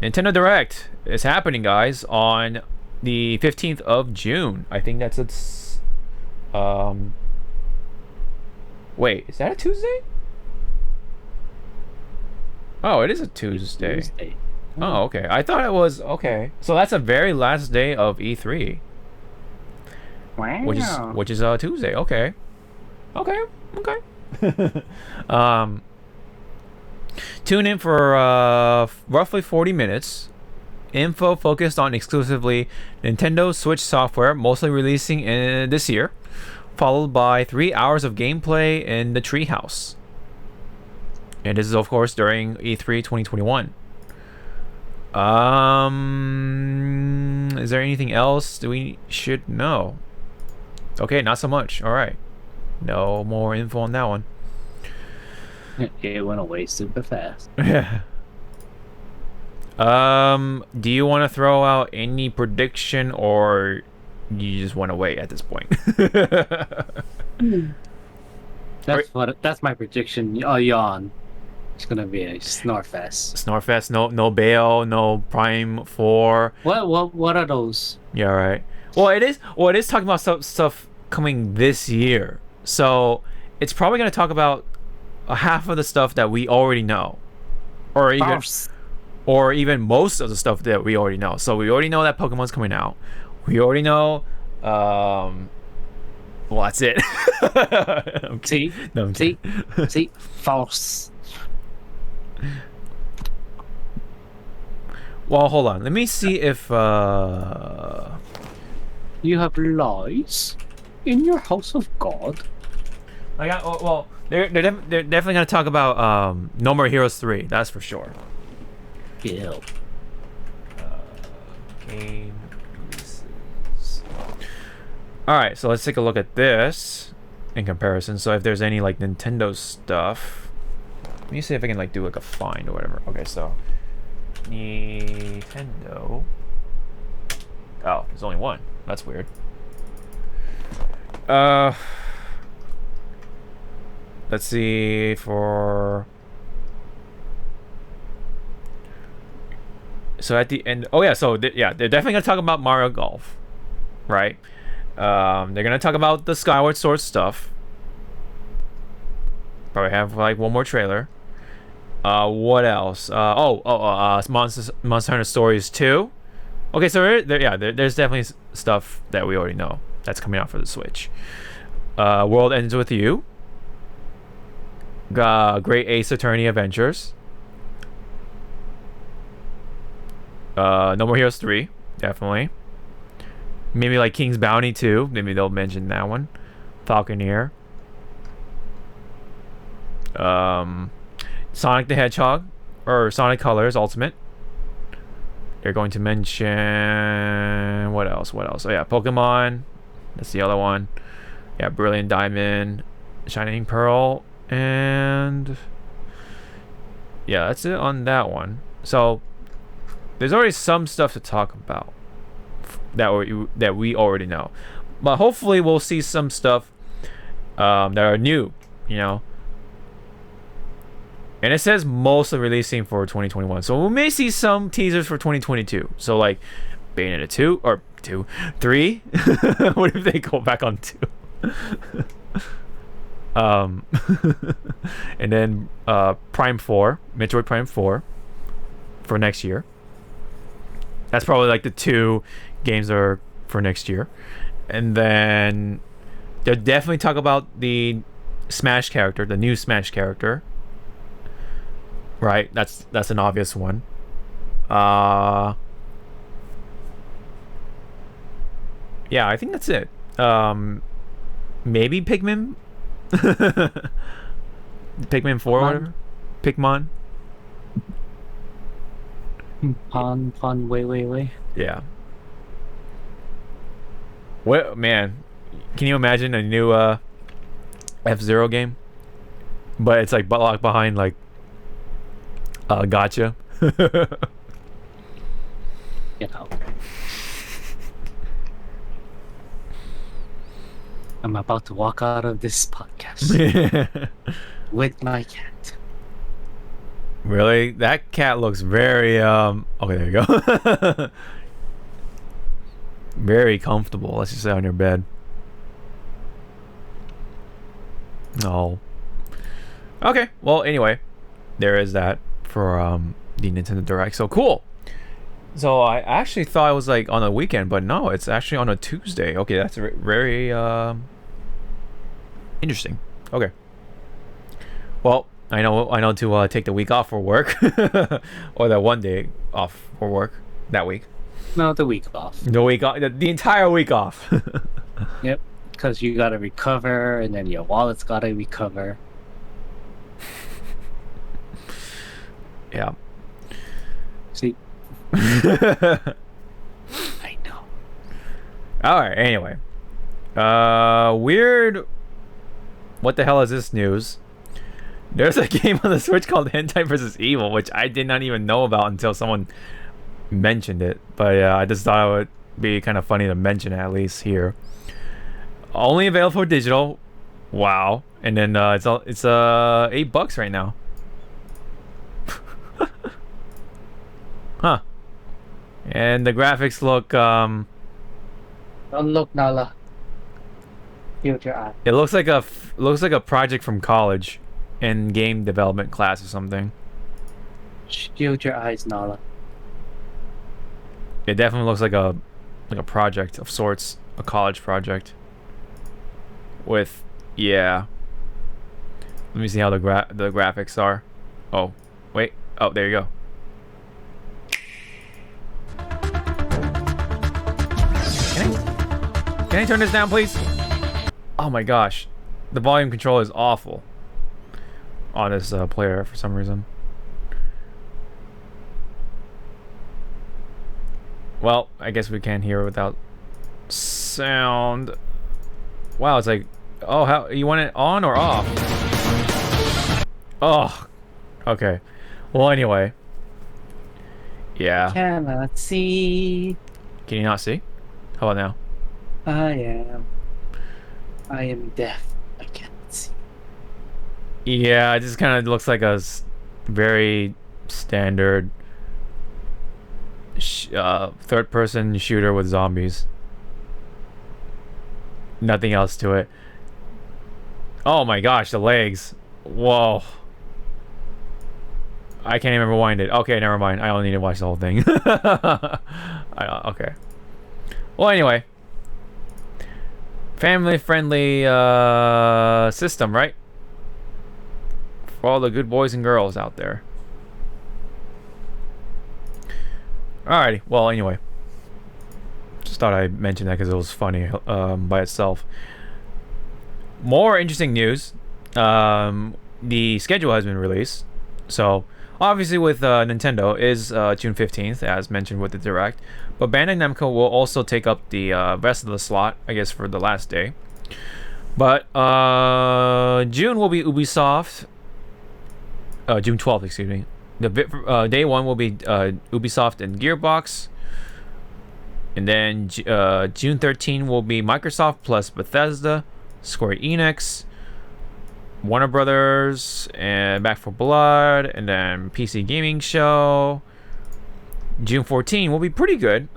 Nintendo Direct is happening, guys, on the 15th of June. I think that's its wait, is that a Tuesday? Oh, it is a Tuesday. Oh, okay. I thought it was okay. So that's the very last day of E3. Wow. Which is a Tuesday. Okay. Okay. Tune in for roughly 40 minutes. Info focused on exclusively Nintendo Switch software, mostly releasing in this year, followed by 3 hours of gameplay in the Treehouse. And this is, of course, during E3 2021. Is there anything else that we should know? Okay, not so much. All right. No more info on that one. It went away super fast. Yeah. Do you want to throw out any prediction, or you just want to wait at this point? That's my prediction. Oh, yawn. It's gonna be a Snorfest. Snorfest, no Bayo, no Prime 4. What are those? Yeah, right. Well, it is talking about stuff coming this year. So it's probably gonna talk about half of the stuff that we already know, or even most of the stuff that we already know. So we already know that Pokemon's coming out. We already know. Well, that's it. See, false. Well, hold on. Let me see if you have lies in your house of God. Well, they're definitely gonna talk about No More Heroes 3. That's for sure. Ew. Game releases. All right, so let's take a look at this in comparison. So if there's any like Nintendo stuff, let me see if I can like do like a find or whatever. Okay, so Nintendo. Oh, there's only one. That's weird. Let's see for. So at the end, oh yeah, so they're definitely gonna talk about Mario Golf, right? They're gonna talk about the Skyward Sword stuff. Probably have like one more trailer. What else? Monster Hunter Stories 2. Okay, so there's definitely stuff that we already know that's coming out for the Switch. World Ends With You. Great Ace Attorney Adventures. No More Heroes 3, definitely. Maybe like King's Bounty 2. Maybe they'll mention that one. Falconeer. Sonic the Hedgehog, or Sonic Colors Ultimate. They're going to mention what else? Oh yeah, Pokemon. That's the other one. Yeah, Brilliant Diamond, Shining Pearl, and yeah, that's it on that one. So there's already some stuff to talk about that we already know, but hopefully we'll see some stuff that are new, you know. And it says mostly releasing for 2021, so we may see some teasers for 2022. So like Bayonetta 2 or 3. What if they go back on 2? And then Prime 4, Metroid Prime 4 for next year. That's probably like the 2 games that are for next year. And then they'll definitely talk about the Smash character, the new Smash character. Right, that's an obvious one. Yeah, I think that's it. Maybe Pikmin. Pikmin 4 or whatever. Pikmin. Way. Yeah. What, man? Can you imagine a new F-Zero game? But it's like locked behind like gotcha. You know. I'm about to walk out of this podcast with my cat. Really? That cat looks very okay, there you go. Very comfortable, let's just say, on your bed. Oh. Okay, well anyway, there is that for the Nintendo Direct. So cool. So I actually thought it was like on a weekend, but no, it's actually on a Tuesday. Okay, that's very interesting. Okay. Well, I know to take the week off for work, or that one day off for work that week. No, the week off. The week off, the entire week off. Yep, because you gotta recover, and then your wallet's gotta recover. Yeah. See. I know. All right. Anyway, weird. What the hell is this news? There's a game on the Switch called Hentai vs. Evil, which I did not even know about until someone mentioned it. But yeah, I just thought it would be kind of funny to mention it at least here. Only available for digital. Wow. And then it's $8 right now. Huh. And the graphics look Don't look, Nala. Use your eye. it looks like a project from college in game development class or something. Shield your eyes, Nala. It definitely looks like a project of sorts, a college project. With yeah. Let me see how the graphics are. Oh, wait. Oh, there you go. Can I turn this down, please? Oh my gosh, the volume control is awful on this player for some reason. Well, I guess we can't hear without sound. Wow, it's like, oh, how you want it on or off? Oh, okay. Well, anyway, yeah. Cannot see. Can you not see? How about now? I am deaf. I can't see. Yeah, it just kind of looks like a very standard third-person shooter with zombies. Nothing else to it. Oh my gosh, the legs. Whoa. I can't even rewind it. Okay, never mind. I don't need to watch the whole thing. Okay. Well, anyway. Family-friendly system, right? For all the good boys and girls out there. Alrighty. Well, anyway. Just thought I'd mention that because it was funny by itself. More interesting news. the schedule has been released. So obviously with Nintendo is June 15th, as mentioned with the Direct. But Bandai Namco will also take up the rest of the slot, I guess, for the last day. But June will be Ubisoft. June 12th, excuse me. The day one will be Ubisoft and Gearbox. And then June 13 will be Microsoft plus Bethesda, Square Enix, Warner Brothers, and Back 4 Blood, and then PC Gaming Show. June 14 will be pretty good.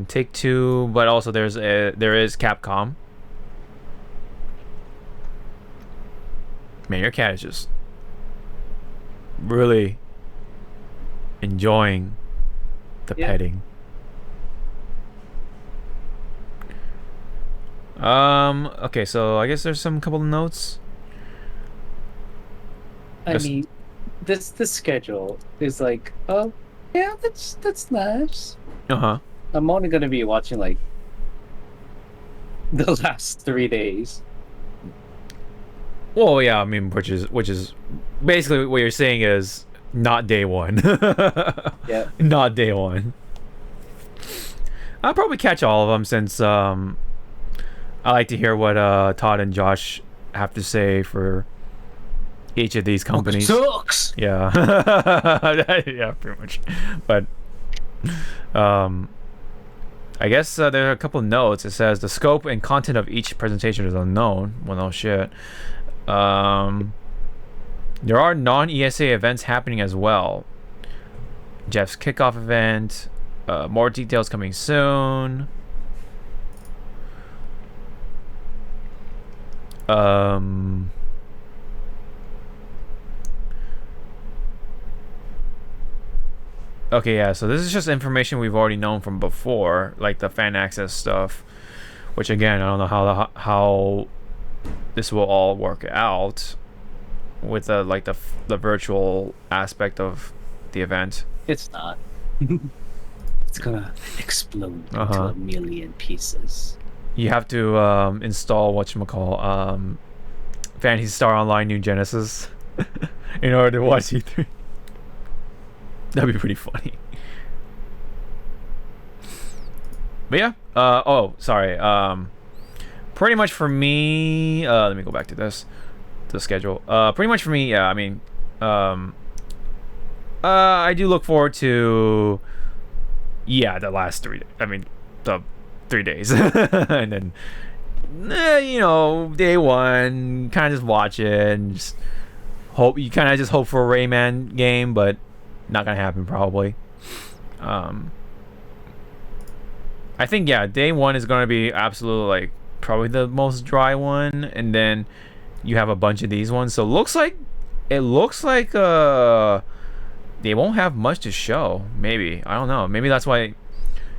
Take-Two, but also there is Capcom. Man, your cat is just really enjoying the petting. Okay, so I guess there's some couple of notes. I mean, this schedule is like, oh yeah, that's nice. I'm only gonna be watching like the last 3 days. Well, yeah, I mean, which is basically what you're saying is not day one. Yeah, not day one. I'll probably catch all of them since I like to hear what Todd and Josh have to say for each of these companies. Sucks. Yeah. Yeah, pretty much. But I guess there are a couple of notes. It says the scope and content of each presentation is unknown. Well, no shit. There are non-ESA events happening as well. Jeff's kickoff event. More details coming soon. Okay, yeah, so this is just information we've already known from before, like the fan access stuff, which again, I don't know how this will all work out with the virtual aspect of the event. It's not. It's gonna explode into a million pieces. You have to install whatchamacall, Phantasy Star Online New Genesis in order to watch E3. That'd be pretty funny. But yeah, oh, sorry. Pretty much for me, let me go back to the schedule. Pretty much for me, yeah, I mean, I do look forward to, the last 3 days. I mean, the 3 days. And then, day one, kind of just watch it and just hope for a Rayman game, but not gonna happen probably. I think day one is gonna be absolutely probably the most dry one, and then you have a bunch of these ones. So it looks like they won't have much to show. Maybe, I don't know. Maybe that's why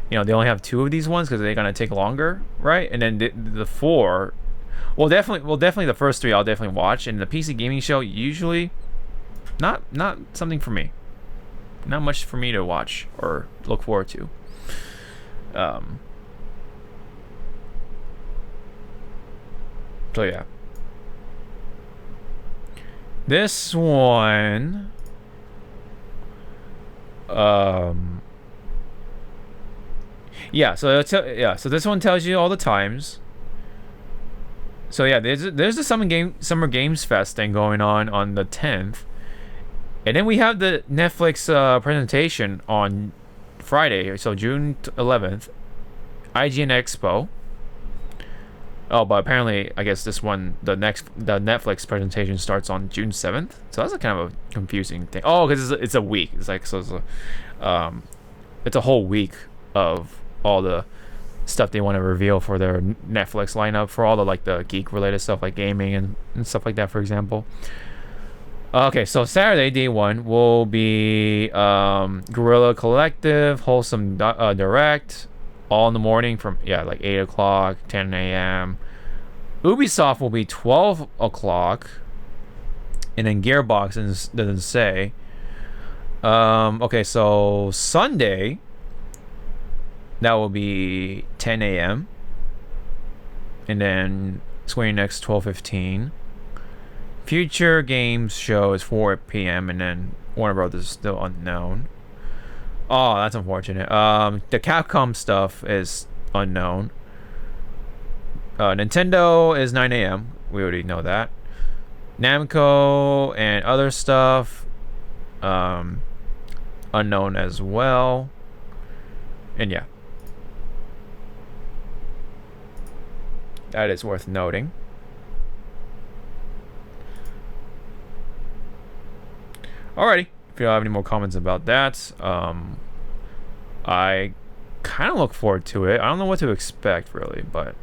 they only have 2 of these ones, because they're gonna take longer, right? And then the 4, definitely the first 3 I'll definitely watch. And the PC Gaming Show usually not something for me. Not much for me to watch or look forward to. So yeah. This one so this one tells you all the times. So yeah, there's the Summer Games Fest thing going on the 10th. And then we have the Netflix presentation on Friday, so June 11th, IGN Expo. Oh, but apparently, I guess this one, the Netflix presentation starts on June 7th. So that's a kind of a confusing thing. Oh, because it's a week. It's it's a whole week of all the stuff they want to reveal for their Netflix lineup, for all the geek related stuff like gaming and stuff like that, for example. Okay, so Saturday, day one, will be Guerrilla Collective, Wholesome Direct, all in the morning from 8 o'clock, 10 a.m. Ubisoft will be 12 o'clock, and then Gearbox doesn't say. Okay, so Sunday, that will be 10 a.m. and then Square Enix 12:15. future games show is 4 p.m. and then Warner Brothers is still unknown. Oh, that's unfortunate. The Capcom stuff is unknown. Nintendo is 9 a.m. We already know that. Namco and other stuff, unknown as well. And yeah, that is worth noting. Alrighty, if you don't have any more comments about that, I kind of look forward to it. I don't know what to expect really, but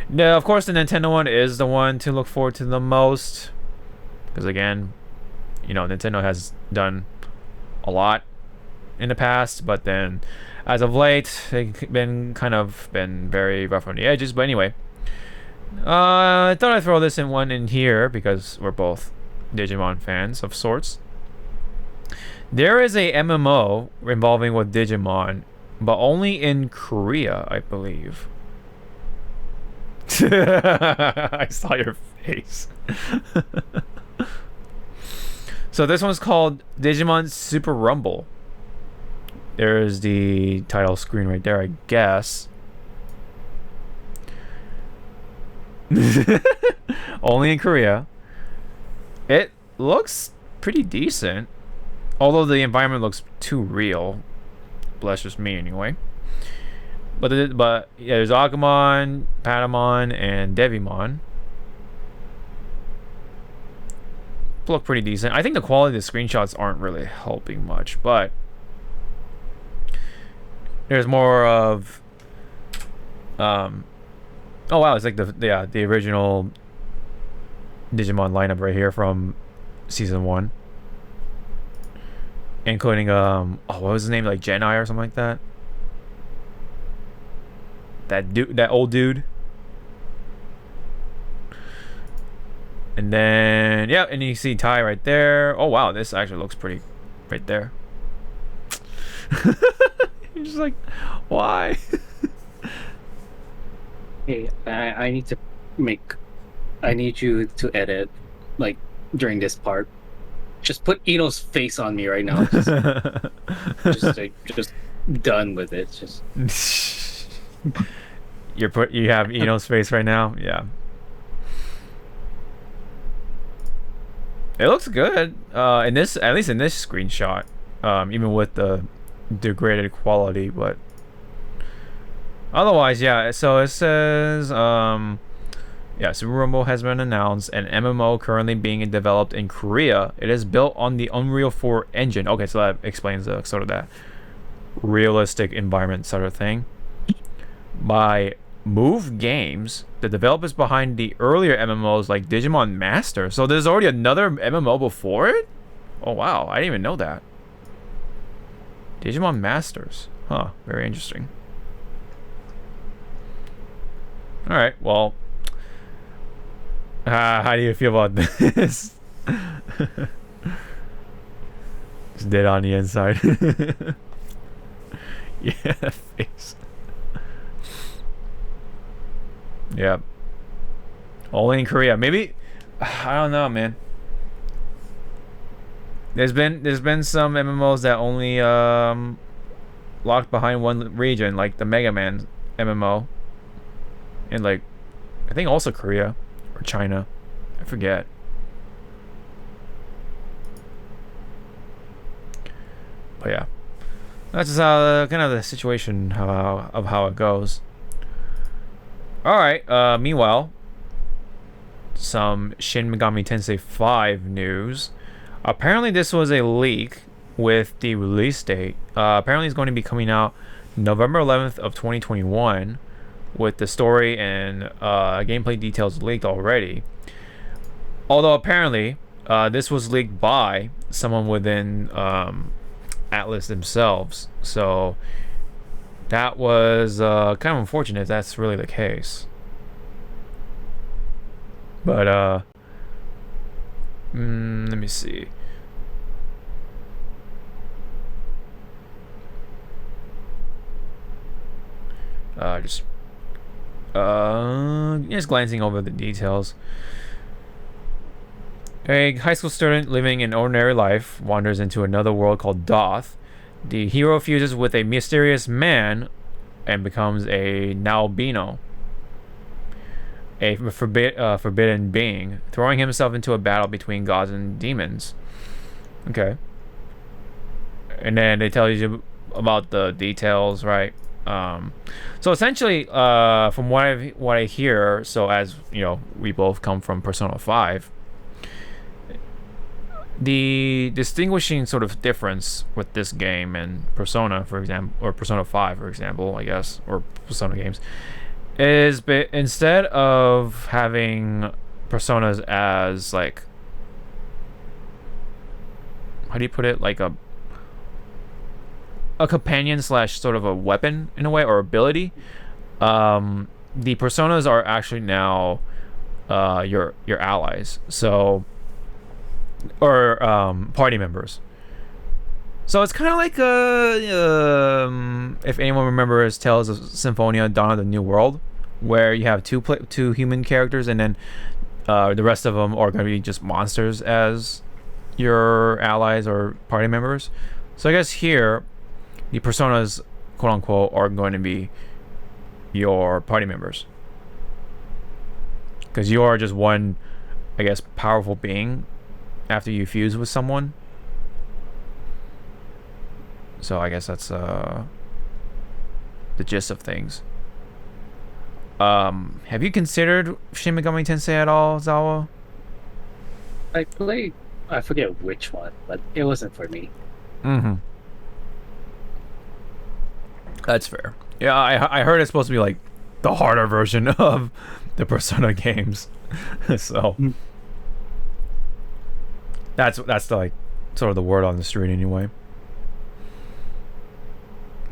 no, of course the Nintendo one is the one to look forward to the most, because again, you know, Nintendo has done a lot in the past, but then as of late they've been very rough on the edges. But anyway, I thought I'd throw this one in here because we're both Digimon fans of sorts. There is a MMO involving with Digimon, but only in Korea, I believe. I saw your face. So this one's called Digimon Super Rumble. There's the title screen right there, I guess. Only in Korea. It looks pretty decent, although the environment looks too real. But that's just me anyway. But yeah, there's Agumon, Patamon, and Devimon. Look pretty decent. I think the quality of the screenshots aren't really helping much, but there's more of oh wow, it's like the original Digimon lineup right here from season 1, including oh, what was his name, like Genai or something like that. That old dude. And then yeah, and you see Tai right there. Oh wow, this actually looks pretty right there. You're just like, why? Hey, I need you to edit, like, during this part. Just put Ino's face on me right now. Just done with it. Just you have Ino's face right now. Yeah, it looks good. In this, at least in this screenshot, even with the degraded quality, but otherwise, yeah. So it says, yeah, Super Rumble has been announced, an MMO currently being developed in Korea. It is built on the Unreal 4 engine. Okay, so that explains the sort of that realistic environment sort of thing. By Move Games, the developers behind the earlier MMOs like Digimon Master. So there's already another MMO before it? Oh wow, I didn't even know that. Digimon Masters. Huh, very interesting. Alright, well, how do you feel about this? It's dead on the inside. Yeah, face. Yeah. Only in Korea. Maybe, I don't know, man. There's been some MMOs that only locked behind one region, like the Mega Man MMO. In, like, I think also Korea or China. I forget. But yeah. That's just how kind of the situation of how it goes. Alright, meanwhile, some Shin Megami Tensei 5 news. Apparently this was a leak with the release date. Apparently it's going to be coming out November 11th of 2021 with the story and gameplay details leaked already. Although apparently this was leaked by someone within Atlas themselves. So that was kind of unfortunate if that's really the case. But let me see. Just glancing over the details. A high school student living an ordinary life wanders into another world called Doth. The hero fuses with a mysterious man and becomes a Naobino, a forbidden being, throwing himself into a battle between gods and demons. Okay. And then they tell you about the details, right? So essentially, from what I hear, so as you know, we both come from Persona 5. The distinguishing sort of difference with this game and Persona, for example, or Persona 5, for example, I guess, or Persona games, is instead of having personas as like, how do you put it, like a companion slash sort of a weapon in a way, or ability, the personas are actually now your allies. So, or party members. So it's kind of like if anyone remembers Tales of Symphonia: Dawn of the New World, where you have two human characters, and then the rest of them are going to be just monsters as your allies or party members. So I guess here, the personas, quote unquote, are going to be your party members, because you are just one, I guess, powerful being after you fuse with someone. So I guess that's the gist of things. Have you considered Shin Megami Tensei at all, Zawa? I played, I forget which one, but it wasn't for me. Mm-hmm. That's fair. Yeah, I heard it's supposed to be like the harder version of the Persona games. So that's the like sort of the word on the street anyway.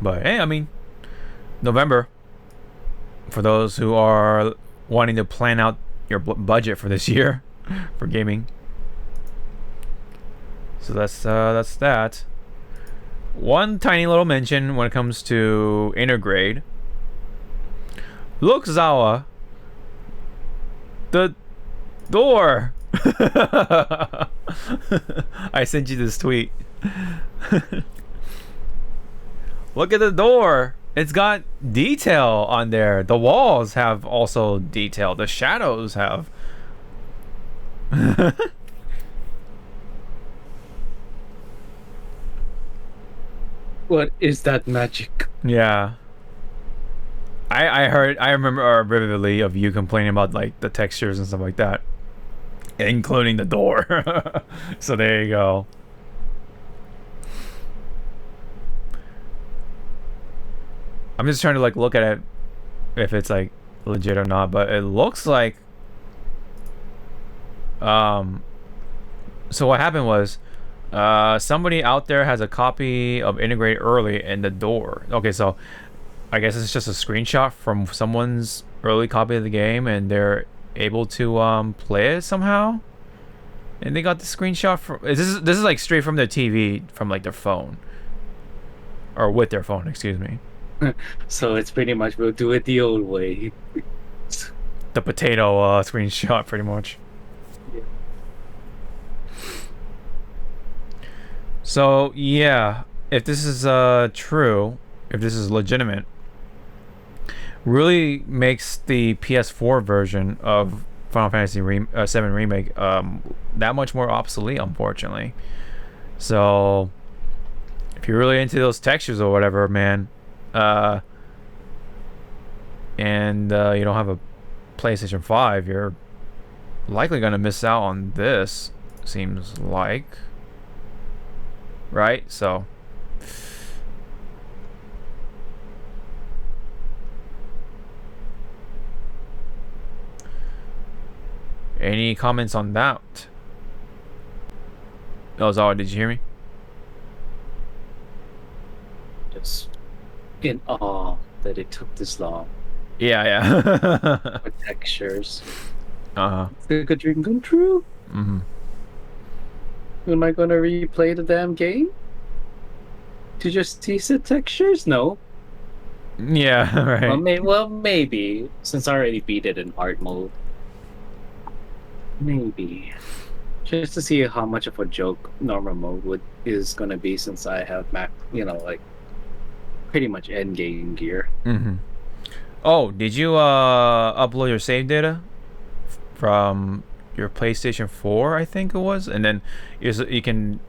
But hey, I mean, November, for those who are wanting to plan out your budget for this year for gaming. So that's that. One tiny little mention when it comes to Intergrade. Look, Zawa, the door. I sent you this tweet. Look at the door. It's got detail on there. The walls have also detail. The shadows have. What is that magic? Yeah. I remember vividly of you complaining about like the textures and stuff like that, including the door. So there you go. I'm just trying to like look at it if it's like legit or not, but it looks like so what happened was somebody out there has a copy of Integrate early in the door. Okay, so I guess it's just a screenshot from someone's early copy of the game, and they're able to play it somehow. And they got the screenshot from this is like straight from their TV, from like their phone, or with their phone, excuse me. So it's pretty much, we'll do it the old way. The potato screenshot, pretty much. Yeah. So yeah, if this is true, if this is legitimate, really makes the PS4 version of Final Fantasy VII Remake that much more obsolete, unfortunately. So if you're really into those textures or whatever, man, and you don't have a PlayStation 5, you're likely gonna miss out on this, seems like. Right? So any comments on that? Oh, Zawa, did you hear me? Just in awe that it took this long. Yeah. With textures. Uh-huh. It's like a dream come true. Mm-hmm. Am I gonna replay the damn game to just tease the textures? No. Yeah, right. Well, maybe, since I already beat it in hard mode. Maybe. Just to see how much of a joke normal mode is gonna be, since I have Mac, like pretty much end game gear. Mm-hmm. Oh, did you upload your save data from your PlayStation 4? I think it was, and then you can.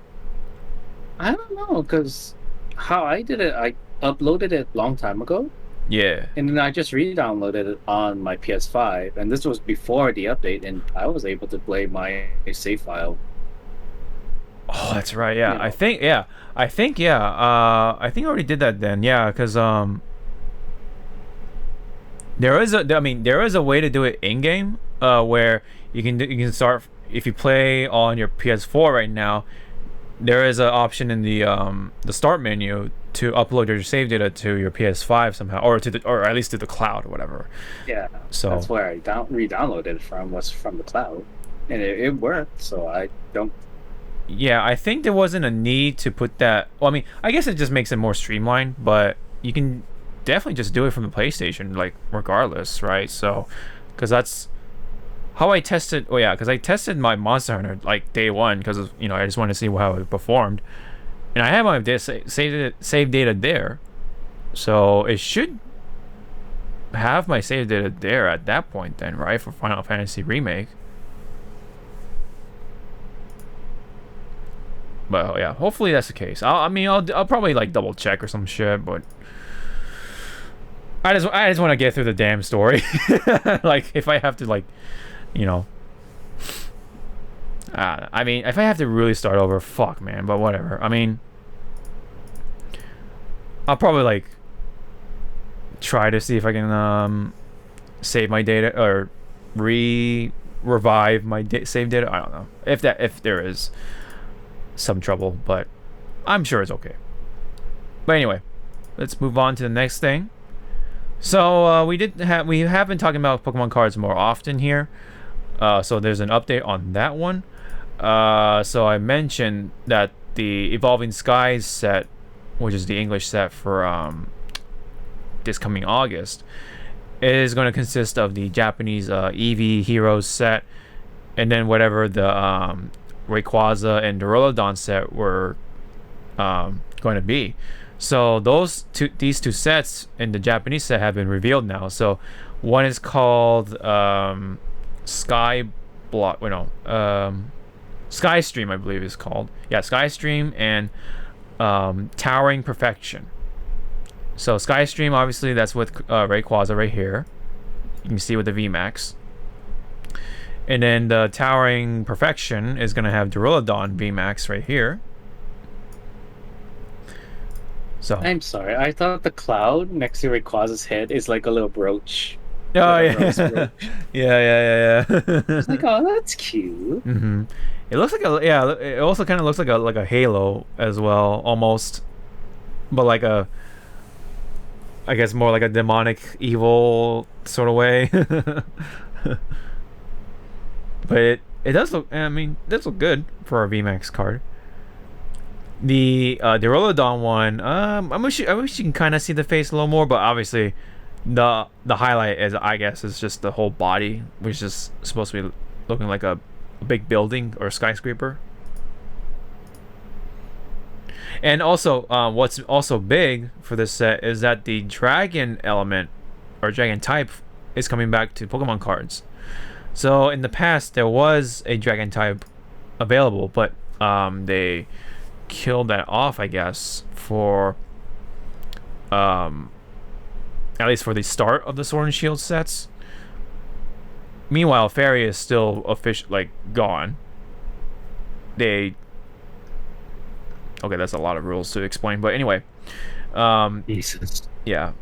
I don't know, because how I did it, I uploaded it long time ago, Yeah. and then I just re-downloaded it on my PS5, and this was before the update, and I was able to play my save file. Oh, that's right. Yeah, You know. I think. Yeah, I think. Yeah. I think I already did that then. Yeah, because there is a way to do it in game, where you can start if you play on your PS4 right now. There is an option in the start menu to upload your save data to your PS5 somehow, or at least to the cloud or whatever. Yeah, So that's where I re-downloaded it from, was from the cloud, and it worked. So I don't. yeah, I think there wasn't a need to put that. Well, I mean, I guess it just makes it more streamlined, but you can definitely just do it from the PlayStation, like regardless, right? So, because that's how I tested. Oh yeah, because I tested my Monster Hunter like day one, because I just wanted to see how it performed, and I have my save data there, so it should have my save data there at that point then, right, for Final Fantasy Remake. But yeah, hopefully that's the case. I'll probably like double check or some shit, but I just want to get through the damn story. Like if I have to if I have to really start over, fuck man. But whatever. I mean, I'll probably like try to see if I can save my data or revive my save data. I don't know if there is some trouble, but I'm sure it's okay. But anyway, let's move on to the next thing. So we have been talking about Pokemon cards more often here. So there's an update on that one. So I mentioned that the Evolving Skies set, which is the English set for this coming August, is going to consist of the Japanese Eevee Heroes set, and then whatever the Rayquaza and Duraludon set were going to be. So these two sets in the Japanese set have been revealed now. So one is called Skystream, I believe is called. Yeah, Skystream and Towering Perfection. So Skystream, obviously, that's with Rayquaza right here. You can see with the VMAX. And then the Towering Perfection is going to have Duraludon VMAX right here. So I'm sorry, I thought the cloud next to Rayquaza's head is like a little brooch. Oh Like a yeah. rose brooch. yeah. It's like, oh, that's cute. Mm-hmm. It looks like it also kind of looks like a halo as well, almost, but like I guess more like a demonic evil sort of way. But it does look. I mean, it does look good for a VMAX card. The Duraludon one, I wish you can kind of see the face a little more, but obviously, the highlight is just the whole body, which is supposed to be looking like a big building or a skyscraper. And also, what's also big for this set is that the dragon element or dragon type is coming back to Pokemon cards. So in the past there was a dragon type available, but they killed that off, I guess, for at least for the start of the Sword and Shield sets. Meanwhile, Fairy is still gone. Okay, that's a lot of rules to explain, but anyway, Jesus. yeah,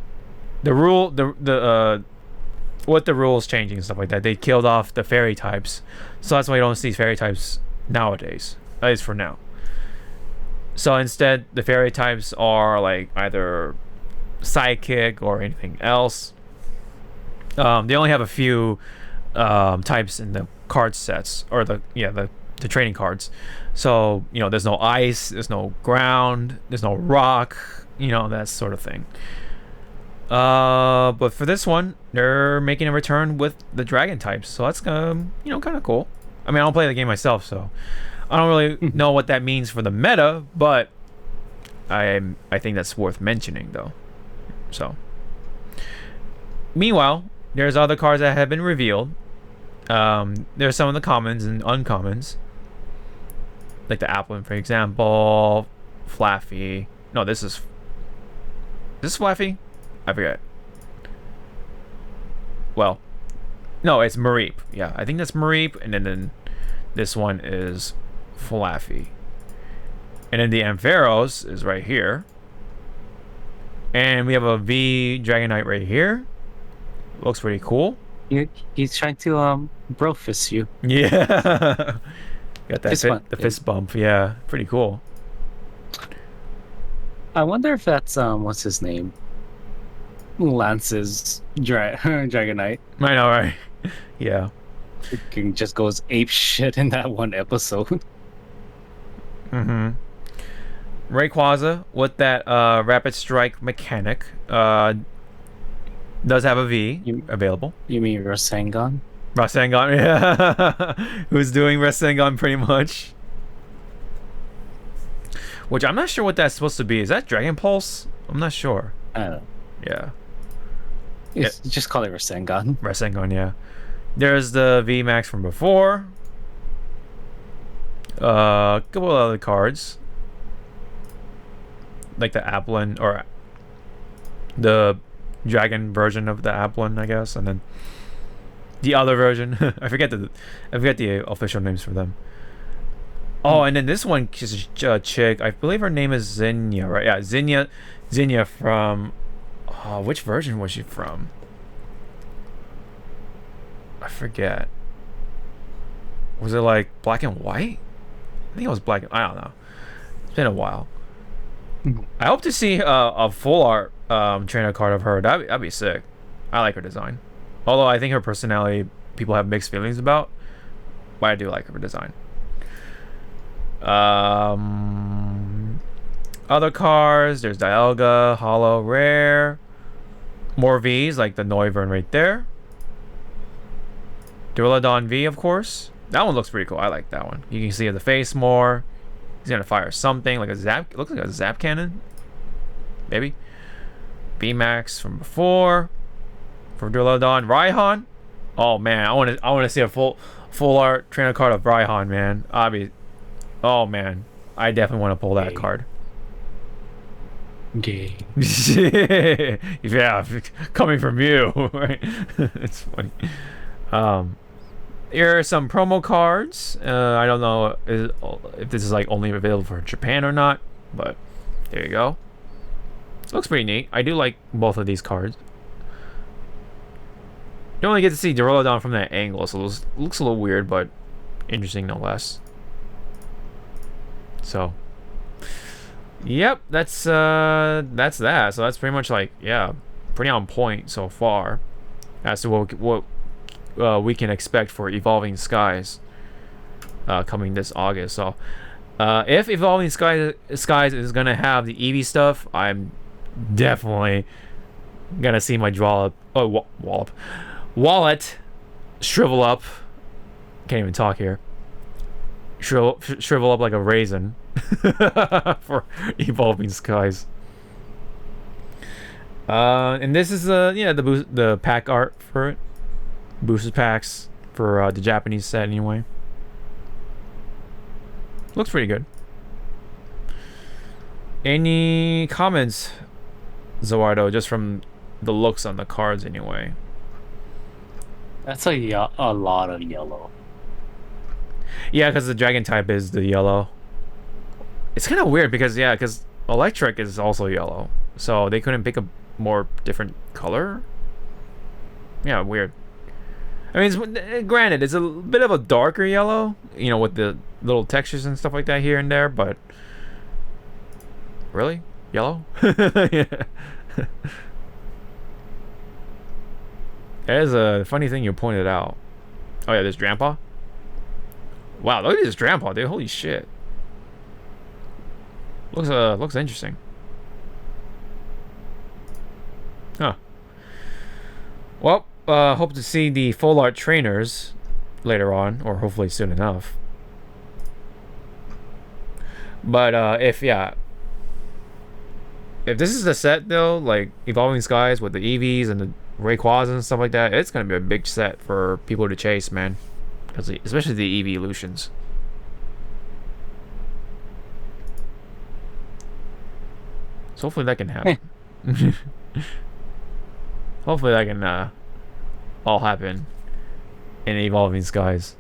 what the rules changing and stuff like that, they killed off the fairy types, so that's why you don't see fairy types nowadays, at least for now. So instead, the fairy types are like either psychic or anything else. They only have a few types in the card sets, or the trading cards. So there's no ice, there's no ground, there's no rock, that sort of thing. But for this one, they're making a return with the dragon types, so that's kind of cool. I mean, I don't play the game myself, so I don't really know what that means for the meta, but I think that's worth mentioning, though. So, meanwhile, there's other cards that have been revealed. There's some of the commons and uncommons, like the Applin, for example. Flaffy. No, this is Flaffy? I forget. Well, no, it's Mareep. Yeah, I think that's Mareep, and then this one is Flaffy. And then the Ampharos is right here. And we have a V Dragonite right here. Looks pretty cool. He's trying to bro fist you. Yeah. Got that fist bump. Yeah, pretty cool. I wonder if that's what's his name? Lance's Dragonite. I know, right? Yeah. It just goes ape shit in that one episode. Mm-hmm. Rayquaza with that Rapid Strike mechanic does have a V available. You mean Rasengan? Rasengan, yeah. Who's doing Rasengan pretty much. Which I'm not sure what that's supposed to be. Is that Dragon Pulse? I'm not sure. I don't know. Yeah. Just call it Rasengan. Rasengan, yeah. There's the VMAX from before. A couple of other cards. Like the Applin, or the dragon version of the Applin, I guess, and then the other version. I forget the official names for them. Oh, and then this one is a chick. I believe her name is Zinnia, right? Yeah, Zinnia from... which version was she from? I forget. Was it like black and white? I think it was black. I don't know. It's been a while. I hope to see a full art trainer card of her. That'd be sick. I like her design. Although I think her personality people have mixed feelings about. But I do like her design. Other cards, there's Dialga, Hollow, Rare. More Vs, like the Noivern right there. Duraludon V, of course. That one looks pretty cool. I like that one. You can see the face more. He's gonna fire something like a zap. It looks like a zap cannon. Maybe. VMAX from before. For Duraludon, Raihan. Oh man, I want to see a full art trainer card of Raihan, man. Oh man, I definitely want to pull that card. Gay. Yeah, coming from you, right? It's funny. Here are some promo cards. I don't know if this is like only available for Japan or not, but there you go. Looks pretty neat. I do like both of these cards. You only get to see Duraludon from that angle, so it looks a little weird, but interesting no less. So, yep, that's that. So that's pretty much like, yeah, pretty on point so far as to what we can expect for Evolving Skies coming this August. So if Evolving Skies is gonna have the Eevee stuff, I'm definitely gonna see my wallet shrivel up. Can't even talk here. Shrivel up like a raisin for Evolving Skies. And this is the pack art for it. Booster packs for the Japanese set anyway. Looks pretty good. Any comments, Zawardo, just from the looks on the cards anyway? That's a lot of yellow. Yeah, because the dragon type is the yellow. It's kind of weird because electric is also yellow, so they couldn't pick a more different color. Yeah, weird. I mean, granted, it's a bit of a darker yellow, with the little textures and stuff like that here and there, but really, yellow? Yeah. That is a funny thing you pointed out. Oh yeah, there's Drampa. Wow, look at this Drampa, dude. Holy shit. Looks interesting. Huh. Well, hope to see the full art trainers later on, or hopefully soon enough. But if this is the set though, like Evolving Skies with the EVs and the Rayquazas and stuff like that, it's gonna be a big set for people to chase, man. Especially the EV evolutions. So hopefully that can happen. Hopefully that can all happen in Evolving Skies.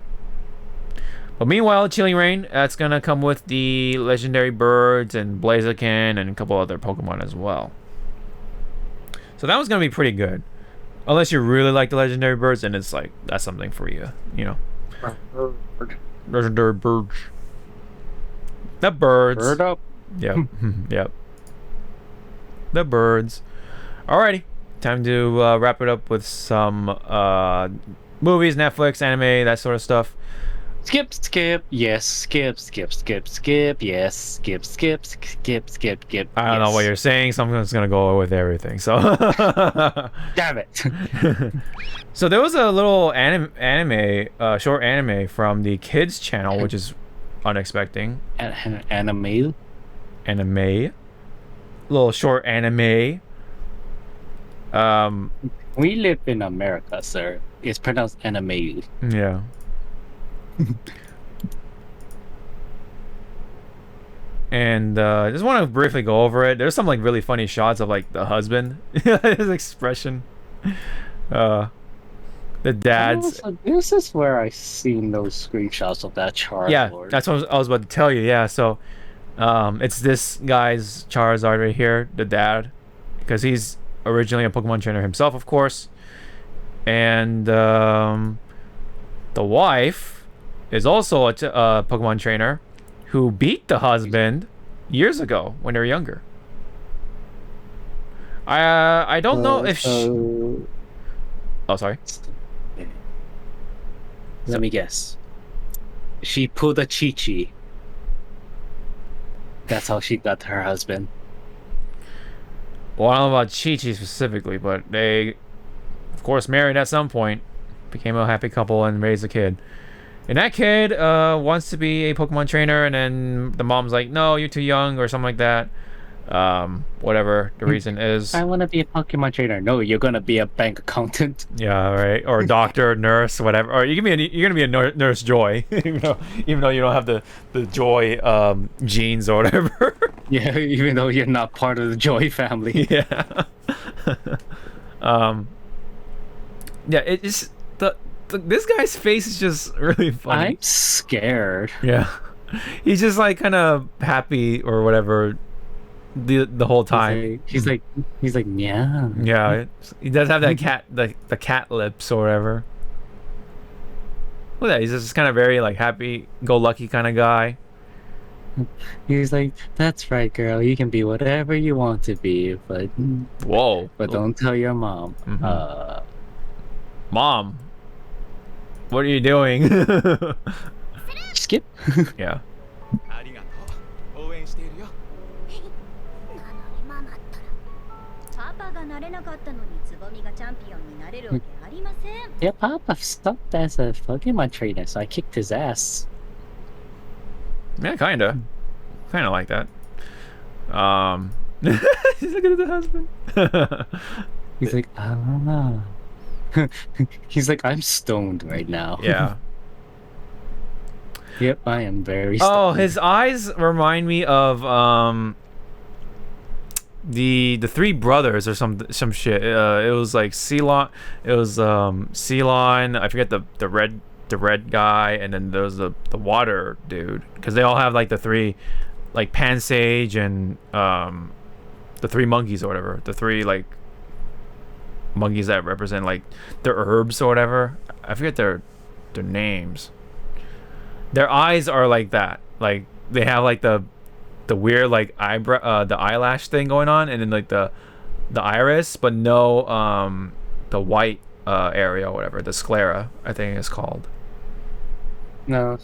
But meanwhile, Chilling Reign, that's gonna come with the legendary birds and Blaziken and a couple other Pokemon as well. So that was gonna be pretty good. Unless you really like the legendary birds, and it's like that's something for you, you know. Legendary birds. The birds. Bird up. Yep. Yep. The birds. Alrighty. Time to wrap it up with some movies, Netflix, anime, that sort of stuff. Skip, yes, skip, yes, skip. I don't know what you're saying, so I'm just gonna go with everything. So Damn it. So there was a little anime, short anime from the kids channel, which is unexpected. Anime. Little short anime. We live in America, sir. It's pronounced anime. Yeah. And just want to briefly go over it. There's some like really funny shots of like the husband, his expression, the dad's. This is where I seen those screenshots of that Charizard. Yeah, that's what I was about to tell you. Yeah, so it's this guy's Charizard right here, the dad, because he's originally a Pokemon trainer himself, of course, and the wife is also a Pokemon trainer who beat the husband years ago when they were younger. I don't know if she... Oh, sorry. Let me guess. She pulled a Chi-Chi. That's how she got her husband. Well, I don't know about Chi-Chi specifically, but they, of course, married at some point, became a happy couple, and raised a kid. And that kid wants to be a Pokemon trainer, and then the mom's like, no, you're too young, or something like that. Whatever the reason is. I want to be a Pokemon trainer. No, you're gonna be a bank accountant. Yeah, right. Or a doctor, nurse, whatever. Or you're gonna be a nurse Joy, even though you don't have the Joy genes or whatever. Yeah, even though you're not part of the Joy family. Yeah. Yeah, it's this guy's face is just really funny. I'm scared. Yeah, he's just like kind of happy or whatever the whole time. He's like yeah. Yeah, he does have that cat the cat lips or whatever. Look at that, he's just kind of very like happy go lucky kind of guy. He's like, that's right, girl. You can be whatever you want to be, but don't tell your mom. Mm-hmm. Mom, what are you doing? Skip. Yeah. ありがとう。応援しているよ。なのにママったらパパがなれなかったのにつぼみがチャンピオンになれるわけありません。 Yeah, Papa stopped as a Pokemon trainer, so I kicked his ass. Yeah, kinda like that. He's looking at the husband. He's like, I don't know. He's like, I'm stoned right now. Yeah. Yep, I am very stoned. Oh, his eyes remind me of the three brothers or some shit. It was like Ceylon. It was Ceylon. I forget the red guy, and then there was the water dude, because they all have like the three, like Pansage and the three monkeys or whatever. The three like monkeys that represent like the herbs or whatever. I forget their names. Their eyes are like that. Like they have like the weird like eyebrow, the eyelash thing going on, and then like the iris, but no the white area or whatever. The sclera, I think it's called. No,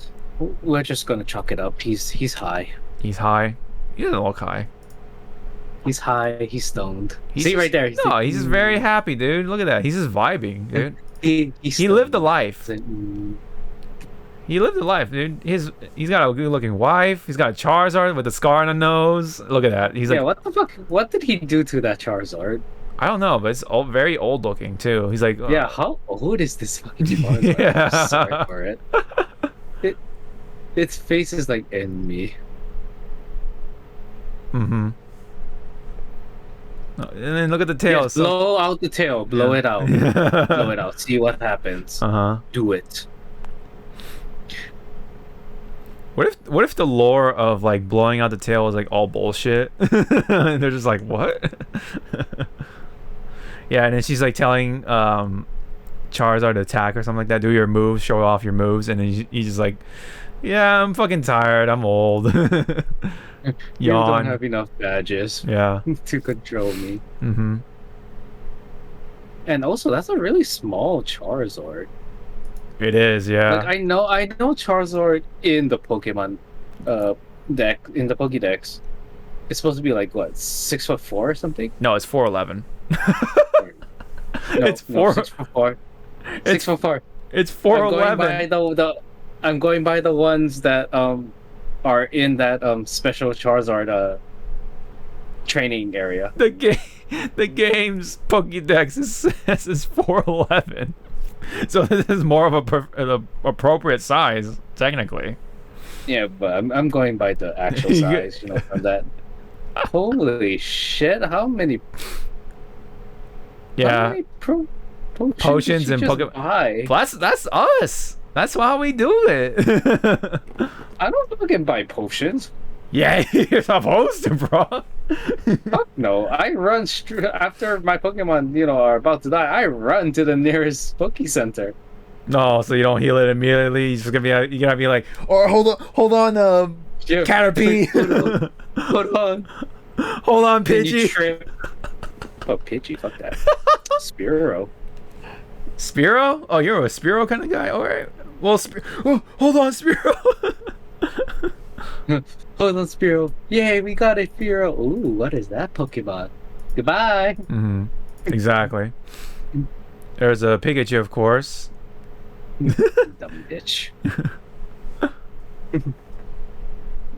we're just gonna chalk it up. He's high. He's high. He doesn't look high. He's high. He's stoned. He's See just, right there. He's just very happy, dude. Look at that. He's just vibing, dude. He lived the life. He lived a life, dude. He's got a good-looking wife. He's got a Charizard with a scar on the nose. Look at that. He's like, what the fuck? What did he do to that Charizard? I don't know, but it's all very old-looking too. He's like, yeah, how old is this fucking Charizard? Yeah. I'm sorry for it. Its face is like enemy. Mm-hmm. And then look at the tail. Yes, blow out the tail. Blow it out. Blow it out. See what happens. Uh-huh. Do it. What if the lore of like blowing out the tail was like all bullshit? And they're just like, what? Yeah, and then she's like telling Charizard to attack or something like that. Do your moves, show off your moves, and then he's just like, yeah, I'm fucking tired. I'm old. You don't have enough badges. Yeah. To control me. Mm-hmm. And also, that's a really small Charizard. It is, yeah. Like I know Charizard in the Pokemon deck, in the Pokédex. It's supposed to be like what, 6'4" or something? No, it's 4'11". No, it's 6'4". 6'4". It's 4'11". I'm going by the ones that are in that special Charizard training area. The game's Pokédex is 4'11". So this is more of an appropriate size, technically. Yeah, but I'm going by the actual size, you know, from that. Holy shit! How many? Yeah. How many potions and Pokemon. That's us. That's how we do it. I don't fucking buy potions. Yeah, you're supposed to, bro. Fuck no. I run after my Pokemon, you know, are about to die. I run to the nearest Poke Center. No, so you don't heal it immediately. You're just gonna be, you're gonna be like, or hold on, Caterpie. Hold on. Hold on, Pidgey. Oh, Pidgey, fuck that. Spearow. Spearow? Oh, you're a Spearow kind of guy. All right. Well, hold on, Spearow. Hold on, Spearow. Yay, we got a Spearow. Ooh, what is that Pokemon? Goodbye. Mm-hmm. Exactly. There's a Pikachu, of course. Dumb bitch.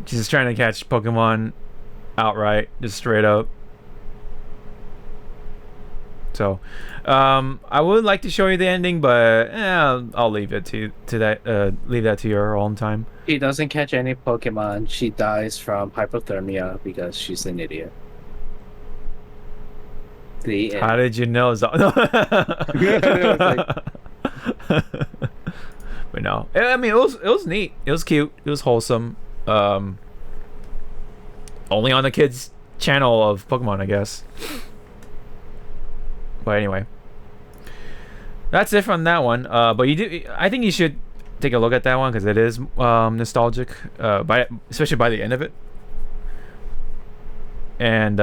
She's just trying to catch Pokemon outright, just straight up. So, I would like to show you the ending, but I'll leave it to that. Leave that to your own time. She doesn't catch any Pokemon. She dies from hypothermia because she's an idiot. How did you know? But no, I mean it was neat. It was cute. It was wholesome. Only on the kids' channel of Pokemon, I guess. But anyway, that's it from that one. But I think you should take a look at that one because it is nostalgic, especially by the end of it. And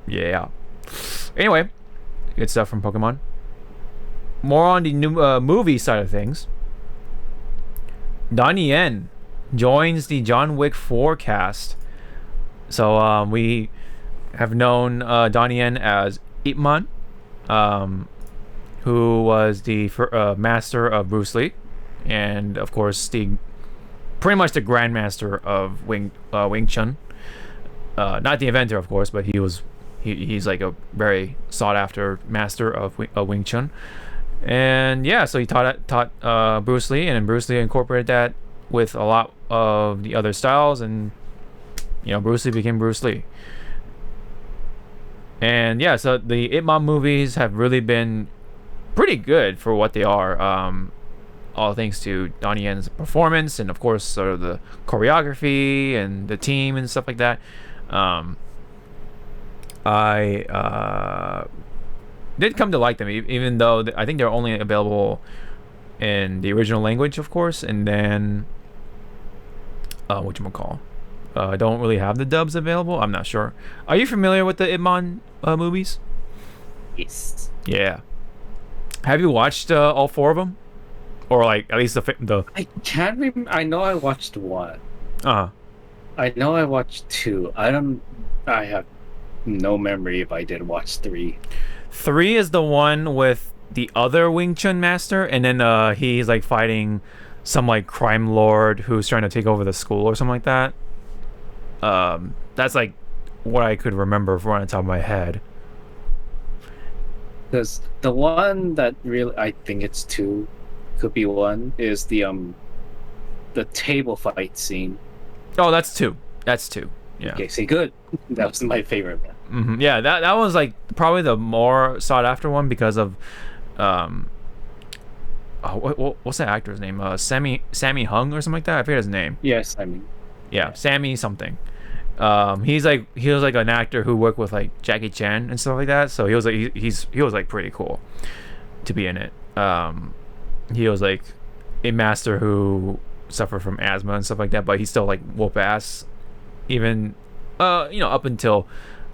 yeah. Anyway, good stuff from Pokemon. More on the new movie side of things. Donnie Yen joins the John Wick 4 cast. So we have known Donnie Yen as Ip Man, who was the master of Bruce Lee, and of course pretty much the grandmaster of Wing Chun. Not the inventor, of course, but he's like a very sought after master of Wing Chun. And yeah, so he taught Bruce Lee, and then Bruce Lee incorporated that with a lot of the other styles, and Bruce Lee became Bruce Lee. And yeah, so the Ip Man movies have really been pretty good for what they are, all thanks to Donnie Yen's performance, and of course sort of the choreography and the team and stuff like that. I did come to like them, even though I think they're only available in the original language, of course, and then whatchamacall, I don't really have the dubs available. I'm not sure. Are you familiar with the Ip Man movies? Yes. Yeah. Have you watched all four of them, or like at least the? I can't remember. I know I watched one. I know I watched two. I have no memory if I did watch three. 3 is the one with the other Wing Chun master, and then he's like fighting some like crime lord who's trying to take over the school or something like that. That's like what I could remember from the top of my head. Because the one that really, I think it's two, could be one, is the table fight scene. Oh, that's two. That's two. Yeah. Okay, see, good. That was my favorite one. Mm-hmm. Yeah, that was like probably the more sought after one because of what's that actor's name? Sammy Hung or something like that. I forget his name. Yes, I mean. Yeah, Sammy something. He was like an actor who worked with like Jackie Chan and stuff like that. So he was like he was like pretty cool to be in it. He was like a master who suffered from asthma and stuff like that, but he still like whoop ass even up until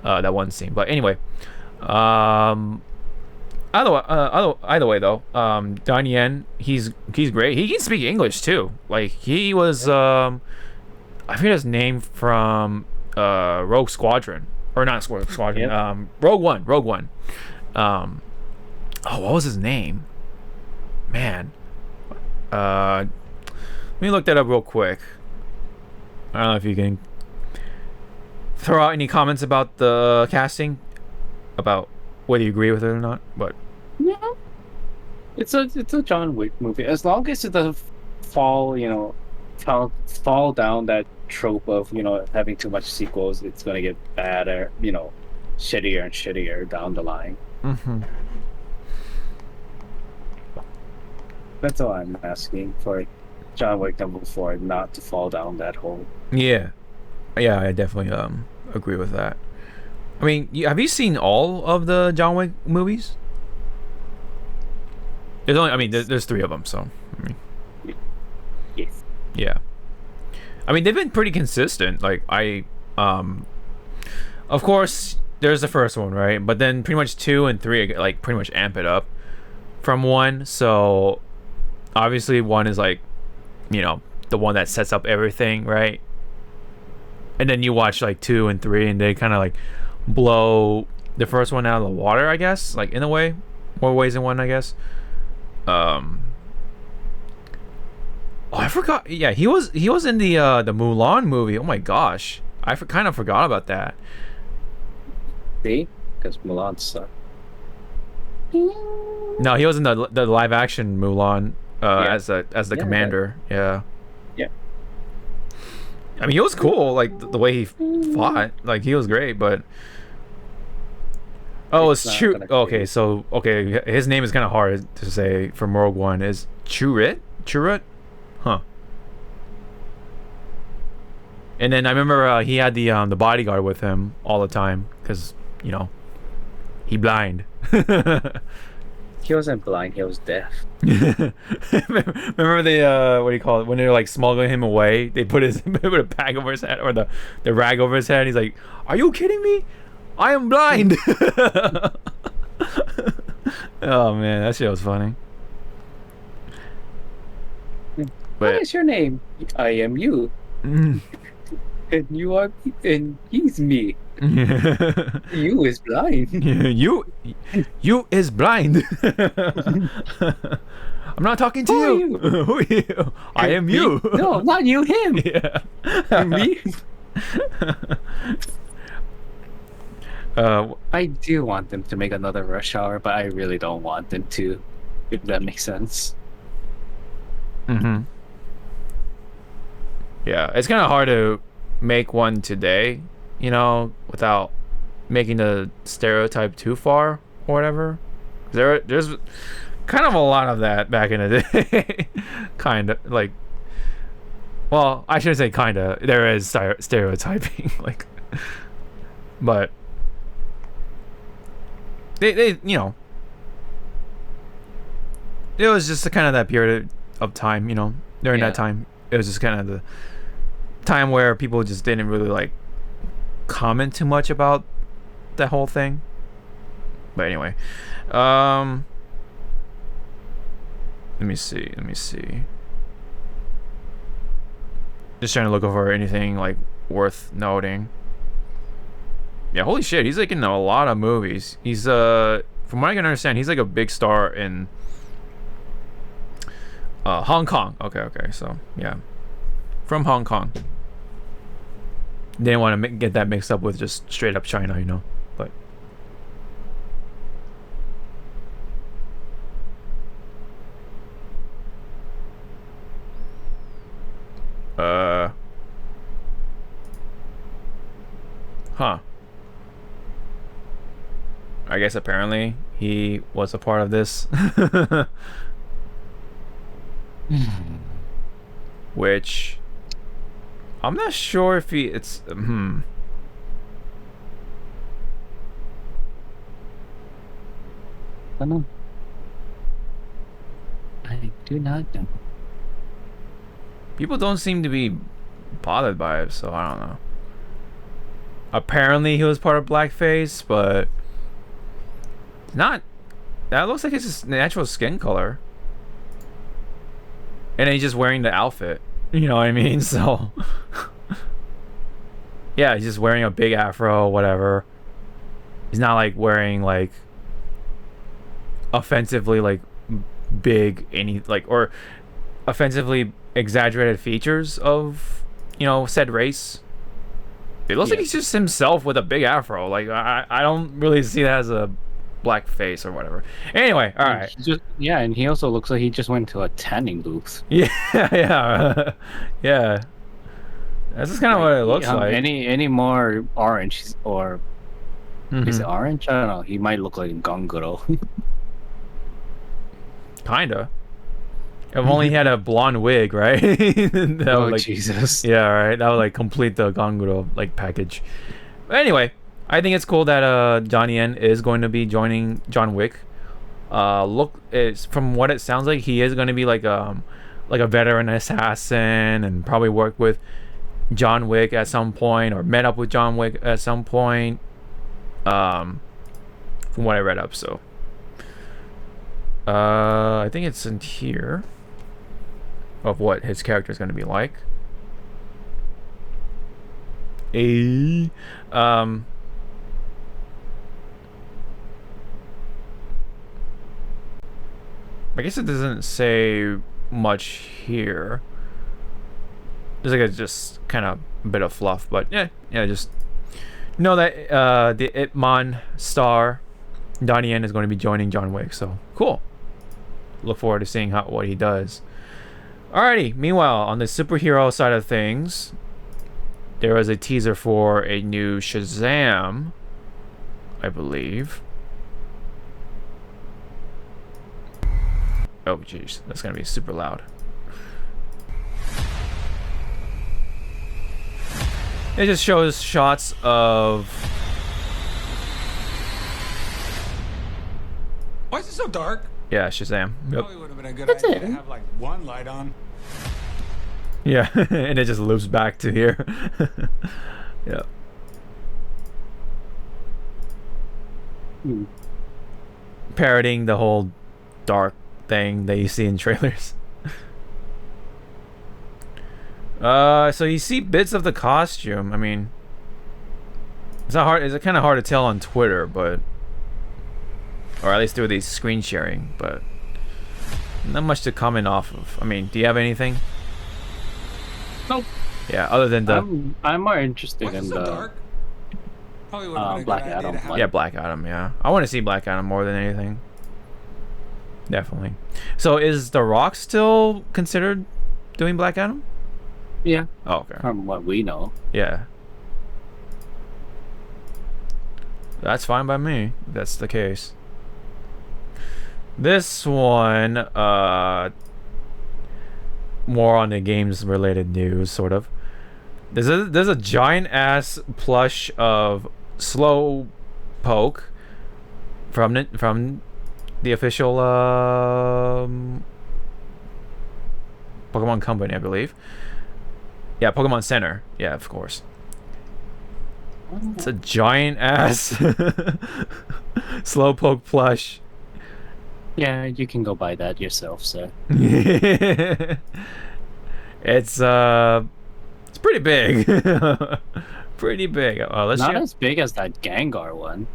that one scene. But anyway, either way though, Don Yen, he's great. He can speak English too. Like he was I forget his name from Rogue Squadron, or not Squadron. Yep. Rogue One. What was his name? Man, let me look that up real quick. I don't know if you can throw out any comments about the casting, about whether you agree with it or not. But yeah, it's a John Wick movie. As long as it doesn't fall down that trope of having too much sequels, it's gonna get badder, shittier and shittier down the line. Mm-hmm. That's all I'm asking for. John Wick #4 not to fall down that hole. Yeah, I definitely agree with that. I mean, have you seen all of the John Wick movies? There's 3 of them, so I mean, yes. Yeah. I mean, they've been pretty consistent. Like of course, there's the first one, right? But then pretty much 2 and 3 like pretty much amp it up from 1. So obviously 1 is like, the one that sets up everything, right? And then you watch like 2 and 3, and they kind of like blow the first one out of the water, I guess, like in a way, more ways than one, I guess. Oh, I forgot. Yeah, he was in the Mulan movie. Oh my gosh, I kind of forgot about that. See, because Mulan sucked. No, he was in the live action Mulan as the commander. Yeah. Yeah. I mean, he was cool. Like the way he fought, like he was great. But it's true. Okay, so his name is kind of hard to say from Rogue One. Is Chirrut? Huh. And then I remember he had the bodyguard with him all the time because he blind. He wasn't blind, he was deaf. Remember they what do you call it, when they're like smuggling him away, they put a bag over his head, or the rag over his head, and he's like, "Are you kidding me? I am blind." Oh man, that shit was funny. What is your name? I am you. And you are, and he's me. You is blind. You is blind. I'm not talking to you. Who are you? I am you. No, not you, him. Yeah. Me. I do want them to make another Rush Hour, but I really don't want them to, if that makes sense. Mm-hmm. Yeah, it's kind of hard to make one today, without making the stereotype too far or whatever. There's kind of a lot of that back in the day. Kind of like, well, I shouldn't say kind of. There is stereotyping, like, but they it was just kind of that period of time, during that time. It was just kind of the time where people just didn't really like comment too much about that whole thing. But anyway, let me see. Just trying to look over anything like worth noting. Yeah, holy shit, he's like in a lot of movies. He's from what I can understand, he's like a big star in Hong Kong. Okay. So yeah, from Hong Kong. Didn't want to get that mixed up with just straight up China, you know. But I guess apparently he was a part of this. Which I'm not sure if it's I don't know. I do not know. People don't seem to be bothered by it, so I don't know. Apparently he was part of blackface, but not. That looks like it's his natural skin color. And he's just wearing the outfit. You know what I mean? So yeah, he's just wearing a big afro, whatever. He's not like wearing like offensively like big or offensively exaggerated features of, you know, said race. It looks like he's just himself with a big afro. Like I don't really see that as a black face or whatever. Anyway, all right. And he also looks like he just went to a tanning booth. Yeah. That's just kind of what it looks like. Any more orange or is it orange? I don't know. He might look like Gonguro. Kinda. If only he had a blonde wig, right? That would, like, Jesus. Yeah, right. That would like complete the Gonguro like package. But anyway, I think it's cool that Johnny Yen is going to be joining John Wick. It's from what it sounds like, he is going to be like a veteran assassin and probably work with John Wick at some point or met up with John Wick at some point. From what I read up, so I think it's in here of what his character is going to be like. I guess it doesn't say much here. There's like a just kind of bit of fluff, but yeah, just know that the Ip Man star Donnie Yen is going to be joining John Wick, so cool. Look forward to seeing what he does. Alrighty, meanwhile, on the superhero side of things, there was a teaser for a new Shazam, I believe. Oh jeez, that's gonna be super loud. It just shows shots of... Why is it so dark? Yeah, Shazam. Yep. Probably would have been a good idea to have like one light on. Yeah, and it just loops back to here. Yeah. Parodying the whole dark thing that you see in trailers. So you see bits of the costume. I mean, it's not hard. It's kind of hard to tell on Twitter, but or at least through these screen sharing. But not much to comment off of. I mean, do you have anything? Nope. Yeah, other than the. I'm more interested in so the dark? Black Adam. Yeah, Black Adam. Yeah, I want to see Black Adam more than anything. Definitely. So, is The Rock still considered doing Black Adam? Yeah. Oh, okay. From what we know. Yeah. That's fine by me, if that's the case. This one, more on the games related news, sort of. There's a giant ass plush of Slowpoke from the official Pokemon Company, I believe. Yeah, Pokemon Center. Yeah, of course. It's a giant ass Slowpoke plush. Yeah, you can go buy that yourself, sir. It's pretty big. Pretty big. Not as big as that Gengar one.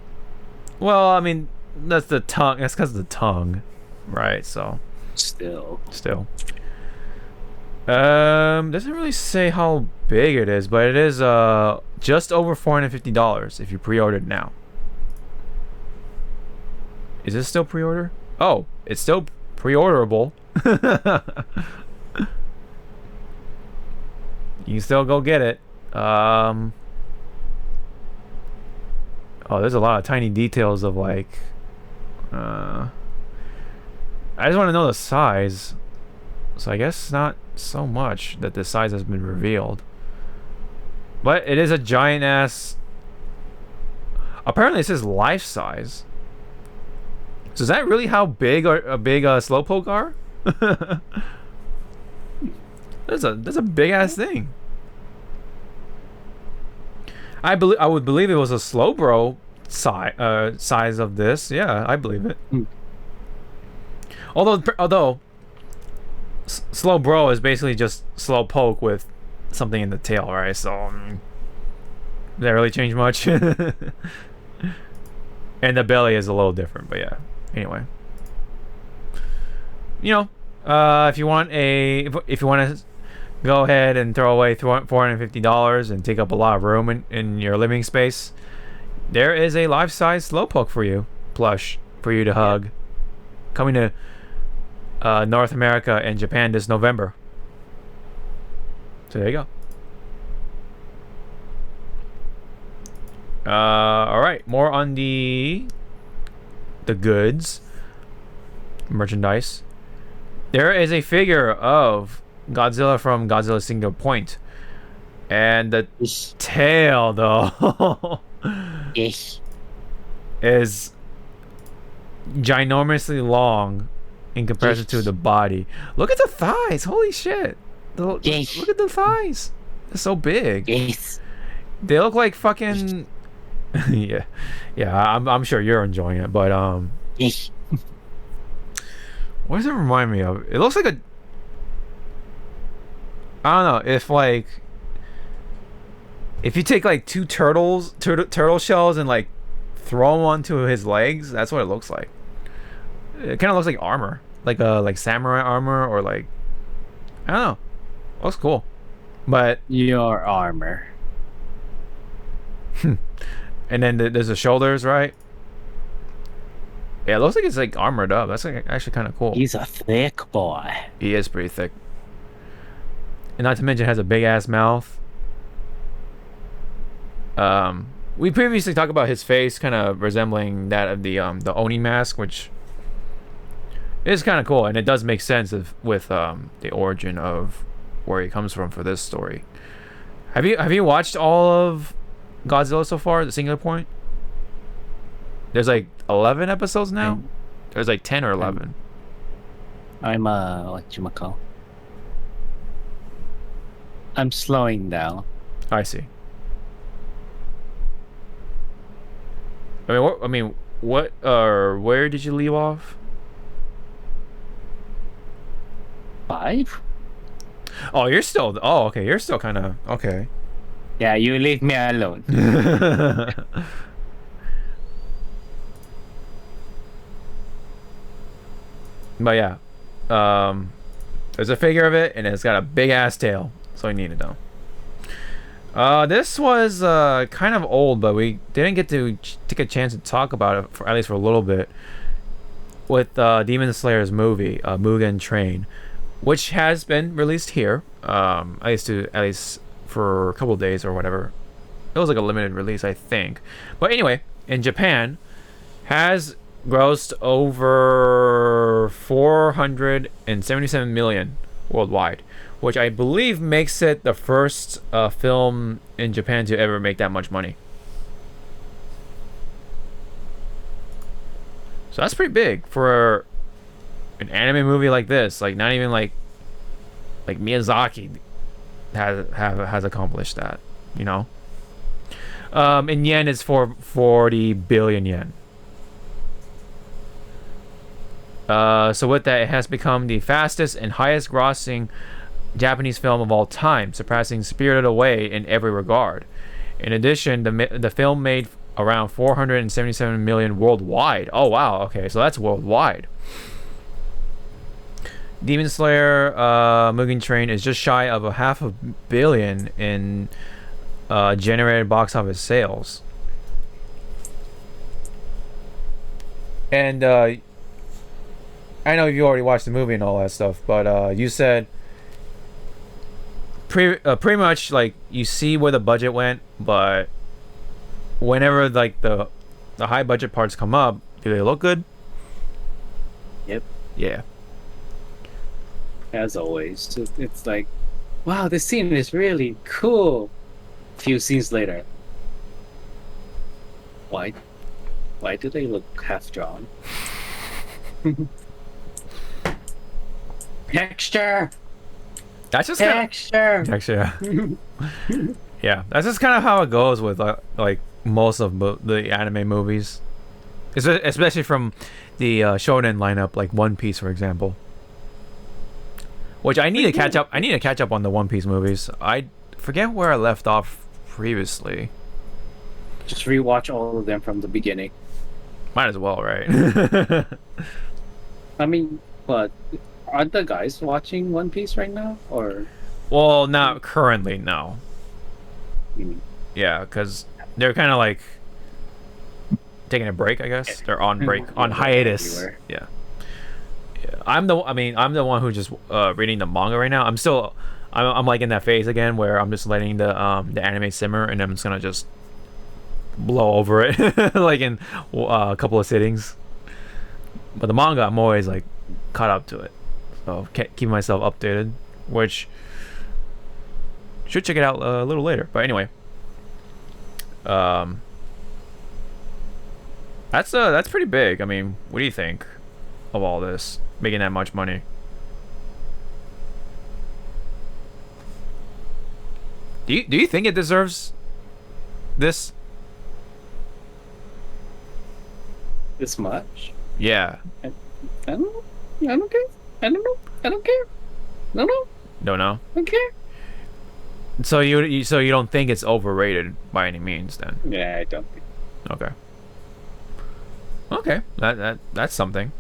Well, I mean, that's the tongue. That's because of the tongue, right? So Still. Doesn't really say how big it is, but it is just over $450 if you pre-ordered now. Is this still pre-order? Oh, it's still pre-orderable. You can still go get it. Oh, there's a lot of tiny details of like I just want to know the size. So I guess not so much that the size has been revealed. But it is a giant ass. Apparently it says life size. So is that really how big a big slowpoke are? That's a big ass thing. I would believe it was a Slowbro size of this. Yeah, I believe it. Although Slowbro is basically just Slowpoke with something in the tail, right? So did that really change much? And the belly is a little different, but yeah. Anyway, you know, if you want to go ahead and throw away $450 and take up a lot of room in your living space, there is a life-size Slowpoke for you, plush for you to hug, coming to North America and Japan this November. So there you go. All right, more on the goods, merchandise. There is a figure of Godzilla from Godzilla Single Point, and the tail though is ginormously long in comparison to the body. Look at the thighs! Holy shit! Look at the thighs. They're so big. They look like fucking. yeah. I'm sure you're enjoying it, but what does it remind me of? It looks like a. I don't know if you take like two turtle shells and like throw them onto his legs. That's what it looks like. It kind of looks like armor, like samurai armor, or like I don't know. Looks cool, but your armor. And then there's the shoulders, right? Yeah, it looks like it's like armored up. That's like actually kind of cool. He's a thick boy. He is pretty thick, and not to mention has a big ass mouth. We previously talked about his face kind of resembling that of the Oni mask, which is kind of cool, and it does make sense with the origin of where he comes from for this story. Have you watched all of Godzilla so far, the Singular Point? There's like 11 episodes now. There's like 10 or 11. I'm I'm slowing down. I see. What where did you leave off? 5? Oh, you're still. Oh, okay. You're still kind of okay. Yeah, you leave me alone. But yeah, there's a figure of it, and it's got a big ass tail. So you need to know. This was kind of old, but we didn't get to take a chance to talk about it at least for a little bit. With Demon Slayer's movie, Mugen Train, which has been released here, at least for a couple of days or whatever. It was like a limited release, I think. But anyway, in Japan, has grossed over 477 million worldwide, which I believe makes it the first film in Japan to ever make that much money. So that's pretty big for an anime movie like this. Like not even like Miyazaki has accomplished that, you know. In yen, it's 40 billion yen. So with that, it has become the fastest and highest grossing Japanese film of all time, surpassing Spirited Away in every regard. In addition, the film made around 477 million worldwide. Oh wow, okay, so that's worldwide. Demon Slayer Mugen Train is just shy of $500 million in generated box office sales. And I know you already watched the movie and all that stuff, but you said pretty much like you see where the budget went, but whenever like the high budget parts come up, do they look good? Yep. Yeah. As always, it's like, wow, this scene is really cool. Few scenes later, why do they look half drawn? Texture. That's just texture. Yeah, that's just kind of how it goes with like most of the anime movies, especially from the shonen lineup, like One Piece, for example. Which I need to catch up. I need to catch up on the One Piece movies. I forget where I left off previously. Just rewatch all of them from the beginning. Might as well, right? I mean, but aren't the guys watching One Piece right now, or? Well, not currently, no. Mm. Yeah, because they're kind of like taking a break, I guess. They're on break, on hiatus. Everywhere. Yeah. I'm the one who's just reading the manga right now. I'm like in that phase again where I'm just letting the anime simmer, and I'm just gonna just blow over it like in a couple of sittings. But the manga, I'm always like caught up to it, so keep myself updated, which should check it out a little later. But anyway, that's pretty big. I mean, what do you think of all this making that much money? Do you think it deserves this much? Yeah. I don't know. I don't care. I don't know. I don't care. No. Don't know. I don't care. So you don't think it's overrated by any means then? Yeah, I don't think. Okay. That's something.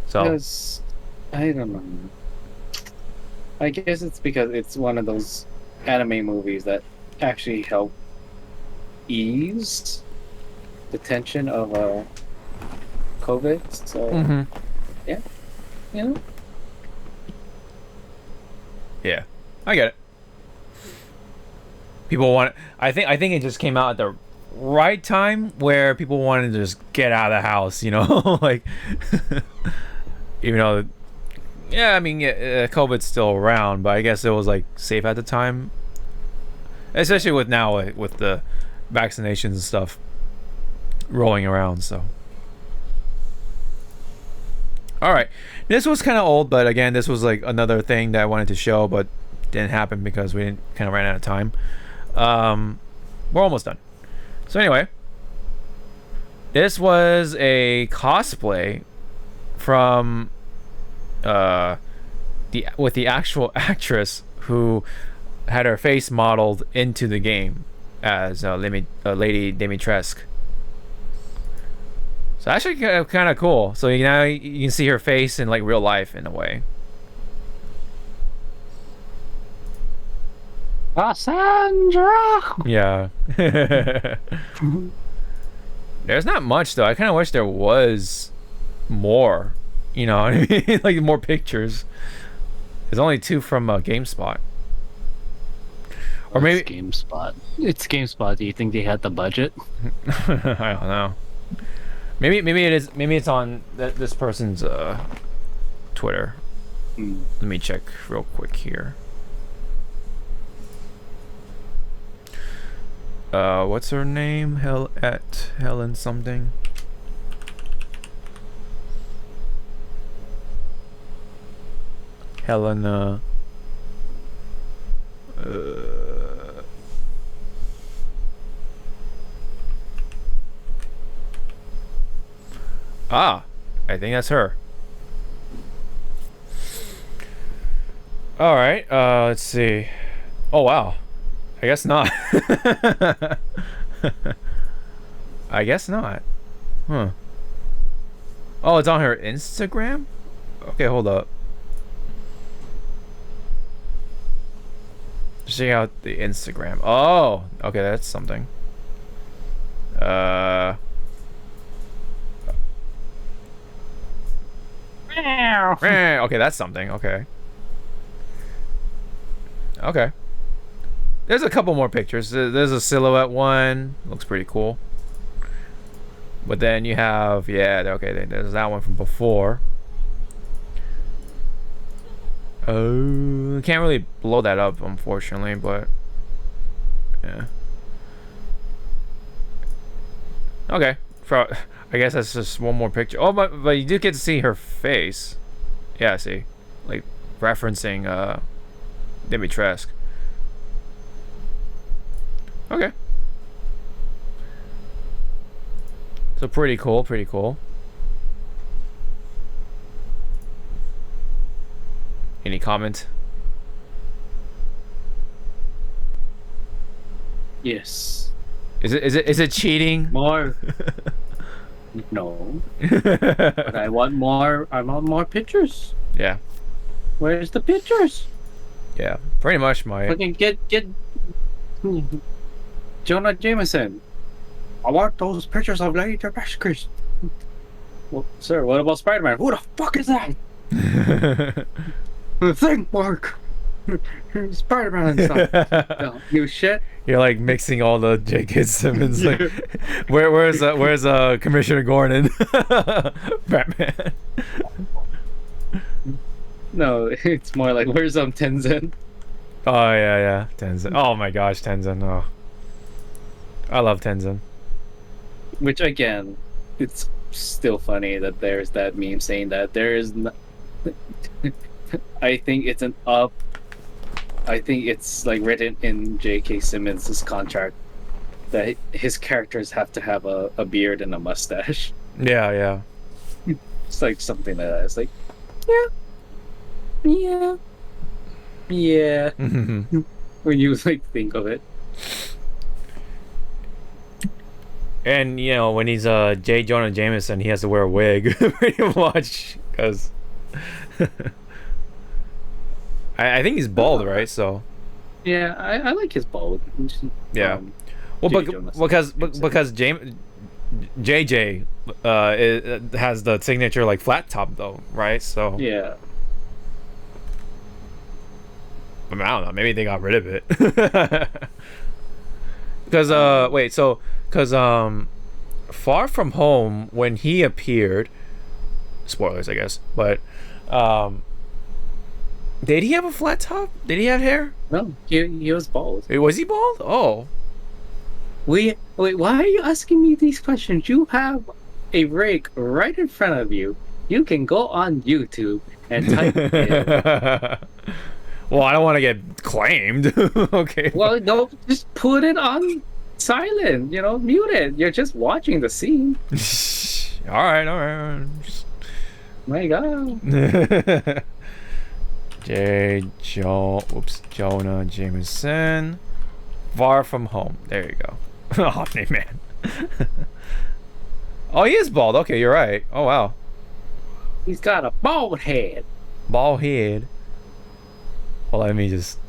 So Because I don't know. I guess it's because it's one of those anime movies that actually help ease the tension of COVID. So yeah, you know. yeah, I get it. People want. I think it just came out at the right time where people wanted to just get out of the house. You know, like even though. Yeah, I mean, COVID's still around, but I guess it was like safe at the time, especially with now with the vaccinations and stuff rolling around. So, all right, this was kind of old, but again, this was like another thing that I wanted to show, but didn't happen because we didn't kind of ran out of time. We're almost done. So anyway, this was a cosplay from. With the actual actress who had her face modeled into the game as Lady Dimitrescu. So actually kind of cool. So now you can see her face in like real life in a way. Cassandra. Yeah. There's not much though. I kind of wish there was more. You know what I mean? Like more pictures. There's only 2 from GameSpot. Or maybe GameSpot. It's GameSpot. Do you think they had the budget? I don't know. Maybe it is. Maybe it's on this person's Twitter. Let me check real quick here. What's her name? Helen something. Helena. I think that's her. All right. Let's see. Oh wow. I guess not. I guess not. Huh. Oh, it's on her Instagram? Okay, hold up. Check out the Instagram. Oh, okay, that's something. Okay, that's something. Okay. Okay. There's a couple more pictures. There's a silhouette one. Looks pretty cool. But then you have, yeah, okay, there's that one from before. Oh, can't really blow that up, unfortunately, but yeah. Okay, I guess that's just one more picture. Oh, but you do get to see her face. Yeah, I see, like referencing Dimitrescu. Okay. So pretty cool, pretty cool. Any comment? Yes. Is it cheating? More. No. But I want more. I want more pictures. Yeah. Where's the pictures? Yeah. Pretty much, my. Fucking get Jonah Jameson. I want those pictures of Lady Tabascus. Well, sir, what about Spider-Man? Who the fuck is that? Think, Mark. Spider-Man and stuff. No, new shit. You're like mixing all the J.K. Simmons. Like, where's Commissioner Gordon? Batman. No, it's more like where's Tenzin? Oh yeah, Tenzin. Oh my gosh, Tenzin. Oh, I love Tenzin. Which again, it's still funny that there's that meme saying that there is. I think it's an up. I think it's like written in J.K. Simmons' contract that his characters have to have a beard and a mustache. Yeah. It's like something like that. It's like, yeah. When you like think of it. And you know, when he's J. Jonah Jameson, he has to wear a wig pretty much because I think he's bald, right? So yeah, I like his bald. Yeah. Well, because JJ has the signature like flat top though, right? So yeah. I mean, I don't know. Maybe they got rid of it. Because Far From Home, when he appeared, spoilers I guess, but did he have a flat top? Did he have hair? No, he was bald. Was he bald? Oh. Wait, why are you asking me these questions? You have a rig right in front of you. You can go on YouTube and type it. Well, I don't want to get claimed. Okay. Well, no, just put it on silent. You know, mute it. You're just watching the scene. All right. My God. Jonah Jameson. Far From Home. There you go. Oh, man. Oh, he is bald. Okay, you're right. Oh, wow. He's got a bald head. Bald head. Well, let me just.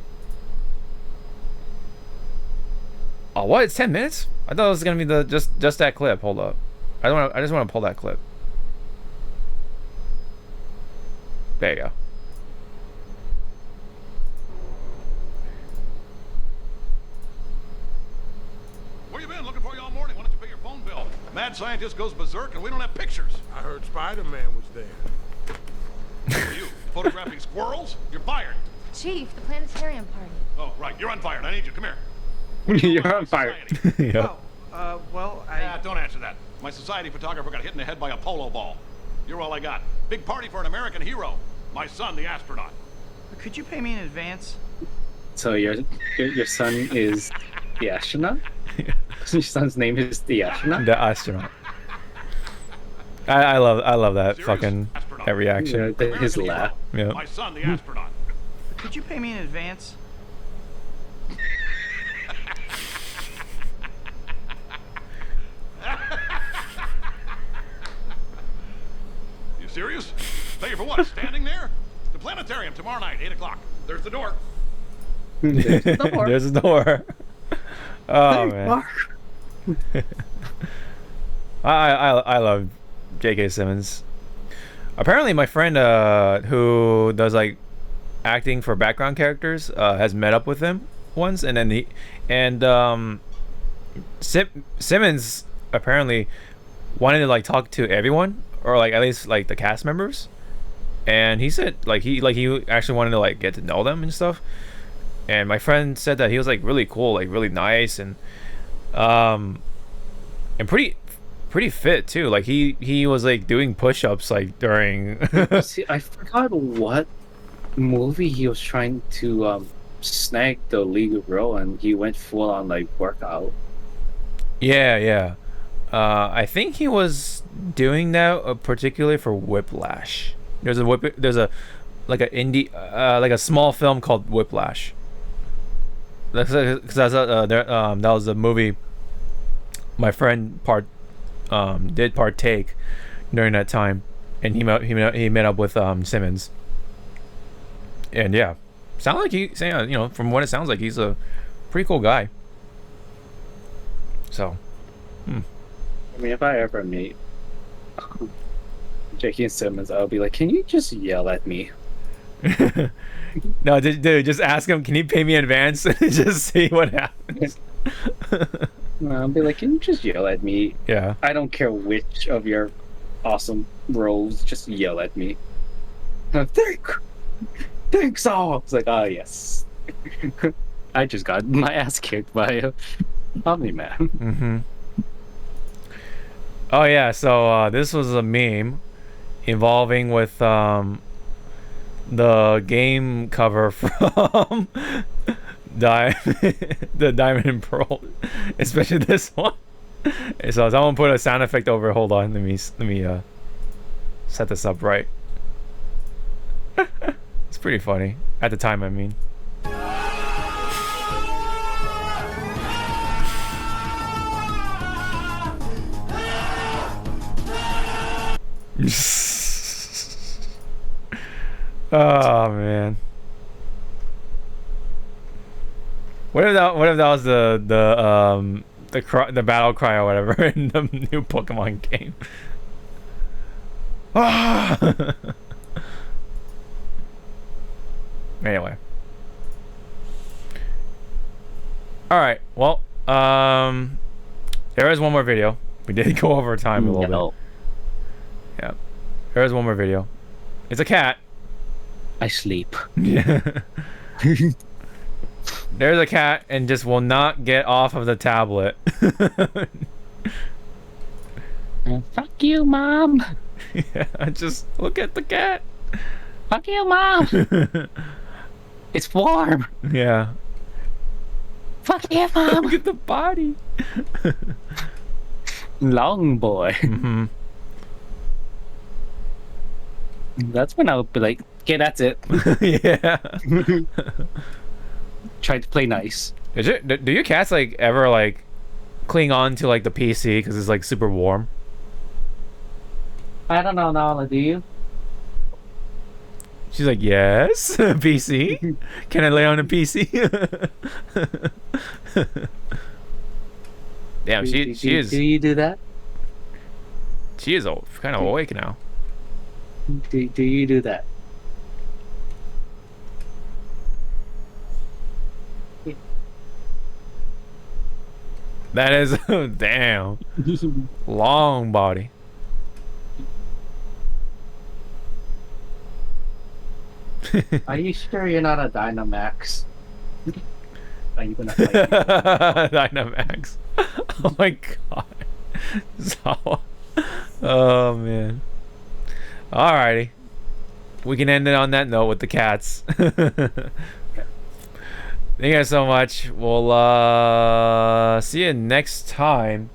Oh, what? It's 10 minutes? I thought it was gonna be just that clip. Hold up. I just want to pull that clip. There you go. Where you been? Looking for you all morning. Why don't you pay your phone bill? Mad scientist goes berserk and we don't have pictures. I heard Spider-Man was there. You photographing squirrels? You're fired. Chief, the planetarium party. Oh, right. You're unfired. I need you. Come here. You're on fire. Yeah. Oh, well, Don't answer that. My society photographer got hit in the head by a polo ball. You're all I got. Big party for an American hero. My son, the astronaut. Could you pay me in advance? So your son is the astronaut? Your son's name is the astronaut? The astronaut. I love that Serious? fucking that reaction. Yeah, his laugh. Yeah. My son, the astronaut. Could you pay me in advance? You serious? Pay you for what? Standing? planetarium tomorrow night, 8 o'clock. There's the door. There's a door. Oh man. I love J.K. Simmons. Apparently, my friend who does like acting for background characters has met up with him once, and then Simmons apparently wanted to like talk to everyone, or like at least like the cast members, and he said he actually wanted to like get to know them and stuff. And my friend said that he was like really cool, like really nice, and pretty fit too. Like he was like doing push-ups like during See, I forgot what movie he was trying to snag the lead role, and he went full on like workout. Yeah. I think he was doing that particularly for Whiplash. There's a like a indie like a small film called Whiplash. Because that was the movie my friend did partake during that time, and he met up with Simmons. And yeah, from what it sounds like, he's a pretty cool guy. So, I mean, if I ever meet J.K. Simmons, I'll be like, "Can you just yell at me?" No, dude, just ask him, can you pay me in advance and just see what happens. I'll be like, "Can you just yell at me?" Yeah. I don't care which of your awesome roles, just yell at me. Thanks all. It's like, oh yes. I just got my ass kicked by a Omni-Man. Mm-hmm. Oh yeah, so this was a meme involving with the game cover from the Diamond and Pearl, especially this one. So someone put a sound effect over. Hold on, let me set this up right. It's pretty funny at the time, I mean. Oh man. What if that was the battle cry or whatever in the new Pokemon game? Anyway. Alright, well, there is one more video. We did go over time a little bit. Yeah. There is one more video. It's a cat. I sleep. Yeah. There's a cat and just will not get off of the tablet. Fuck you, Mom. Yeah, just look at the cat. Fuck you, Mom. It's warm. Yeah. Fuck you, Mom. Look at the body. Long boy. Mm-hmm. That's when I'll be like, okay, that's it. Yeah. Try to play nice. Do your cats like ever like cling on to like the PC because it's like super warm? I don't know, Nala, do you? She's like, yes, PC. Can I lay on a PC? Damn, she is. Do you do that? She is kind of awake now. Do you do that? That is damn long body. Are you sure you're not a Dynamax? Are you gonna fight? Dynamax. Oh my god. Zawa. Oh man. Alrighty. We can end it on that note with the cats. Thank you guys so much. We'll see you next time.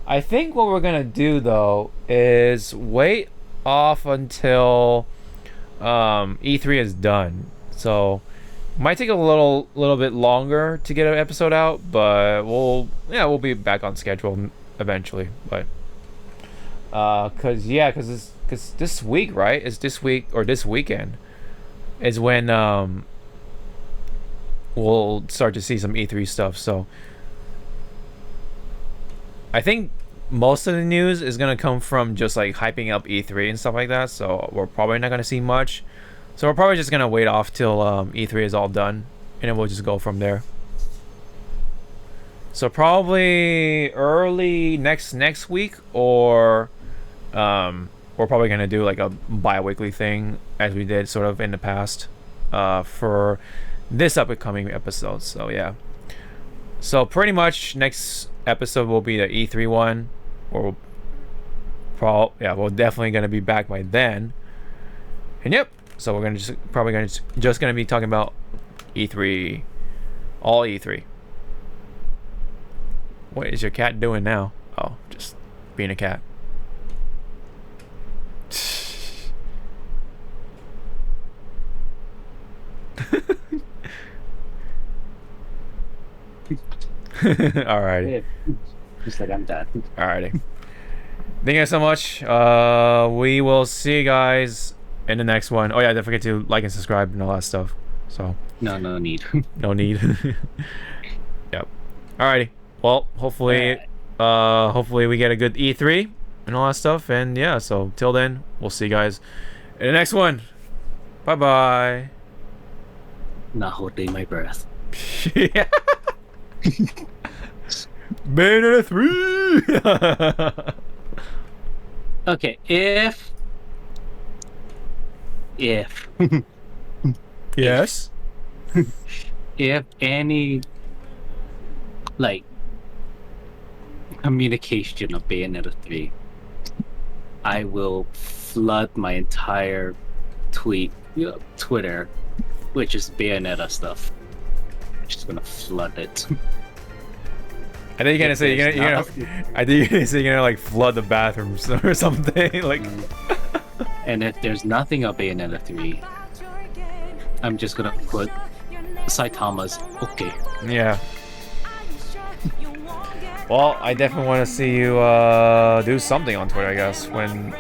I think what we're gonna do though is wait off until E3 is done. So might take a little bit longer to get an episode out, but we'll be back on schedule eventually. But cause this week, right? It's this week or this weekend is when we'll start to see some E3 stuff. So I think most of the news is gonna come from just like hyping up E3 and stuff like that. So we're probably not gonna see much. So we're probably just gonna wait off till E3 is all done, and then we'll just go from there. So probably early next week, or we're probably gonna do like a bi-weekly thing as we did sort of in the past for this upcoming episode. So yeah. So pretty much next episode will be the E3 one, or we're definitely gonna be back by then. And yep. So we're gonna just gonna be talking about E3, all E3. What is your cat doing now? Oh, just being a cat. Alrighty. Just like I'm done. Alrighty. Thank you guys so much. We will see you guys in the next one. Oh yeah, don't forget to like and subscribe and all that stuff. So no need. No need. Yep. Alrighty. Well, hopefully we get a good E3 and all that stuff. And yeah, so till then, we'll see you guys in the next one. Bye bye. Not holding my breath. Yeah. Bayonetta 3. Okay, if Yes. if any like communication of Bayonetta 3, I will flood my entire Twitter, which is Bayonetta stuff. I'm just gonna flood it. I think you're gonna say you're gonna I think you're gonna say you're gonna like flood the bathrooms or something like. And if there's nothing of Bayonetta 3, I'm just gonna put Saitama's okay. Yeah. Well, I definitely want to see you do something on Twitter, I guess, when